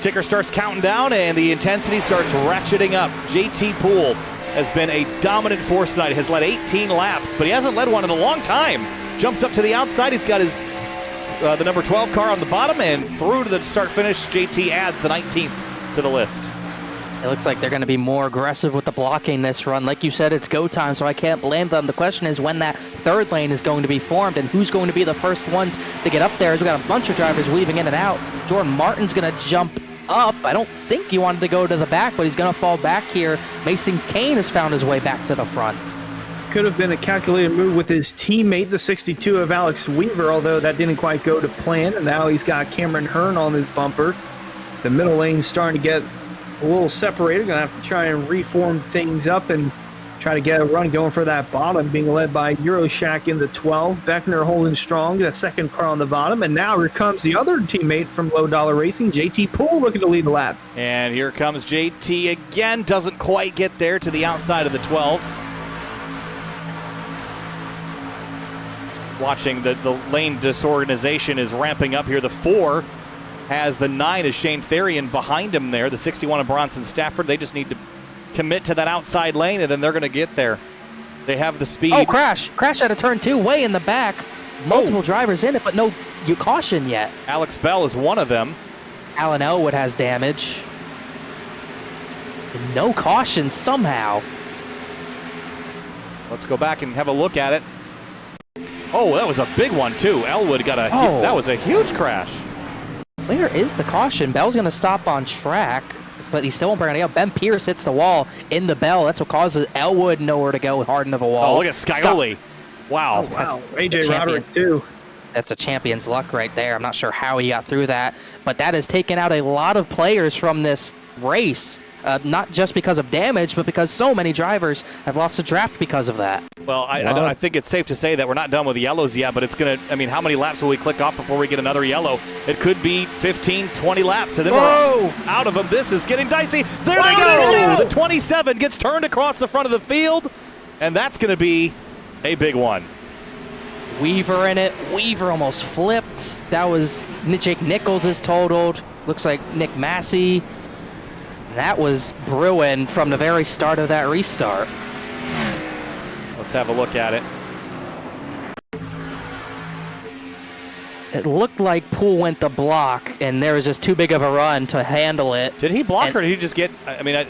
ticker starts counting down and the intensity starts ratcheting up. JT Poole has been a dominant force tonight, has led 18 laps, but he hasn't led one in a long time. Jumps up to the outside, he's got his the number 12 car on the bottom, and through to the start-finish, JT adds the 19th to the list. It looks like they're going to be more aggressive with the blocking this run. Like you said, it's go time, so I can't blame them. The question is when that third lane is going to be formed and who's going to be the first ones to get up there. We've got a bunch of drivers weaving in and out. Jordan Martin's going to jump up. I don't think he wanted to go to the back, but he's going to fall back here. Mason Kane has found his way back to the front. Could have been a calculated move with his teammate, the 62 of Alex Weaver, although that didn't quite go to plan, and now he's got Cameron Hearn on his bumper. The middle lane's starting to get a little separated. Gonna have to try and reform things up and try to get a run going for that bottom, being led by Euroshack in the 12. Beckner holding strong, that second car on the bottom, and now here comes the other teammate from Low Dollar Racing, JT Poole, looking to lead the lap. And here comes JT again, doesn't quite get there to the outside of the 12. Watching the lane disorganization is ramping up here. The 4 has the 9 as Shane Therian behind him there. The 61 of Bronson Stafford. They just need to commit to that outside lane, and then they're going to get there. They have the speed. Oh, crash out of turn 2, way in the back. Multiple drivers in it, but no caution yet. Alex Bell is one of them. Alan Elwood has damage. No caution somehow. Let's go back and have a look at it. Oh, that was a big one, too. Elwood got that was a huge crash. Where is the caution? Bell's going to stop on track, but he still won't bring it out. Ben Pierce hits the wall in the Bell. That's what causes Elwood nowhere to go hard into the wall. Oh, look at Scioli. Wow. That's AJ Roderick, too. That's a champion's luck right there. I'm not sure how he got through that, but that has taken out a lot of players from this race. Not just because of damage, but because so many drivers have lost a draft because of that. Well, I think it's safe to say that we're not done with the yellows yet, but it's going to, I mean, how many laps will we click off before we get another yellow? It could be 15, 20 laps, and then we're out of them. This is getting dicey. There they go! The 27 gets turned across the front of the field, and that's going to be a big one. Weaver in it. Weaver almost flipped. That was Jake Nichols is totaled. Looks like Nick Massey. That was brewing from the very start of that restart. Let's have a look at it. It looked like Poole went the block, and there was just too big of a run to handle it. Did he block or did he just get, I mean,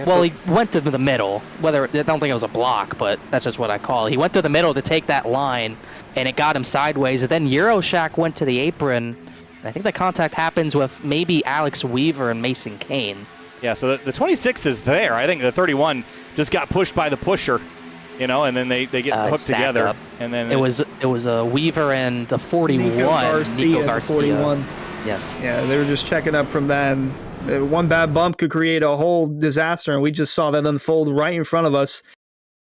well, he went to the middle. I don't think it was a block, but that's just what I call it. He went to the middle to take that line, and it got him sideways. And then Euroshack went to the apron. I think the contact happens with maybe Alex Weaver and Mason Kane. Yeah, so the 26 is there. I think the 31 just got pushed by the pusher, you know, and then they get hooked together. Up. And then it was a Weaver and the 41, Nico Garcia. 41. Yes. Yeah, they were just checking up from that. And one bad bump could create a whole disaster, and we just saw that unfold right in front of us.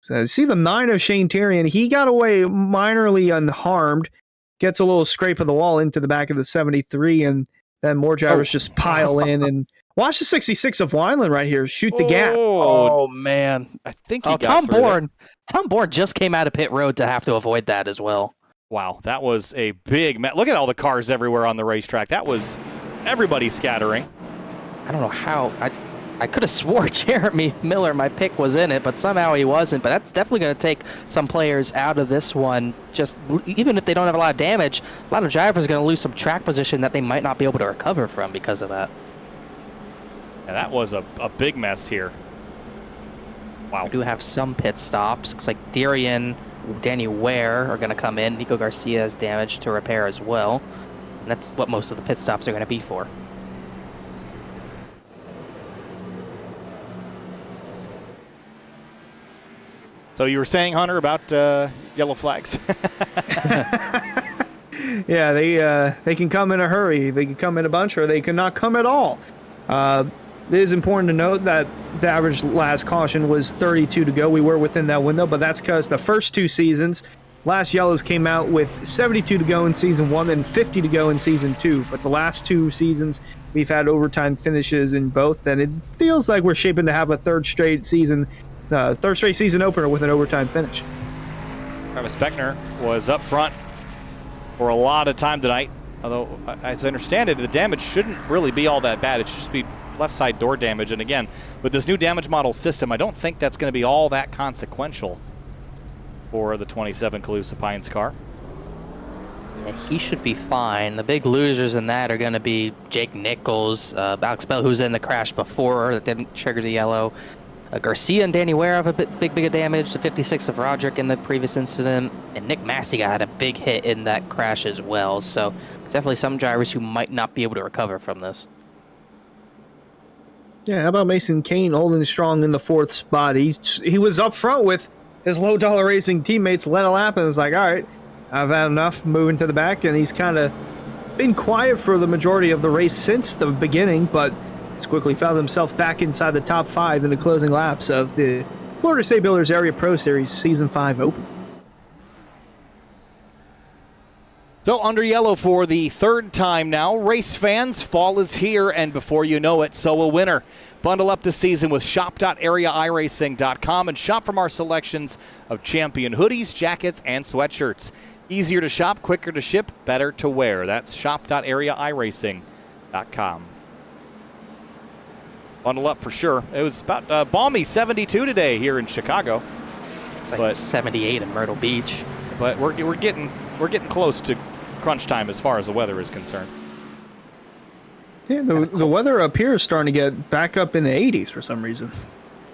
So see the 9 of Shane Tyrion. He got away minorly unharmed, gets a little scrape of the wall into the back of the 73, and then more drivers just pile in. And watch the 66 of Wineland right here shoot the gap. Oh man, I think he got Tom through Bourne. Tom Bourne just came out of pit road to have to avoid that as well. Wow, that was a big look at all the cars everywhere on the racetrack. That was everybody scattering. I don't know how. I could have swore Jeremy Miller, my pick, was in it, but somehow he wasn't. But that's definitely going to take some players out of this one. Just even if they don't have a lot of damage, a lot of drivers are going to lose some track position that they might not be able to recover from because of that. Yeah, that was a big mess here. Wow. We do have some pit stops. Looks like Darian, Danny Ware are going to come in. Nico Garcia has damage to repair as well. And that's what most of the pit stops are going to be for. So you were saying, Hunter, about yellow flags? Yeah, they can come in a hurry. They can come in a bunch, or they can not come at all. It is important to note that the average last caution was 32 to go. We were within that window, but that's because the first two seasons, last yellows came out with 72 to go in season 1 and 50 to go in season 2. But the last two seasons, we've had overtime finishes in both, and it feels like we're shaping to have a third straight season opener with an overtime finish. Travis Beckner was up front for a lot of time tonight. Although, as I understand it, the damage shouldn't really be all that bad. It should just be left side door damage. And again, with this new damage model system, I don't think that's going to be all that consequential for the 27 Calusa Pines car. Yeah, he should be fine. The big losers in that are going to be Jake Nichols, Alex Bell, who's in the crash before that didn't trigger the yellow. Garcia and Danny Ware have a big damage. The 56 of Roderick in the previous incident. And Nick Massey got a big hit in that crash as well. So there's definitely some drivers who might not be able to recover from this. Yeah, how about Mason Kane holding strong in the 4th spot? He was up front with his low-dollar racing teammates, led a lap, and was like, all right, I've had enough, moving to the back. And he's kind of been quiet for the majority of the race since the beginning, but he's quickly found himself back inside the top 5 in the closing laps of the Florida State Builders Area Pro Series Season 5 Open. So under yellow for the 3rd time now. Race fans, fall is here, and before you know it, so will winter. Bundle up this season with shop.areairacing.com and shop from our selections of champion hoodies, jackets, and sweatshirts. Easier to shop, quicker to ship, better to wear. That's shop.areairacing.com. Bundle up for sure. It was about balmy 72 today here in Chicago. It's like 78 in Myrtle Beach. But we're getting close to crunch time as far as the weather is concerned. Yeah, the weather up here is starting to get back up in the 80s for some reason.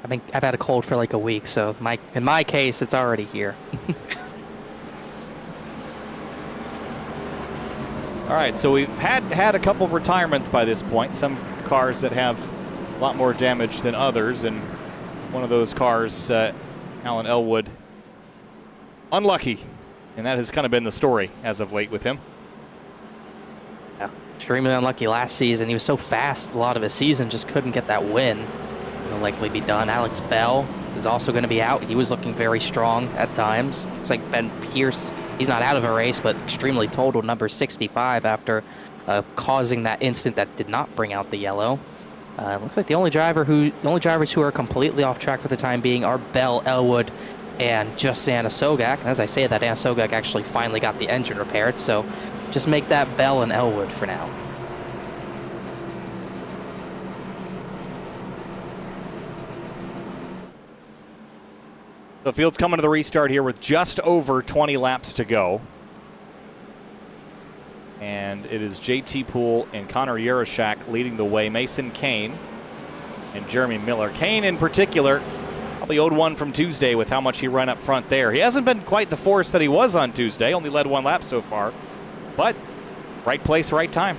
I mean, I've had a cold for like a week, so in my case, it's already here. All right, so we've had a couple retirements by this point. Some cars that have a lot more damage than others, and one of those cars, Alan Elwood, unlucky, and that has kind of been the story as of late with him. Yeah. extremely unlucky last season. He was so fast a lot of his season, just couldn't get that win. He'll likely be done. Alex Bell is also going to be out. He was looking very strong at times. Looks like Ben Pierce, he's not out of a race, but extremely totaled number 65 after causing that incident that did not bring out the yellow. Looks like the only drivers who are completely off track for the time being are Bell, Elwood, and just Anna Sogak. And as I say that, Anna Sogak actually finally got the engine repaired, so just make that Bell and Elwood for now. The field's coming to the restart here with just over 20 laps to go. And it is JT Poole and Connor Yarashak leading the way. Mason Kane and Jeremy Miller. Kane in particular probably owed one from Tuesday with how much he ran up front there. He hasn't been quite the force that he was on Tuesday, only led one lap so far. But right place, right time.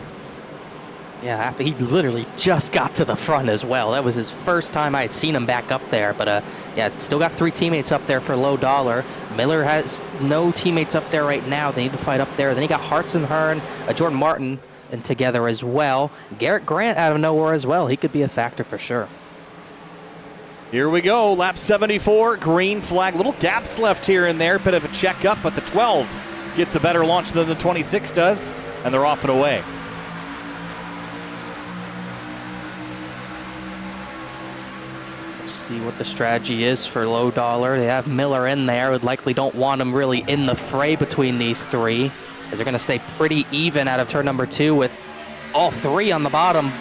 Yeah, he literally just got to the front as well. That was his first time I had seen him back up there. But yeah, still got 3 teammates up there for low dollar. Miller has no teammates up there right now. They need to fight up there. Then you got Hartson Hearn, Jordan Martin, and together as well. Garrett Grant out of nowhere as well. He could be a factor for sure. Here we go, lap 74, green flag. Little gaps left here and there, bit of a check up, but the 12 gets a better launch than the 26 does, and they're off and away. See what the strategy is for low dollar. They have Miller in there. Would likely don't want him really in the fray between these 3, as they're going to stay pretty even out of turn number 2 with all 3 on the bottom,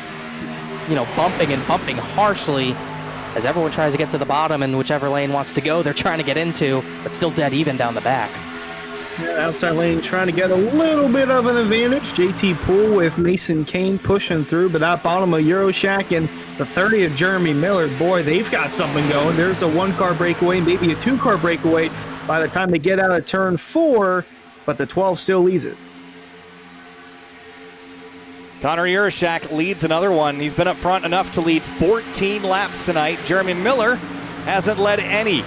bumping harshly as everyone tries to get to the bottom, and whichever lane wants to go, they're trying to get into, but still dead even down the back. Yeah, outside lane trying to get a little bit of an advantage. JT Poole with Mason Kane pushing through, but that bottom of Euroshack and the 30 of Jeremy Miller, boy, they've got something going. There's a 1-car breakaway, maybe a 2-car breakaway by the time they get out of turn 4, but the 12 still leads it. Connor Yarashak leads another one. He's been up front enough to lead 14 laps tonight. Jeremy Miller hasn't led any,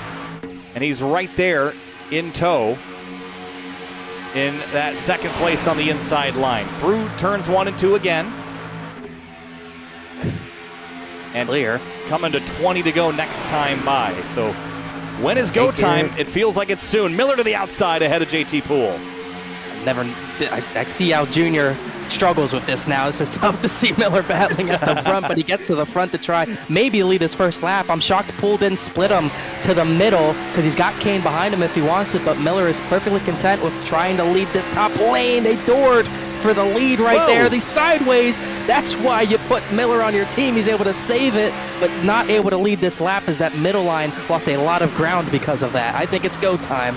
and he's right there in tow in that second place on the inside line. Through turns 1 and 2 again. And clear. Coming to 20 to go next time by. So when is go time? It feels like it's soon. Miller to the outside ahead of JT Poole. I see how Junior struggles with this now. This is tough to see Miller battling at the front, but he gets to the front to try maybe lead his first lap. I'm shocked Poole didn't split him to the middle because he's got Kane behind him if he wants it, but Miller is perfectly content with trying to lead this top lane. They doored for the lead right there. These sideways, that's why you put Miller on your team. He's able to save it, but not able to lead this lap as that middle line lost a lot of ground because of that. I think it's go time.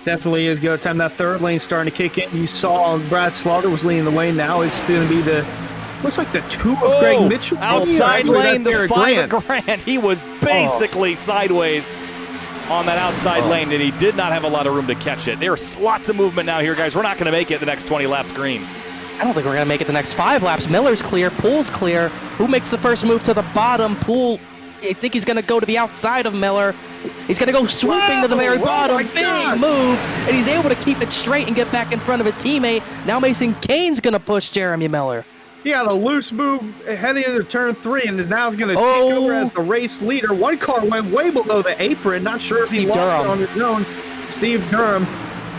Definitely is go time. That third lane starting to kick in. You saw Brad Slaughter was leading the way. Now it's going to be looks like the 2 of Greg Mitchell. Outside lane, the 5 of Grant. He was basically sideways on that outside lane, and he did not have a lot of room to catch it. There's lots of movement now here, guys. We're not going to make it the next 20 laps green. I don't think we're going to make it the next 5 laps. Miller's clear. Poole's clear. Who makes the first move to the bottom? Poole, I think he's going to go to the outside of Miller. He's going to go swooping to the very bottom. Big move. And he's able to keep it straight and get back in front of his teammate. Now Mason Kane's going to push Jeremy Miller. He had a loose move heading into turn 3 and is now going to take over as the race leader. 1 car went way below the apron. Not sure if he lost it on his own. Steve Durham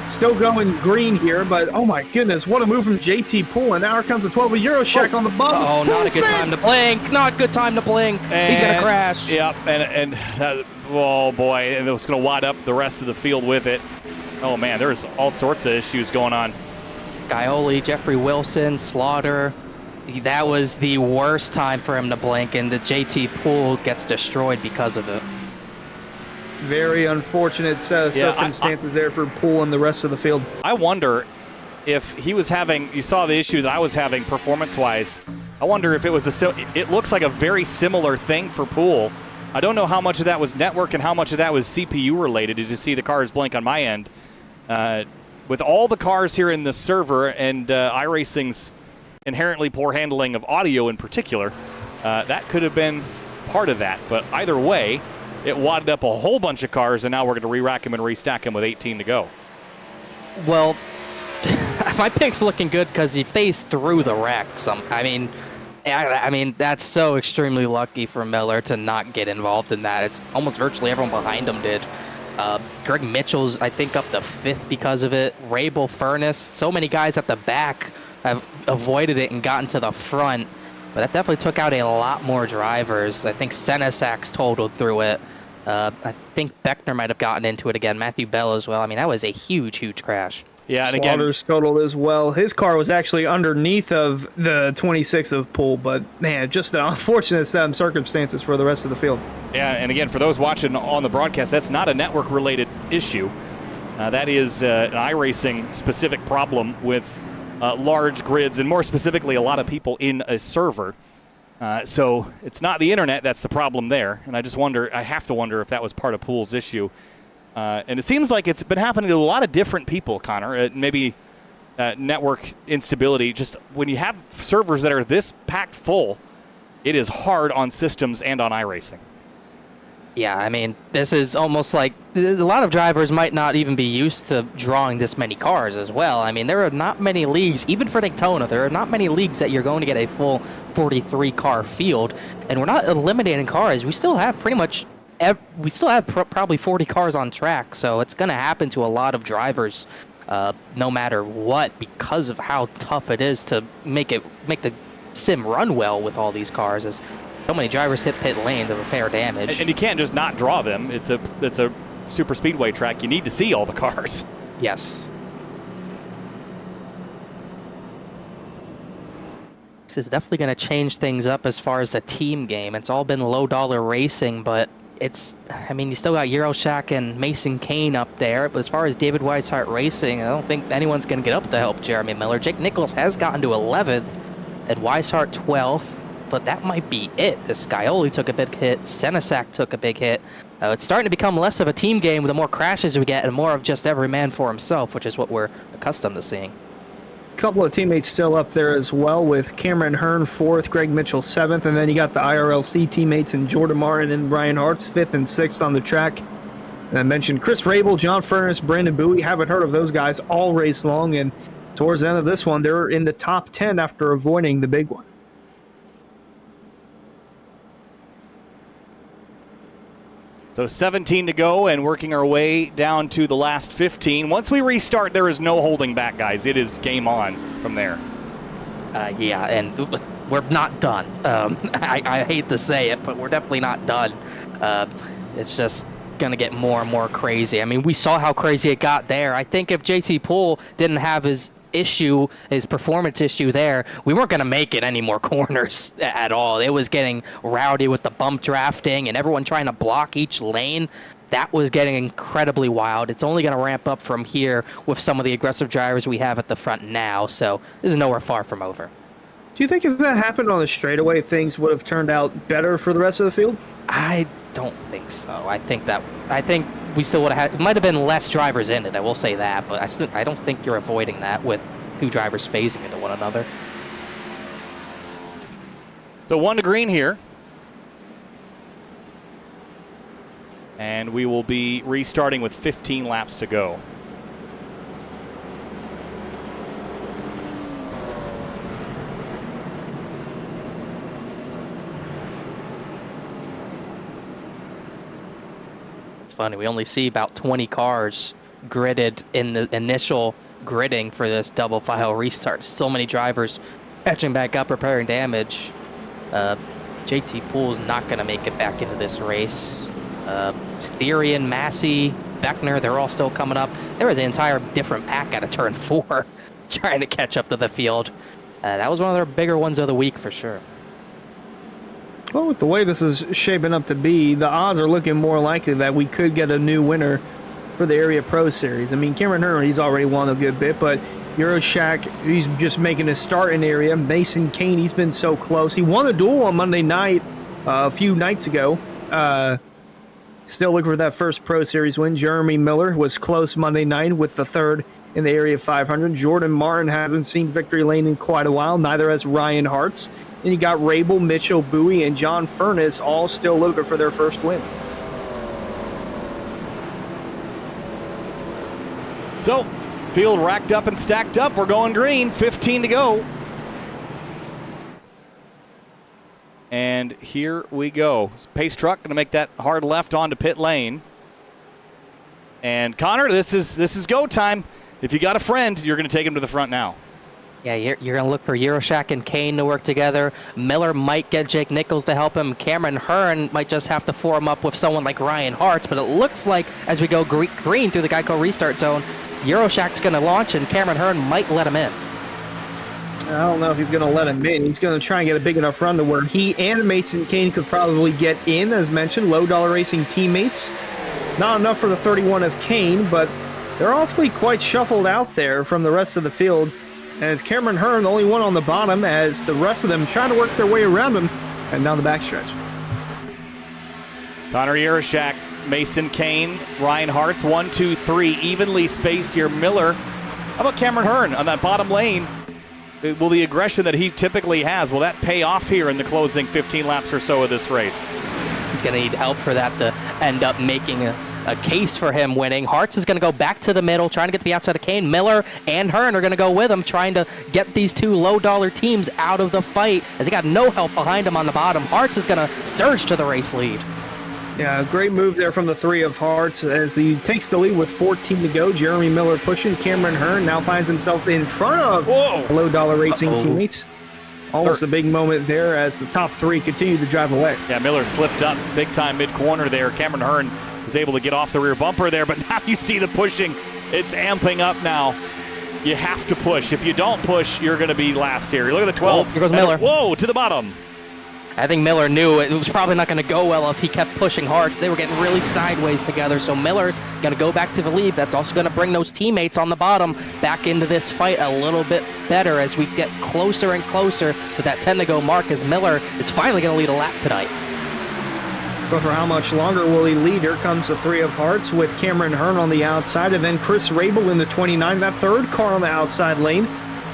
still going green here, but oh my goodness, what a move from JT Poole. And now here comes the 12 of Euroshack on the bottom. Oh, not a good time to blink. Not a good time to blink. And, he's going to crash. Yep, oh boy, and it's going to wad up the rest of the field with it. Oh man, there's all sorts of issues going on. Gaioli, Jeffrey Wilson, Slaughter. That was the worst time for him to blink, and the JT Poole gets destroyed because of it. Very unfortunate set of circumstances there for Poole and the rest of the field. I wonder if he was having, you saw the issue that I was having performance-wise. I wonder if it was it looks like a very similar thing for Poole. I don't know how much of that was network and how much of that was CPU related, as you see the cars blink on my end. With all the cars here in the server and iRacing's inherently poor handling of audio in particular, that could have been part of that. But either way, it wadded up a whole bunch of cars, and now we're going to re-rack them and restack them with 18 to go. Well, my pick's looking good because he phased through the wreck. I mean, that's so extremely lucky for Miller to not get involved in that. It's almost virtually everyone behind him did. Greg Mitchell's, I think, up to 5th because of it. Rabel, Furness, so many guys at the back have avoided it and gotten to the front. But that definitely took out a lot more drivers. I think Senesak's totaled through it. I think Beckner might have gotten into it again. Matthew Bell as well. I mean, that was a huge, huge crash. Yeah, and again, Slaughter's totaled as well. His car was actually underneath of the 26 of pole, but man, just the unfortunate circumstances for the rest of the field. Yeah, and again, for those watching on the broadcast, that's not a network-related issue. That is an iRacing specific problem with large grids, and more specifically, a lot of people in a server. So it's not the internet that's the problem there. And I have to wonder if that was part of Poole's issue. And it seems like it's been happening to a lot of different people, Connor. Maybe network instability. Just when you have servers that are this packed full, it is hard on systems and on iRacing. Yeah, I mean, this is almost like a lot of drivers might not even be used to drawing this many cars as well. I mean, there are not many leagues, even for Daytona, there are not many leagues that you're going to get a full 43-car field. And we're not eliminating cars. We still have probably 40 cars on track, so it's going to happen to a lot of drivers no matter what, because of how tough it is to make the sim run well with all these cars. As so many drivers hit pit lane to repair damage. And you can't just not draw them. It's a super speedway track. You need to see all the cars. Yes. This is definitely going to change things up as far as the team game. It's all been low-dollar racing, but you still got Euroshack and Mason Kane up there. But as far as David Weishart Racing, I don't think anyone's going to get up to help Jeremy Miller. Jake Nichols has gotten to 11th, and Weishart 12th. But that might be it. The Scioli took a big hit. Senesak took a big hit. It's starting to become less of a team game with the more crashes we get and more of just every man for himself, which is what we're accustomed to seeing. A couple of teammates still up there as well, with Cameron Hearn 4th, Greg Mitchell 7th, and then you got the IRLC teammates in Jordan Martin and Ryan Hartz 5th and 6th on the track. And I mentioned Chris Rabel, John Furness, Brandon Bowie. Haven't heard of those guys all race long, and towards the end of this one, they're in the top 10 after avoiding the big one. So 17 to go and working our way down to the last 15. Once we restart, there is no holding back, guys. It is game on from there. Yeah, and we're not done. I hate to say it, but we're definitely not done. It's just going to get more and more crazy. I mean, we saw how crazy it got there. I think if JT Poole didn't have his performance issue there, we weren't going to make it any more corners at all. It was getting rowdy with the bump drafting and everyone trying to block each lane. That was getting incredibly wild. It's only going to ramp up from here with some of the aggressive drivers we have at the front now, so this is nowhere far from over. Do you think if that happened on the straightaway, things would have turned out better for the rest of the field? I don't think so. I think we still would have had, it might have been less drivers in it, I will say that, but I don't think you're avoiding that with two drivers phasing into one another. So 1 to green here. And we will be restarting with 15 laps to go. Funny, we only see about 20 cars gridded in the initial gridding for this double file restart. So many drivers catching back up, repairing damage. JT Poole's not going to make it back into this race. Therian, Massey, Beckner, they're all still coming up. There was an entire different pack out of turn 4 trying to catch up to the field. That was one of their bigger ones of the week for sure. Well, with the way this is shaping up to be, the odds are looking more likely that we could get a new winner for the Area Pro Series. I mean, Cameron Hearn, he's already won a good bit, but Euroshack, he's just making his start in the area. Mason Kane, he's been so close. He won a duel on Monday night a few nights ago. Still looking for that first Pro Series win. Jeremy Miller was close Monday night with the third in the Area 500. Jordan Martin hasn't seen victory lane in quite a while. Neither has Ryan Hartz. And you got Rabel, Mitchell, Bowie, and John Furness all still looking for their first win. So Field racked up and stacked up. We're going green. 15 to go. And here we go. Pace truck going to make that hard left onto pit lane. And Connor, this is go time. If you got a friend, you're going to take him to the front now. Yeah, you're going to look for Euroshak and Kane to work together. Miller might get Jake Nichols to help him. Cameron Hearn might just have to form up with someone like Ryan Hartz. But it looks like as we go green through the Geico restart zone, Euroshak's going to launch and Cameron Hearn might let him in. I don't know if he's going to let him in. He's going to try and get a big enough run to where he and Mason Kane could probably get in, as mentioned, low dollar racing teammates. Not enough for the 31 of Kane, but they're awfully quite shuffled out there from the rest of the field. And it's Cameron Hearn, the only one on the bottom, as the rest of them trying to work their way around him and down the backstretch. Connor Yeroshak, Mason Kane, Ryan Hartz, 1, 2, 3, evenly spaced here. Miller. How about Cameron Hearn on that bottom lane? Will the aggression that he typically has, will that pay off here in the closing 15 laps or so of this race? He's going to need help for that to end up making a case for him winning. Hartz is going to go back to the middle, trying to get to the outside of Kane. Miller and Hearn are going to go with him, trying to get these two low-dollar teams out of the fight, as he got no help behind him on the bottom. Hartz is going to surge to the race lead. Yeah, great move there from the 3 of Hearts as he takes the lead with 14 to go. Jeremy Miller pushing. Cameron Hearn now finds himself in front of low-dollar racing teammates. Almost a big moment there as the top 3 continue to drive away. Yeah, Miller slipped up big time mid-corner there. Cameron Hearn was able to get off the rear bumper there, but now you see the pushing. It's amping up now. You have to push. If you don't push, you're going to be last here. Look at the 12. Here goes Miller. Whoa, to the bottom. I think Miller knew it was probably not going to go well if he kept pushing Hartz. They were getting really sideways together, so Miller's going to go back to the lead. That's also going to bring those teammates on the bottom back into this fight a little bit better as we get closer and closer to that 10 to go mark, as Miller is finally going to lead a lap tonight. But for how much longer will he lead? Here comes the 3 of Hearts with Cameron Hearn on the outside, and then Chris Rabel in the 29. That third car on the outside lane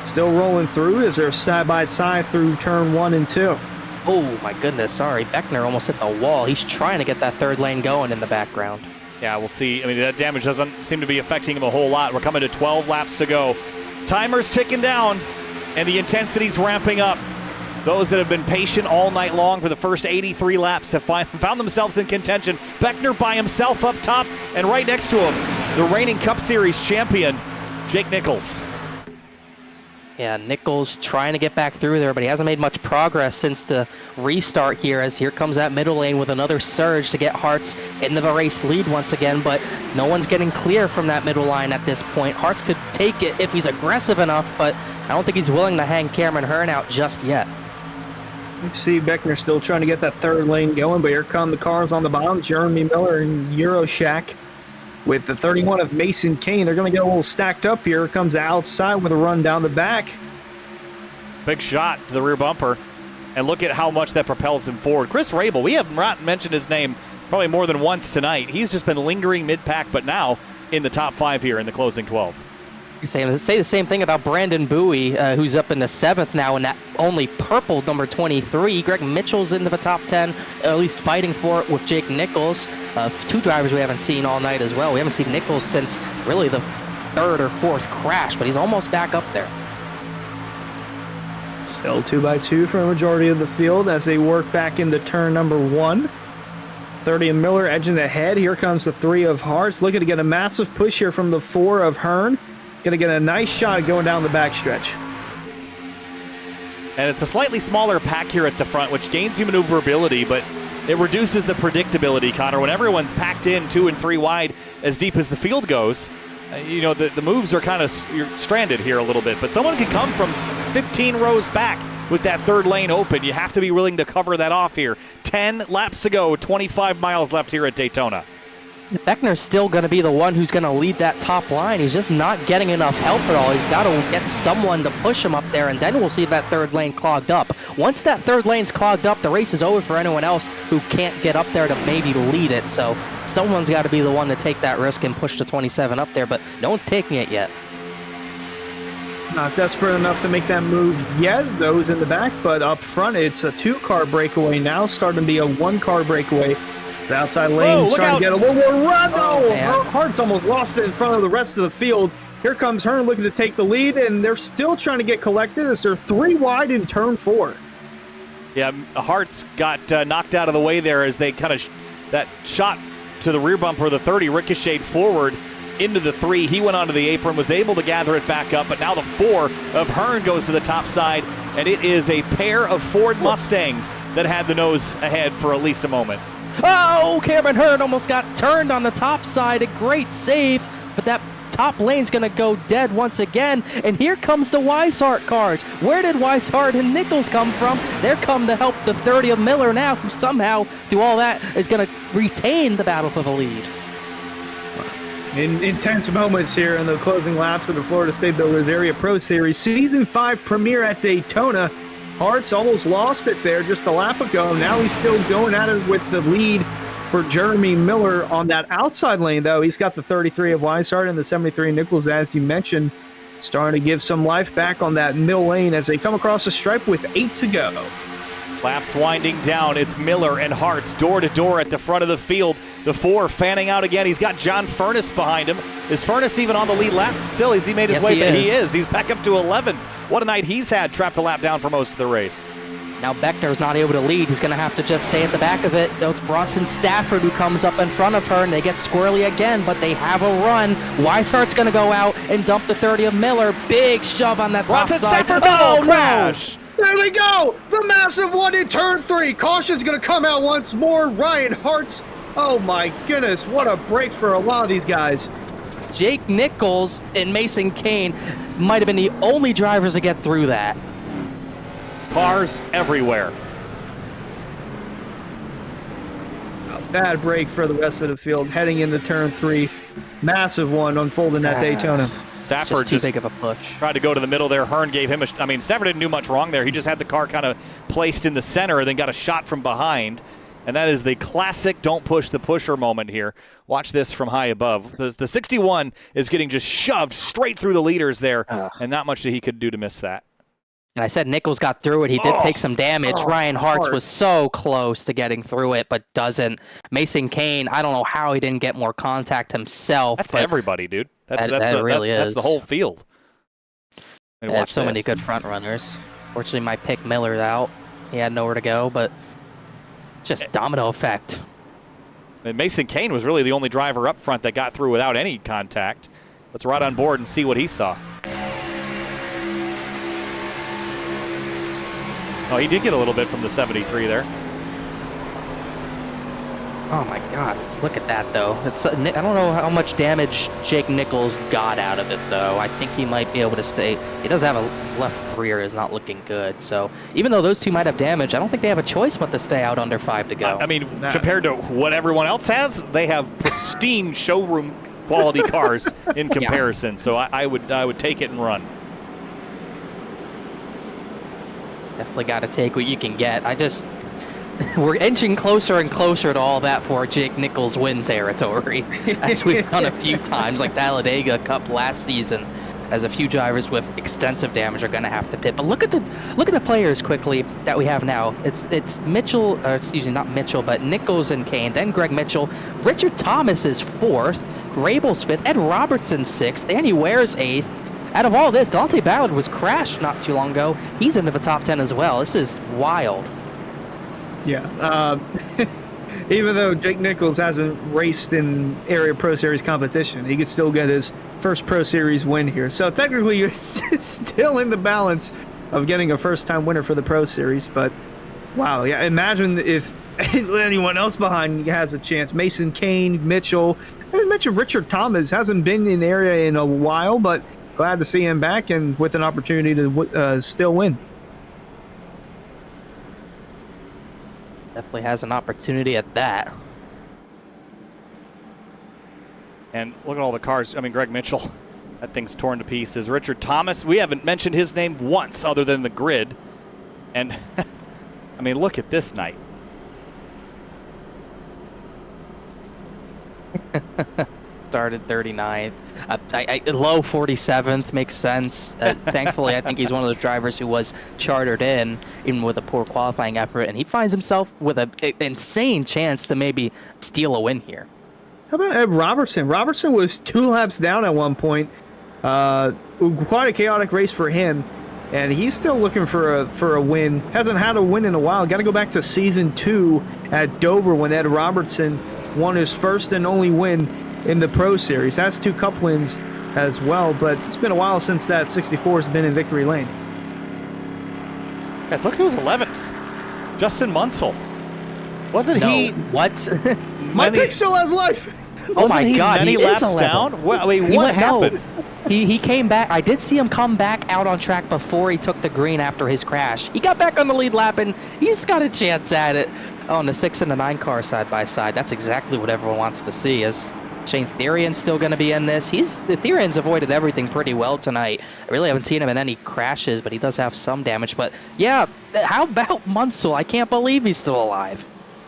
still rolling through as they're side by side through turn 1 and 2. Oh my goodness, sorry. Beckner almost hit the wall. He's trying to get that third lane going in the background. Yeah, we'll see. I mean, that damage doesn't seem to be affecting him a whole lot. We're coming to 12 laps to go. Timer's ticking down, and the intensity's ramping up. Those that have been patient all night long for the first 83 laps have found themselves in contention. Beckner by himself up top, and right next to him, the reigning Cup Series champion, Jake Nichols. Yeah, Nichols trying to get back through there, but he hasn't made much progress since the restart here, as here comes that middle lane with another surge to get Hartz into the race lead once again, but no one's getting clear from that middle line at this point. Hartz could take it if he's aggressive enough, but I don't think he's willing to hang Cameron Hearn out just yet. You see Beckner still trying to get that third lane going, but here come the cars on the bottom. Jeremy Miller and Euroshak with the 31 of Mason Kane. They're going to get a little stacked up here. Comes outside with a run down the back. Big shot to the rear bumper. And look at how much that propels him forward. Chris Rabel, we have not mentioned his name probably more than once tonight. He's just been lingering mid-pack, but now in the top 5 here in the closing 12. Say the same thing about Brandon Bowie, who's up in the 7th now in that only purple number 23. Greg Mitchell's into the top 10, at least fighting for it with Jake Nichols. 2 drivers we haven't seen all night as well. We haven't seen Nichols since really the 3rd or 4th crash, but he's almost back up there. Still 2x2 for a majority of the field as they work back into turn number 1. 30 of Miller edging ahead. Here comes the 3 of Hearts, looking to get a massive push here from the 4 of Hearn. Going to get a nice shot going down the backstretch. And it's a slightly smaller pack here at the front, which gains you maneuverability, but it reduces the predictability, Connor. When everyone's packed in 2 and 3 wide as deep as the field goes, you know, the moves are kind of, you're stranded here a little bit. But someone could come from 15 rows back with that third lane open. You have to be willing to cover that off here. 10 laps to go, 25 miles left here at Daytona. Beckner's still going to be the one who's going to lead that top line. He's just not getting enough help at all. He's got to get someone to push him up there, and then we'll see that third lane clogged up. Once that third lane's clogged up, the race is over for anyone else who can't get up there to maybe lead it. So someone's got to be the one to take that risk and push the 27 up there, but no one's taking it yet. Not desperate enough to make that move yet. Those in the back, but up front, it's a 2-car breakaway now, starting to be a 1-car breakaway. The outside lane starting to get a little more run. Oh, Hart's almost lost it in front of the rest of the field. Here comes Hearn looking to take the lead, and they're still trying to get collected as they're 3 wide in turn 4. Yeah, Hart's got knocked out of the way there as they kind of that shot to the rear bumper of the 30 ricocheted forward into the 3. He went onto the apron, was able to gather it back up, but now the 4 of Hearn goes to the top side, and it is a pair of Ford Mustangs that had the nose ahead for at least a moment. Oh, Cameron Hearn almost got turned on the top side. A great save, but that top lane's going to go dead once again. And here comes the Weishart cars. Where did Weishart and Nichols come from? They're come to help the 30 of Miller now, who somehow, through all that, is going to retain the battle for the lead. In intense moments here in the closing laps of the Florida State Builders Area Pro Series Season 5 premiere at Daytona. Hart's almost lost it there just a lap ago. Now he's still going at it with the lead for Jeremy Miller on that outside lane, though. He's got the 33 of Weishart and the 73 Nichols, as you mentioned, starting to give some life back on that middle lane as they come across the stripe with 8 to go. Laps winding down. It's Miller and Hart's door to door at the front of the field. The 4 fanning out again. He's got John Furness behind him. Is Furness even on the lead lap? Still, has he made his way? He is. He's back up to 11th. What a night he's had, trapped a lap down for most of the race. Now Beckner's not able to lead. He's going to have to just stay at the back of it. It's Bronson Stafford who comes up in front of her, and they get squirrely again, but they have a run. Weishart's going to go out and dump the 30 of Miller. Big shove on that top Bronson side. Stafford, oh, crash! There they go! The massive one in turn 3. Caution's going to come out once more. Ryan Hart's. Oh my goodness, what a break for a lot of these guys. Jake Nichols and Mason Kane might have been the only drivers to get through that. Cars everywhere. A bad break for the rest of the field heading into turn 3. Massive one unfolding at Daytona. Stafford just too big of a push. Tried to go to the middle there. Hearn gave him Stafford didn't do much wrong there. He just had the car kind of placed in the center and then got a shot from behind. And that is the classic don't push the pusher moment here. Watch this from high above. The 61 is getting just shoved straight through the leaders there, and not much that he could do to miss that. And I said Nichols got through it. He did take some damage. Ryan Hart's was so close to getting through it, but doesn't. Mason Kane, I don't know how he didn't get more contact himself. That's everybody, dude. That's the whole field. And watch so many good front runners. Fortunately, my pick Miller's out. He had nowhere to go, but just domino effect. And Mason Kane was really the only driver up front that got through without any contact. Let's ride on board and see what he saw. Oh, he did get a little bit from the 73 there. Oh my God! Look at that, though. I don't know how much damage Jake Nichols got out of it, though. I think he might be able to stay. He does have a left rear is not looking good. So even though those two might have damage, I don't think they have a choice but to stay out under 5 to go. I mean, compared to what everyone else has, they have pristine showroom quality cars in comparison. So I would take it and run. Definitely got to take what you can get. We're inching closer and closer to all that for Jake Nichols win territory, as we've done a few times, like Talladega Cup last season, as a few drivers with extensive damage are going to have to pit. But look at the players quickly that we have now. It's Mitchell, not Mitchell, but Nichols and Kane, then Greg Mitchell. Richard Thomas is 4th, Grable's 5th, Ed Robertson 6th, Danny Ware's 8th. Out of all this, Dante Ballard was crashed not too long ago. He's into the top 10 as well. This is wild. Yeah. Even though Jake Nichols hasn't raced in area Pro Series competition, he could still get his first Pro Series win here. So technically, it's still in the balance of getting a first-time winner for the Pro Series. But, wow, yeah, imagine if anyone else behind has a chance. Mason Kane, Mitchell. I mentioned Richard Thomas. Hasn't been in the area in a while, but glad to see him back and with an opportunity to still win. Definitely has an opportunity at that. And look at all the cars. I mean, Greg Mitchell, that thing's torn to pieces. Richard Thomas, we haven't mentioned his name once other than the grid. And, I mean, look at this night. Started 39th. Low 47th makes sense. Thankfully, I think he's one of those drivers who was chartered in, even with a poor qualifying effort, and he finds himself with an insane chance to maybe steal a win here. How about Ed Robertson? Robertson was 2 laps down at one point, Quite a chaotic race for him, and he's still looking for a win. Hasn't had a win in a while. Got to go back to season 2 at Dover when Ed Robertson won his first and only win in the Pro Series. That's 2 Cup wins as well, but it's been a while since that 64 has been in victory lane. Guys, look who's 11th. Justin Munsell. Wasn't he? What? My pick still has life. Oh my God, many he laps is 11. down? Well, I mean, what happened? He came back. I did see him come back out on track before he took the green after his crash. He got back on the lead lap, and he's got a chance at it on the 6 and the 9 car side by side. That's exactly what everyone wants to see. Is Shane Therian's still going to be in this? The Therian's avoided everything pretty well tonight. I really haven't seen him in any crashes, but he does have some damage. But yeah, how about Munsell? I can't believe he's still alive.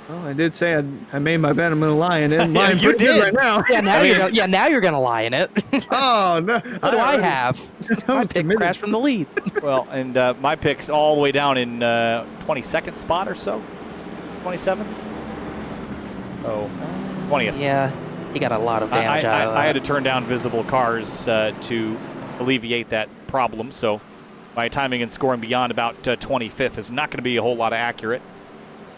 Well, I did say I made my bet. I'm going to lie in it. Mine you pretty good did. right now. Yeah, now you're gonna lie in it. Oh no! What do I have? My pick crashed from the lead. Well, and my pick's all the way down in 22nd spot or so. 27? Oh, 20th. Yeah, he got a lot of damage out of that. I had to turn down visible cars to alleviate that problem, so my timing and scoring beyond about 25th is not going to be a whole lot accurate.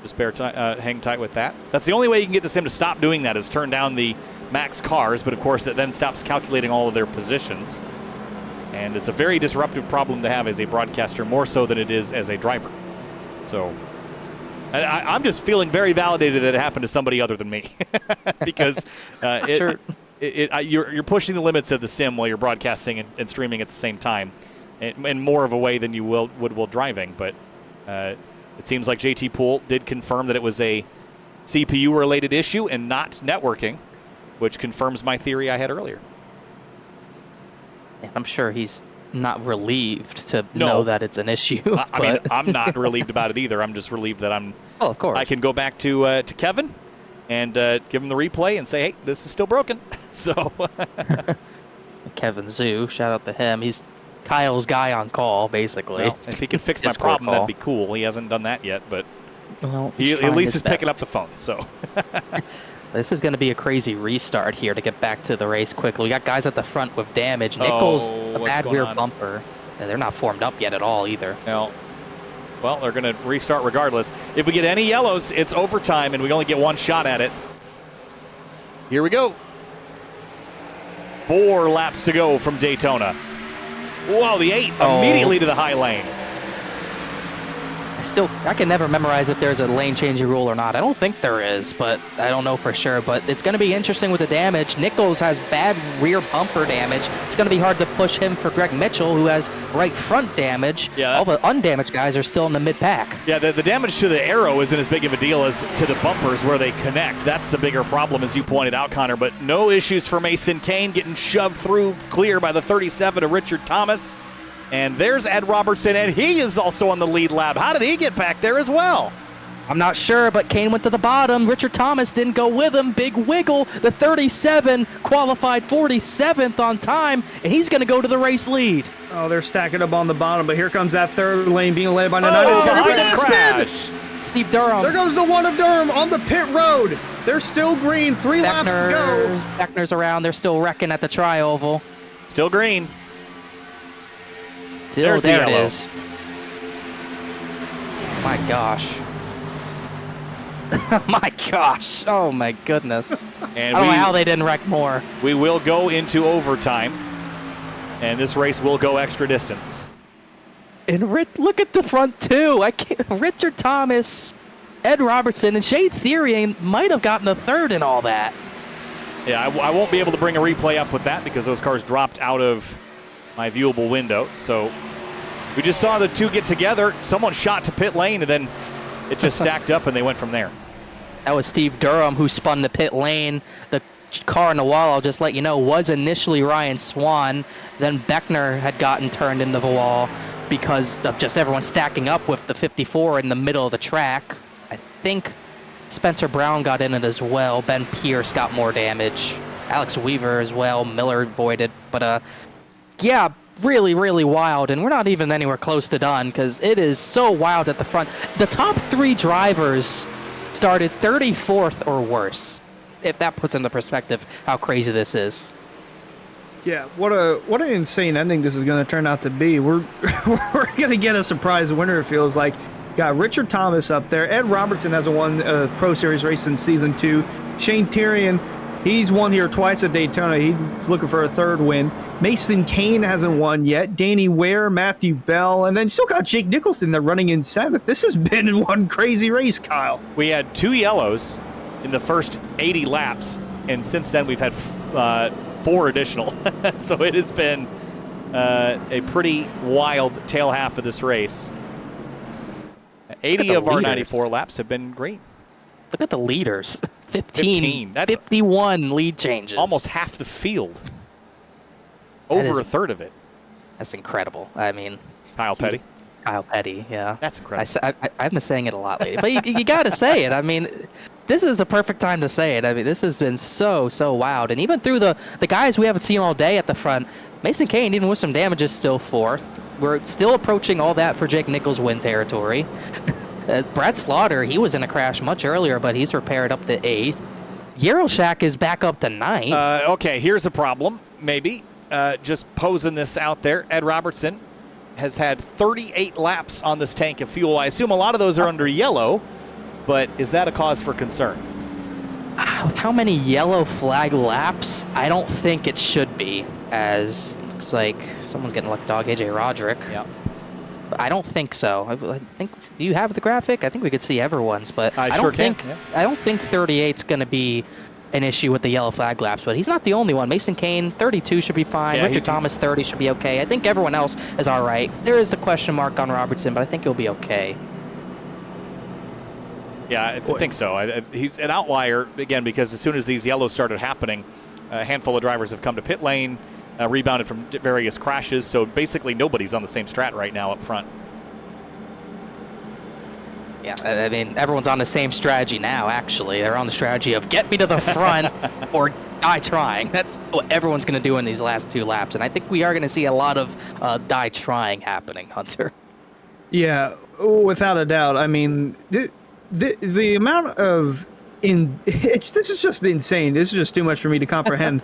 Just hang tight with that. That's the only way you can get the sim to stop doing that is turn down the max cars, but of course it then stops calculating all of their positions. And it's a very disruptive problem to have as a broadcaster, more so than it is as a driver. So I'm just feeling very validated that it happened to somebody other than me. Because you're pushing the limits of the sim while you're broadcasting and streaming at the same time in more of a way than you would while driving. But it seems like JT Poole did confirm that it was a CPU-related issue and not networking, which confirms my theory I had earlier. I'm sure he's not relieved to know that it's an issue. I mean, I'm not relieved about it either. I'm just relieved that of course. I can go back to Kevin and give him the replay and say, hey, this is still broken. So Kevin Zoo, shout out to him. He's Kyle's guy on call, basically. Well, if he could fix my problem, that'd be cool. He hasn't done that yet, but he at least is picking up the phone. So this is going to be a crazy restart here to get back to the race quickly. We got guys at the front with damage. Nichols, a bad rear bumper. Yeah, they're not formed up yet at all either. No. Well, they're going to restart regardless. If we get any yellows, it's overtime, and we only get one shot at it. Here we go. 4 laps to go from Daytona. Whoa, the 8 immediately to the high lane. I can never memorize if there's a lane changing rule or not. I don't think there is, but I don't know for sure. But it's going to be interesting with the damage. Nichols has bad rear bumper damage. It's going to be hard to push him for Greg Mitchell, who has right front damage. Yeah, all the undamaged guys are still in the mid-pack. Yeah, the damage to the aero isn't as big of a deal as to the bumpers where they connect. That's the bigger problem, as you pointed out, Connor. But no issues for Mason Kane, getting shoved through clear by the 37 of Richard Thomas. And there's Ed Robertson, and he is also on the lead lap. How did he get back there as well? I'm not sure, but Kane went to the bottom. Richard Thomas didn't go with him. Big wiggle. The 37 qualified 47th on time, and he's going to go to the race lead. Oh, they're stacking up on the bottom, but here comes that third lane being led by the crash. Steve Durham. There goes the one of Durham on the pit road. They're still green. 3 laps to go. Beckner's around. They're still wrecking at the tri-oval. Still green. There it is. My gosh. My gosh. Oh, my goodness. And I don't know how they didn't wreck more. We will go into overtime, and this race will go extra distance. And look at the front, too. Richard Thomas, Ed Robertson, and Shane Therian might have gotten a third in all that. Yeah, I won't be able to bring a replay up with that because those cars dropped out of my viewable window. So we just saw the two get together. Someone shot to pit lane, and then it just stacked up, and they went from there. That was Steve Durham who spun the pit lane. The car in the wall, I'll just let you know, was initially Ryan Swan. Then Beckner had gotten turned into the wall because of just everyone stacking up with the 54 in the middle of the track. I think Spencer Brown got in it as well. Ben Pierce got more damage. Alex Weaver as well. Miller avoided. But, yeah, really, really wild. And we're not even anywhere close to done because it is so wild at the front. The top 3 drivers started 34th or worse, if that puts into perspective how crazy this is. Yeah, what an insane ending this is going to turn out to be. We're going to get a surprise winner, it feels like. Got Richard Thomas up there. Ed Robertson hasn't won a Pro Series race in Season 2. Shane Tyrion, he's won here twice at Daytona. He's looking for a third win. Mason Kane hasn't won yet. Danny Ware, Matthew Bell, and then still got Jake Nicholson there running in 7th. This has been one crazy race, Kyle. We had 2 yellows in the first 80 laps, and since then we've had 4 additional. So it has been a pretty wild tail half of this race. 80 of our 94 laps have been great. Look at the leaders. 15. That's 51 lead changes. Almost half the field. Over a third of it. That's incredible. I mean, Kyle Petty. Kyle Petty, yeah. That's incredible. I've been saying it a lot lately, but you got to say it. I mean, this is the perfect time to say it. I mean, this has been so wild. And even through the guys we haven't seen all day at the front, Mason Kane, even with some damages, still 4th. We're still approaching all that for Jake Nichols' win territory. Brad Slaughter, he was in a crash much earlier, but he's repaired up to 8th. Yaroshack is back up to 9th. Okay, here's a problem, maybe. Just posing this out there. Ed Robertson has had 38 laps on this tank of fuel. I assume a lot of those are under yellow, but is that a cause for concern? How many yellow flag laps? I don't think it should be, as looks like someone's getting lucky dog, AJ Roderick. Yeah. I don't think so. I think, do you have the graphic? I think we could see everyone's, but I don't think 38's going to be an issue with the yellow flag laps, but he's not the only one. Mason Kane, 32 should be fine. Yeah, Richard Thomas, 30 should be okay. I think everyone else is all right. There is a question mark on Robertson, but I think he'll be okay. Yeah, I think so. He's an outlier, again, because as soon as these yellows started happening, a handful of drivers have come to pit lane, rebounded from various crashes, so basically nobody's on the same strat right now up front. Yeah, I mean, everyone's on the same strategy now, actually. They're on the strategy of get me to the front or die trying. That's what everyone's going to do in these last 2 laps, and I think we are going to see a lot of die trying happening, Hunter. Yeah, without a doubt. I mean, the amount of this is just insane. This is just too much for me to comprehend.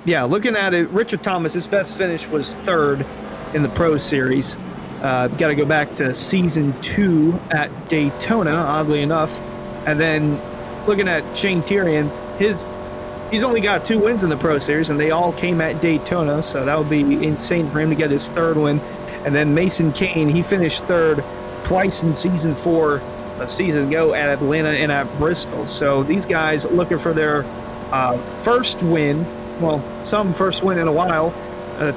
Yeah, looking at it, Richard Thomas, his best finish was 3rd in the Pro Series. Got to go back to Season 2 at Daytona, oddly enough. And then looking at Shane Tyrion, he's only got 2 wins in the Pro Series, and they all came at Daytona, so that would be insane for him to get his 3rd win. And then Mason Kane, he finished 3rd twice in Season 4 a season ago at Atlanta and at Bristol. So these guys looking for their first win. Well, some first win in a while.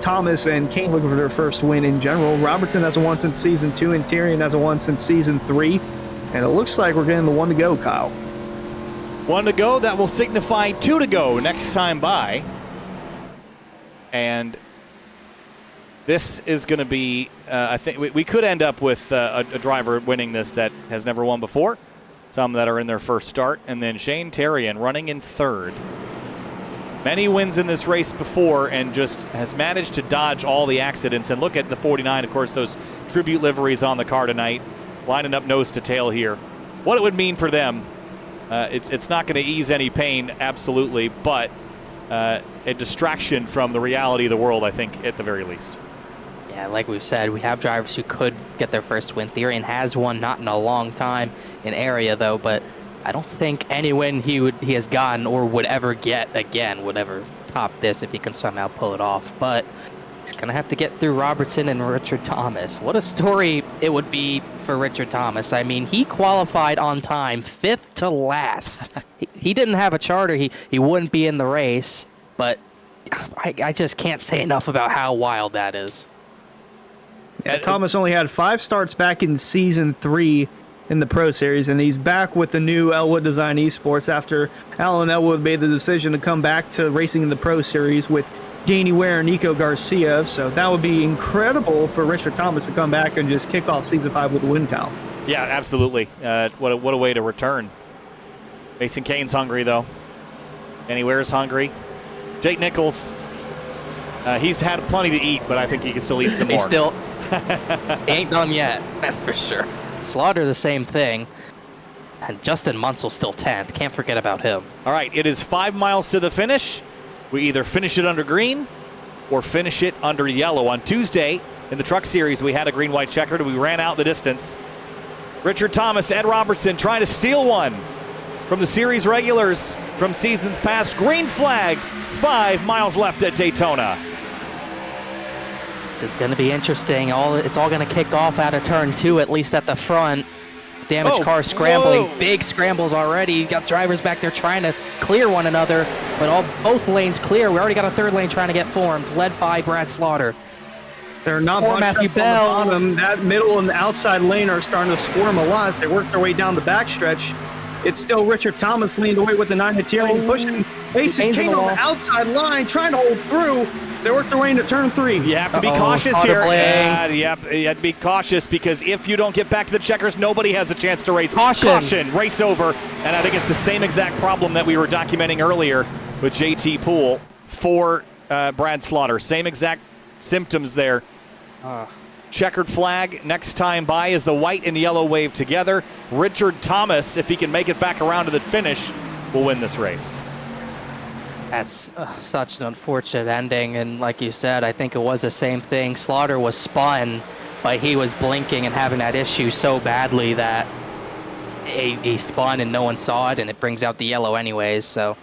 Thomas and Kane looking for their first win in general. Robertson hasn't won since Season 2, and Tyrion hasn't won since Season 3. And it looks like we're getting the 1 to go, Kyle. 1 to go. That will signify 2 to go next time by. And this is going to be, I think, we could end up with a driver winning this that has never won before. Some that are in their first start. And then Shane Tyrion running in 3rd. Many wins in this race before and just has managed to dodge all the accidents. And look at the 49, of course, those tribute liveries on the car tonight, lining up nose to tail here. What it would mean for them, it's not going to ease any pain, absolutely, but a distraction from the reality of the world, I think, at the very least. Yeah, like we've said, we have drivers who could get their first win. Tyrion has won, not in a long time in area, though, but I don't think any win he has gotten or would ever get again would ever top this if he can somehow pull it off. But he's going to have to get through Robertson and Richard Thomas. What a story it would be for Richard Thomas. I mean, he qualified on time, 5th to last. He didn't have a charter. He wouldn't be in the race. But I just can't say enough about how wild that is. Yeah, Thomas only had 5 starts back in Season 3 in the Pro Series, and he's back with the new Elwood Design Esports after Alan Elwood made the decision to come back to racing in the Pro Series with Danny Ware and Nico Garcia. So that would be incredible for Richard Thomas to come back and just kick off Season 5 with a win, Kyle. Yeah, absolutely. What a way to return. Mason Kane's hungry, though. Danny Ware's hungry. Jake Nichols, he's had plenty to eat, but I think he can still eat some more. He ain't done yet, that's for sure. Slaughter, the same thing. And Justin Munsell still 10th. Can't forget about him. All right, it is 5 miles to the finish. We either finish it under green or finish it under yellow. On Tuesday in the Truck Series, we had a green-white checkered, and we ran out the distance. Richard Thomas, Ed Robertson trying to steal one from the series regulars from seasons past. Green flag, 5 miles left at Daytona. This is going to be interesting. It's all going to kick off out of turn 2, at least at the front. Damaged car scrambling. Whoa. Big scrambles already. You got drivers back there trying to clear one another, but both lanes clear. We already got a third lane trying to get formed, led by Brad Slaughter. They're not Poor bunched Matthew up Bell. on the bottom. That middle and the outside lane are starting to squirm a lot as they work their way down the backstretch. It's still Richard Thomas leaned away with the 9 Tyrion pushing. Mason Gains Kane the on wall. the outside line trying to hold through. They work their way into turn 3. You have to be Uh-oh, cautious Slaughter here. bling. Yeah, you have to be cautious because if you don't get back to the checkers, nobody has a chance to race. Caution. Race over. And I think it's the same exact problem that we were documenting earlier with JT Poole for Brad Slaughter. Same exact symptoms there. Checkered flag next time by is the white and yellow wave together. Richard Thomas, if he can make it back around to the finish, will win this race. That's such an unfortunate ending, and like you said, I think it was the same thing. Slaughter was spun, but he was blinking and having that issue so badly that he spun and no one saw it, and it brings out the yellow anyways. So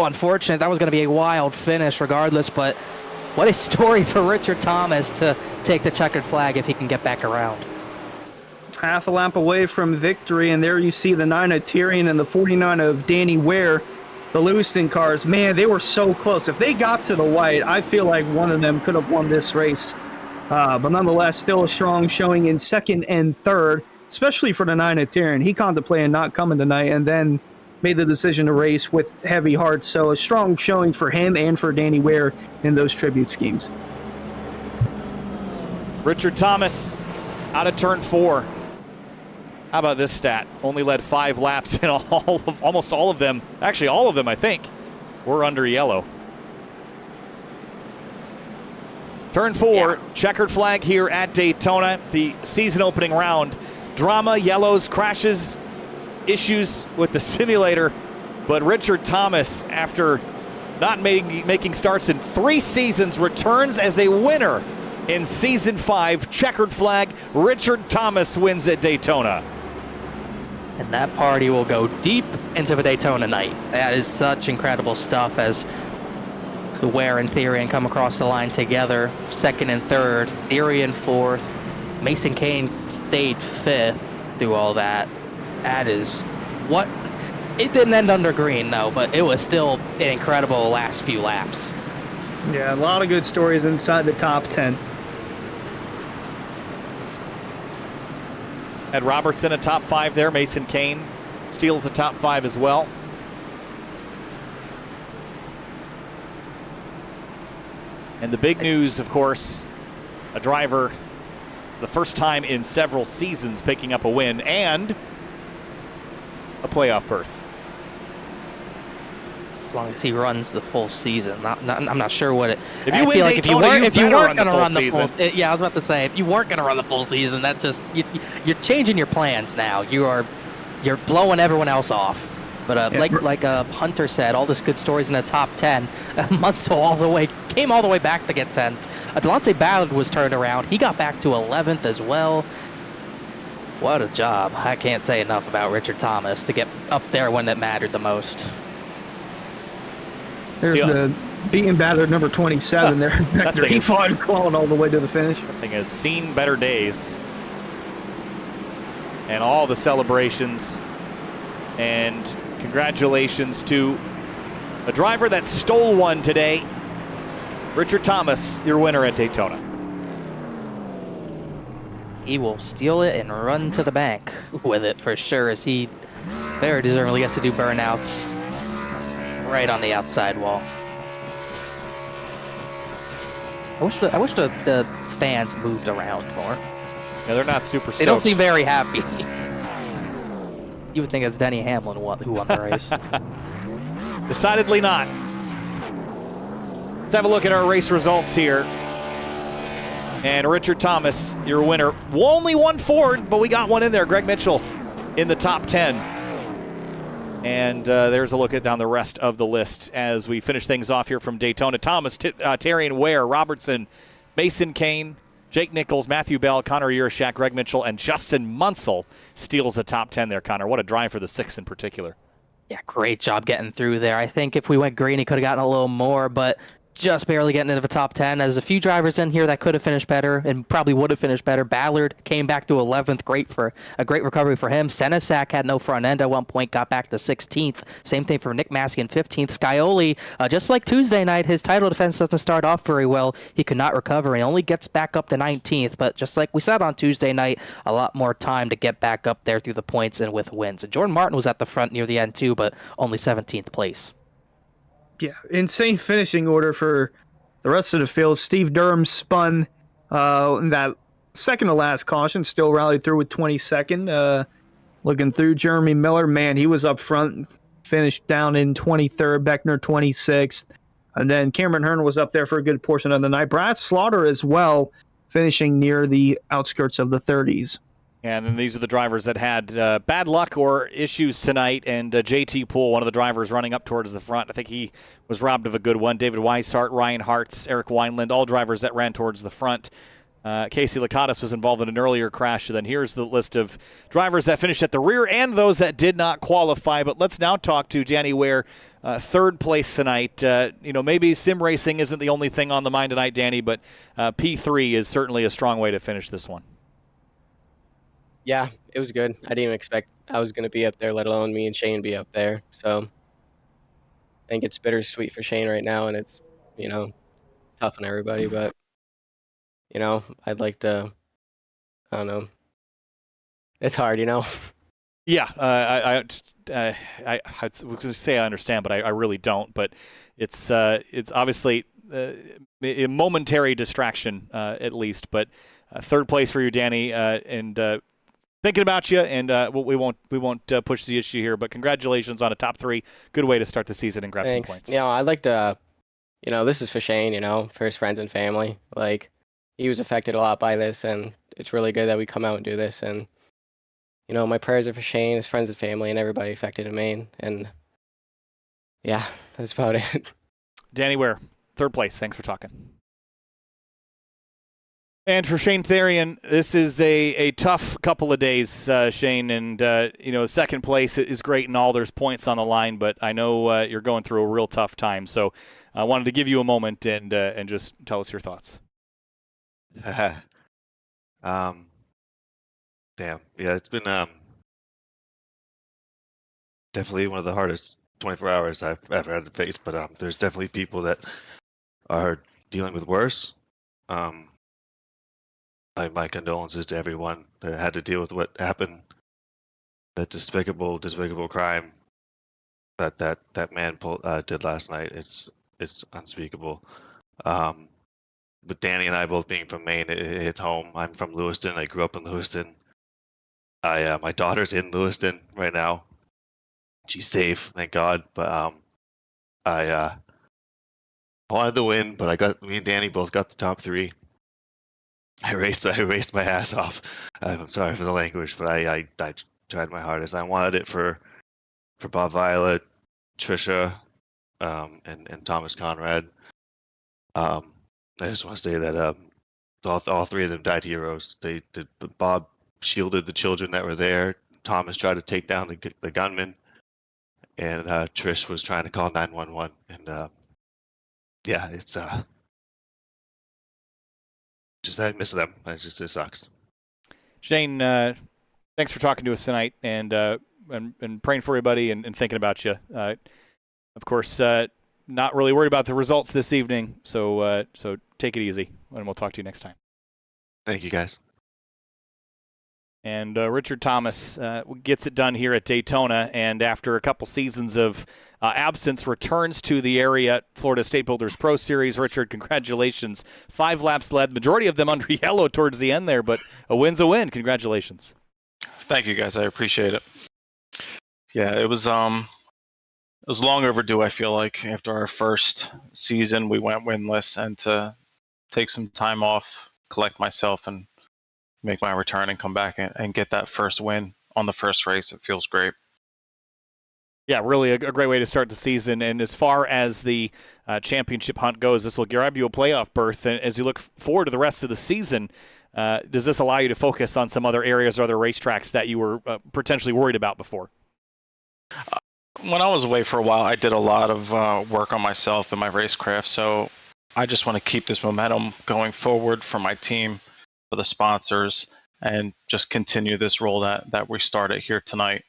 unfortunate. That was going to be a wild finish regardless, but what a story for Richard Thomas to take the checkered flag if he can get back around. Half a lap away from victory, and there you see the 9 of Tyrion and the 49 of Danny Ware. The Lewiston cars, man, they were so close. If they got to the white, I feel like one of them could have won this race. But nonetheless, still a strong showing in second and third, especially for the 9 of Tyrion. He contemplated not coming tonight and then made the decision to race with heavy hearts. So a strong showing for him and for Danny Ware in those tribute schemes. Richard Thomas out of turn 4. How about this stat? Only led 5 laps in almost all of them. Actually, all of them, I think, were under yellow. Turn 4, checkered flag here at Daytona. The season opening round. Drama, yellows, crashes, issues with the simulator. But Richard Thomas, after not making starts in 3 seasons, returns as a winner in season 5. Checkered flag, Richard Thomas wins at Daytona. And that party will go deep into the Daytona night. That is such incredible stuff as Ware and Tyrion come across the line together. Second and third, Tyrion fourth. Mason Kane stayed 5th through all that. That is what... It didn't end under green, no, but it was still an incredible last few laps. Yeah, a lot of good stories inside the top 10. Ed Robertson a top 5 there. Mason Kane steals the top 5 as well. And the big news, of course, a driver the first time in several seasons picking up a win and a playoff berth. As long as he runs the full season. I'm not sure what it... If you win Daytona, you better run the full season. Yeah, I was about to say, if you weren't going to run the full season, that just... You're changing your plans now. You're blowing everyone else off. But like Hunter said, all this good stories in the top 10. Munso came all the way back to get 10th. Delonte Ballard was turned around. He got back to 11th as well. What a job. I can't say enough about Richard Thomas to get up there when it mattered the most. There's the beaten battered number 27 there. Vector. He fought and clawed all the way to the finish. That thing has seen better days. And all the celebrations. And congratulations to a driver that stole one today. Richard Thomas, your winner at Daytona. He will steal it and run to the bank with it for sure, as he very deservedly gets to do burnouts right on the outside wall. I wish the fans moved around more. Yeah, they're not super stoked. They don't seem very happy. You would think it's Denny Hamlin who won the race. Decidedly not. Let's have a look at our race results here. And Richard Thomas, your winner. Only one Ford, but we got one in there. Greg Mitchell in the top 10. And there's a look at down the rest of the list as we finish things off here from Daytona. Thomas, Terrian Ware, Robertson, Mason Kane, Jake Nichols, Matthew Bell, Connor Urashak, Greg Mitchell, and Justin Munsell steals the top 10 there, Connor. What a drive for the 6 in particular. Yeah, great job getting through there. I think if we went green, he could have gotten a little more, but just barely getting into the top 10. There's a few drivers in here that could have finished better and probably would have finished better. Ballard came back to 11th. A great recovery for him. Senesac had no front end at one point, got back to 16th. Same thing for Nick Massey in 15th. Scioli, just like Tuesday night, his title defense doesn't start off very well. He could not recover and only gets back up to 19th. But just like we said on Tuesday night, a lot more time to get back up there through the points and with wins. And Jordan Martin was at the front near the end too, but only 17th place. Yeah, insane finishing order for the rest of the field. Steve Durham spun in that second to last caution, still rallied through with 22nd. Looking through Jeremy Miller, man, he was up front, finished down in 23rd, Beckner 26th. And then Cameron Hearn was up there for a good portion of the night. Brad Slaughter as well, finishing near the outskirts of the 30s. And then these are the drivers that had bad luck or issues tonight. And JT Poole, one of the drivers running up towards the front. I think he was robbed of a good one. David Weishart, Ryan Hartz, Eric Wineland, all drivers that ran towards the front. Casey Lakatos was involved in an earlier crash. So then here's the list of drivers that finished at the rear and those that did not qualify. But let's now talk to Danny Ware, third place tonight. Maybe sim racing isn't the only thing on the mind tonight, Danny, but P3 is certainly a strong way to finish this one. Yeah, it was good. I didn't even expect I was going to be up there, let alone me and Shane be up there. So I think it's bittersweet for Shane right now, and it's, tough on everybody. But, I'd like to, I don't know. It's hard, Yeah, I was going to say I understand, but I really don't. But it's obviously a momentary distraction, at least. But third place for you, Danny, and thinking about you, and we won't push the issue here, but congratulations on a top 3. Good way to start the season and grab Thanks. some points. I'd like to, this is for Shane, for his friends and family. Like, he was affected a lot by this, and it's really good that we come out and do this. And, my prayers are for Shane, his friends and family, and everybody affected in Maine. And, yeah, that's about it. Danny Ware, third place. Thanks for talking. And for Shane Therian, this is a tough couple of days, Shane. And, second place is great and all. There's points on the line, but I know you're going through a real tough time. So I wanted to give you a moment and just tell us your thoughts. Damn. Yeah, it's been definitely one of the hardest 24 hours I've ever had to face. But there's definitely people that are dealing with worse. My condolences to everyone that had to deal with what happened, that despicable crime that man did last night. It's unspeakable. But Danny and I both being from Maine, it hits home. I'm from Lewiston. I grew up in Lewiston. My daughter's in Lewiston right now. She's safe, thank God. But I wanted to win, but me and Danny both got the top 3. I raced my ass off. I'm sorry for the language, but I tried my hardest. I wanted it for Bob Violet, Trisha, and Thomas Conrad. I just want to say that all 3 of them died heroes. Bob shielded the children that were there. Thomas tried to take down the gunman, and Trish was trying to call 911. And it's just I miss them. It sucks. Shane, thanks for talking to us tonight and praying for everybody and thinking about you. Of course, not really worried about the results this evening, so take it easy, and we'll talk to you next time. Thank you, guys. And Richard Thomas gets it done here at Daytona, and after a couple seasons of absence, returns to the area Florida State Builders Pro Series. Richard, congratulations. 5 laps led, majority of them under yellow towards the end there, but a win's a win. Congratulations. Thank you, guys. I appreciate it. Yeah, it was long overdue, I feel like. After our first season, we went winless, and to take some time off, collect myself, and make my return and come back and get that first win on the first race, it feels great. Yeah, really a great way to start the season. And as far as the championship hunt goes, this will grab you a playoff berth. And as you look forward to the rest of the season, does this allow you to focus on some other areas or other racetracks that you were potentially worried about before? When I was away for a while, I did a lot of work on myself and my racecraft. So I just want to keep this momentum going forward for my team, for the sponsors, and just continue this role that we started here tonight.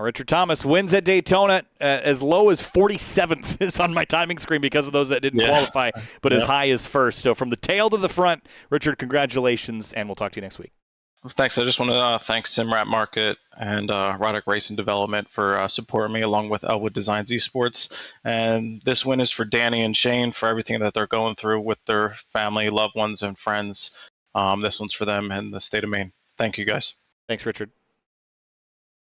Richard Thomas wins at Daytona. As low as 47th is on my timing screen because of those that didn't qualify, but as high as first. So from the tail to the front, Richard, congratulations, and we'll talk to you next week. Well, thanks. I just want to thank Simrat Market and Roddick Racing Development for supporting me, along with Elwood Designs Esports. And this win is for Danny and Shane for everything that they're going through with their family, loved ones, and friends. This one's for them and the state of Maine. Thank you, guys. Thanks, Richard.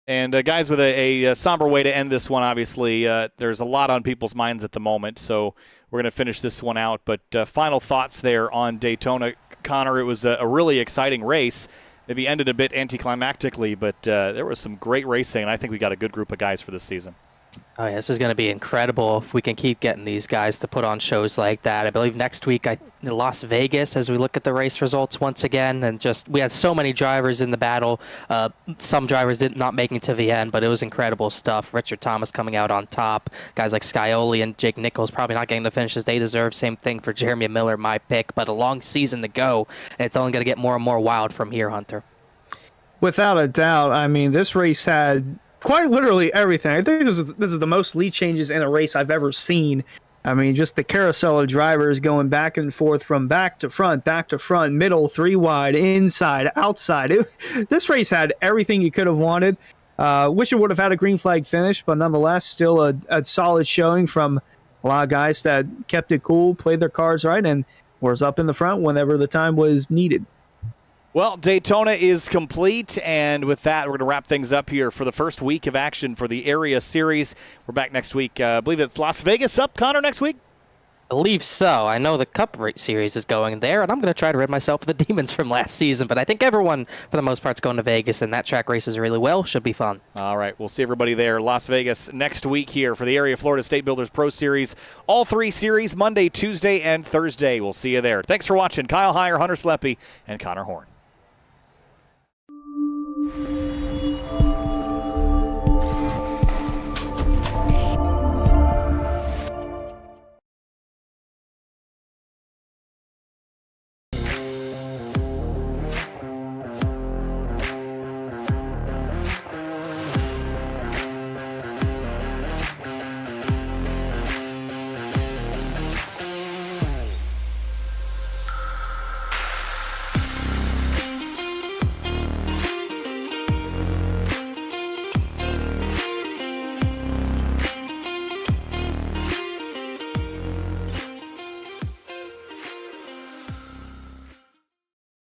And guys, with a somber way to end this one, obviously, there's a lot on people's minds at the moment, so we're going to finish this one out. But final thoughts there on Daytona. Connor, it was a really exciting race. Maybe ended a bit anticlimactically, but there was some great racing, and I think we got a good group of guys for this season. Oh, yeah, this is going to be incredible if we can keep getting these guys to put on shows like that. I believe next week in Las Vegas, as we look at the race results once again, and just we had so many drivers in the battle. Some drivers not making it to the end, but it was incredible stuff. Richard Thomas coming out on top. Guys like Scioli and Jake Nichols probably not getting the finishes they deserve. Same thing for Jeremy Miller, my pick, but a long season to go, and it's only going to get more and more wild from here, Hunter. Without a doubt, I mean, this race had quite literally everything. I think this is the most lead changes in a race I've ever seen. I mean, just the carousel of drivers going back and forth from back to front, middle, 3 wide, inside, outside. This race had everything you could have wanted. Wish it would have had a green flag finish, but nonetheless, still a solid showing from a lot of guys that kept it cool, played their cards right, and was up in the front whenever the time was needed. Well, Daytona is complete, and with that, we're going to wrap things up here for the first week of action for the Area Series. We're back next week. I believe it's Las Vegas up, Connor, next week? I believe so. I know the Cup Series is going there, and I'm going to try to rid myself of the demons from last season, but I think everyone, for the most part, is going to Vegas, and that track races really well. Should be fun. All right. We'll see everybody there. Las Vegas next week here for the Area Florida State Builders Pro Series. All 3 series, Monday, Tuesday, and Thursday. We'll see you there. Thanks for watching. Kyle Heyer, Hunter Sleppy, and Connor Horn.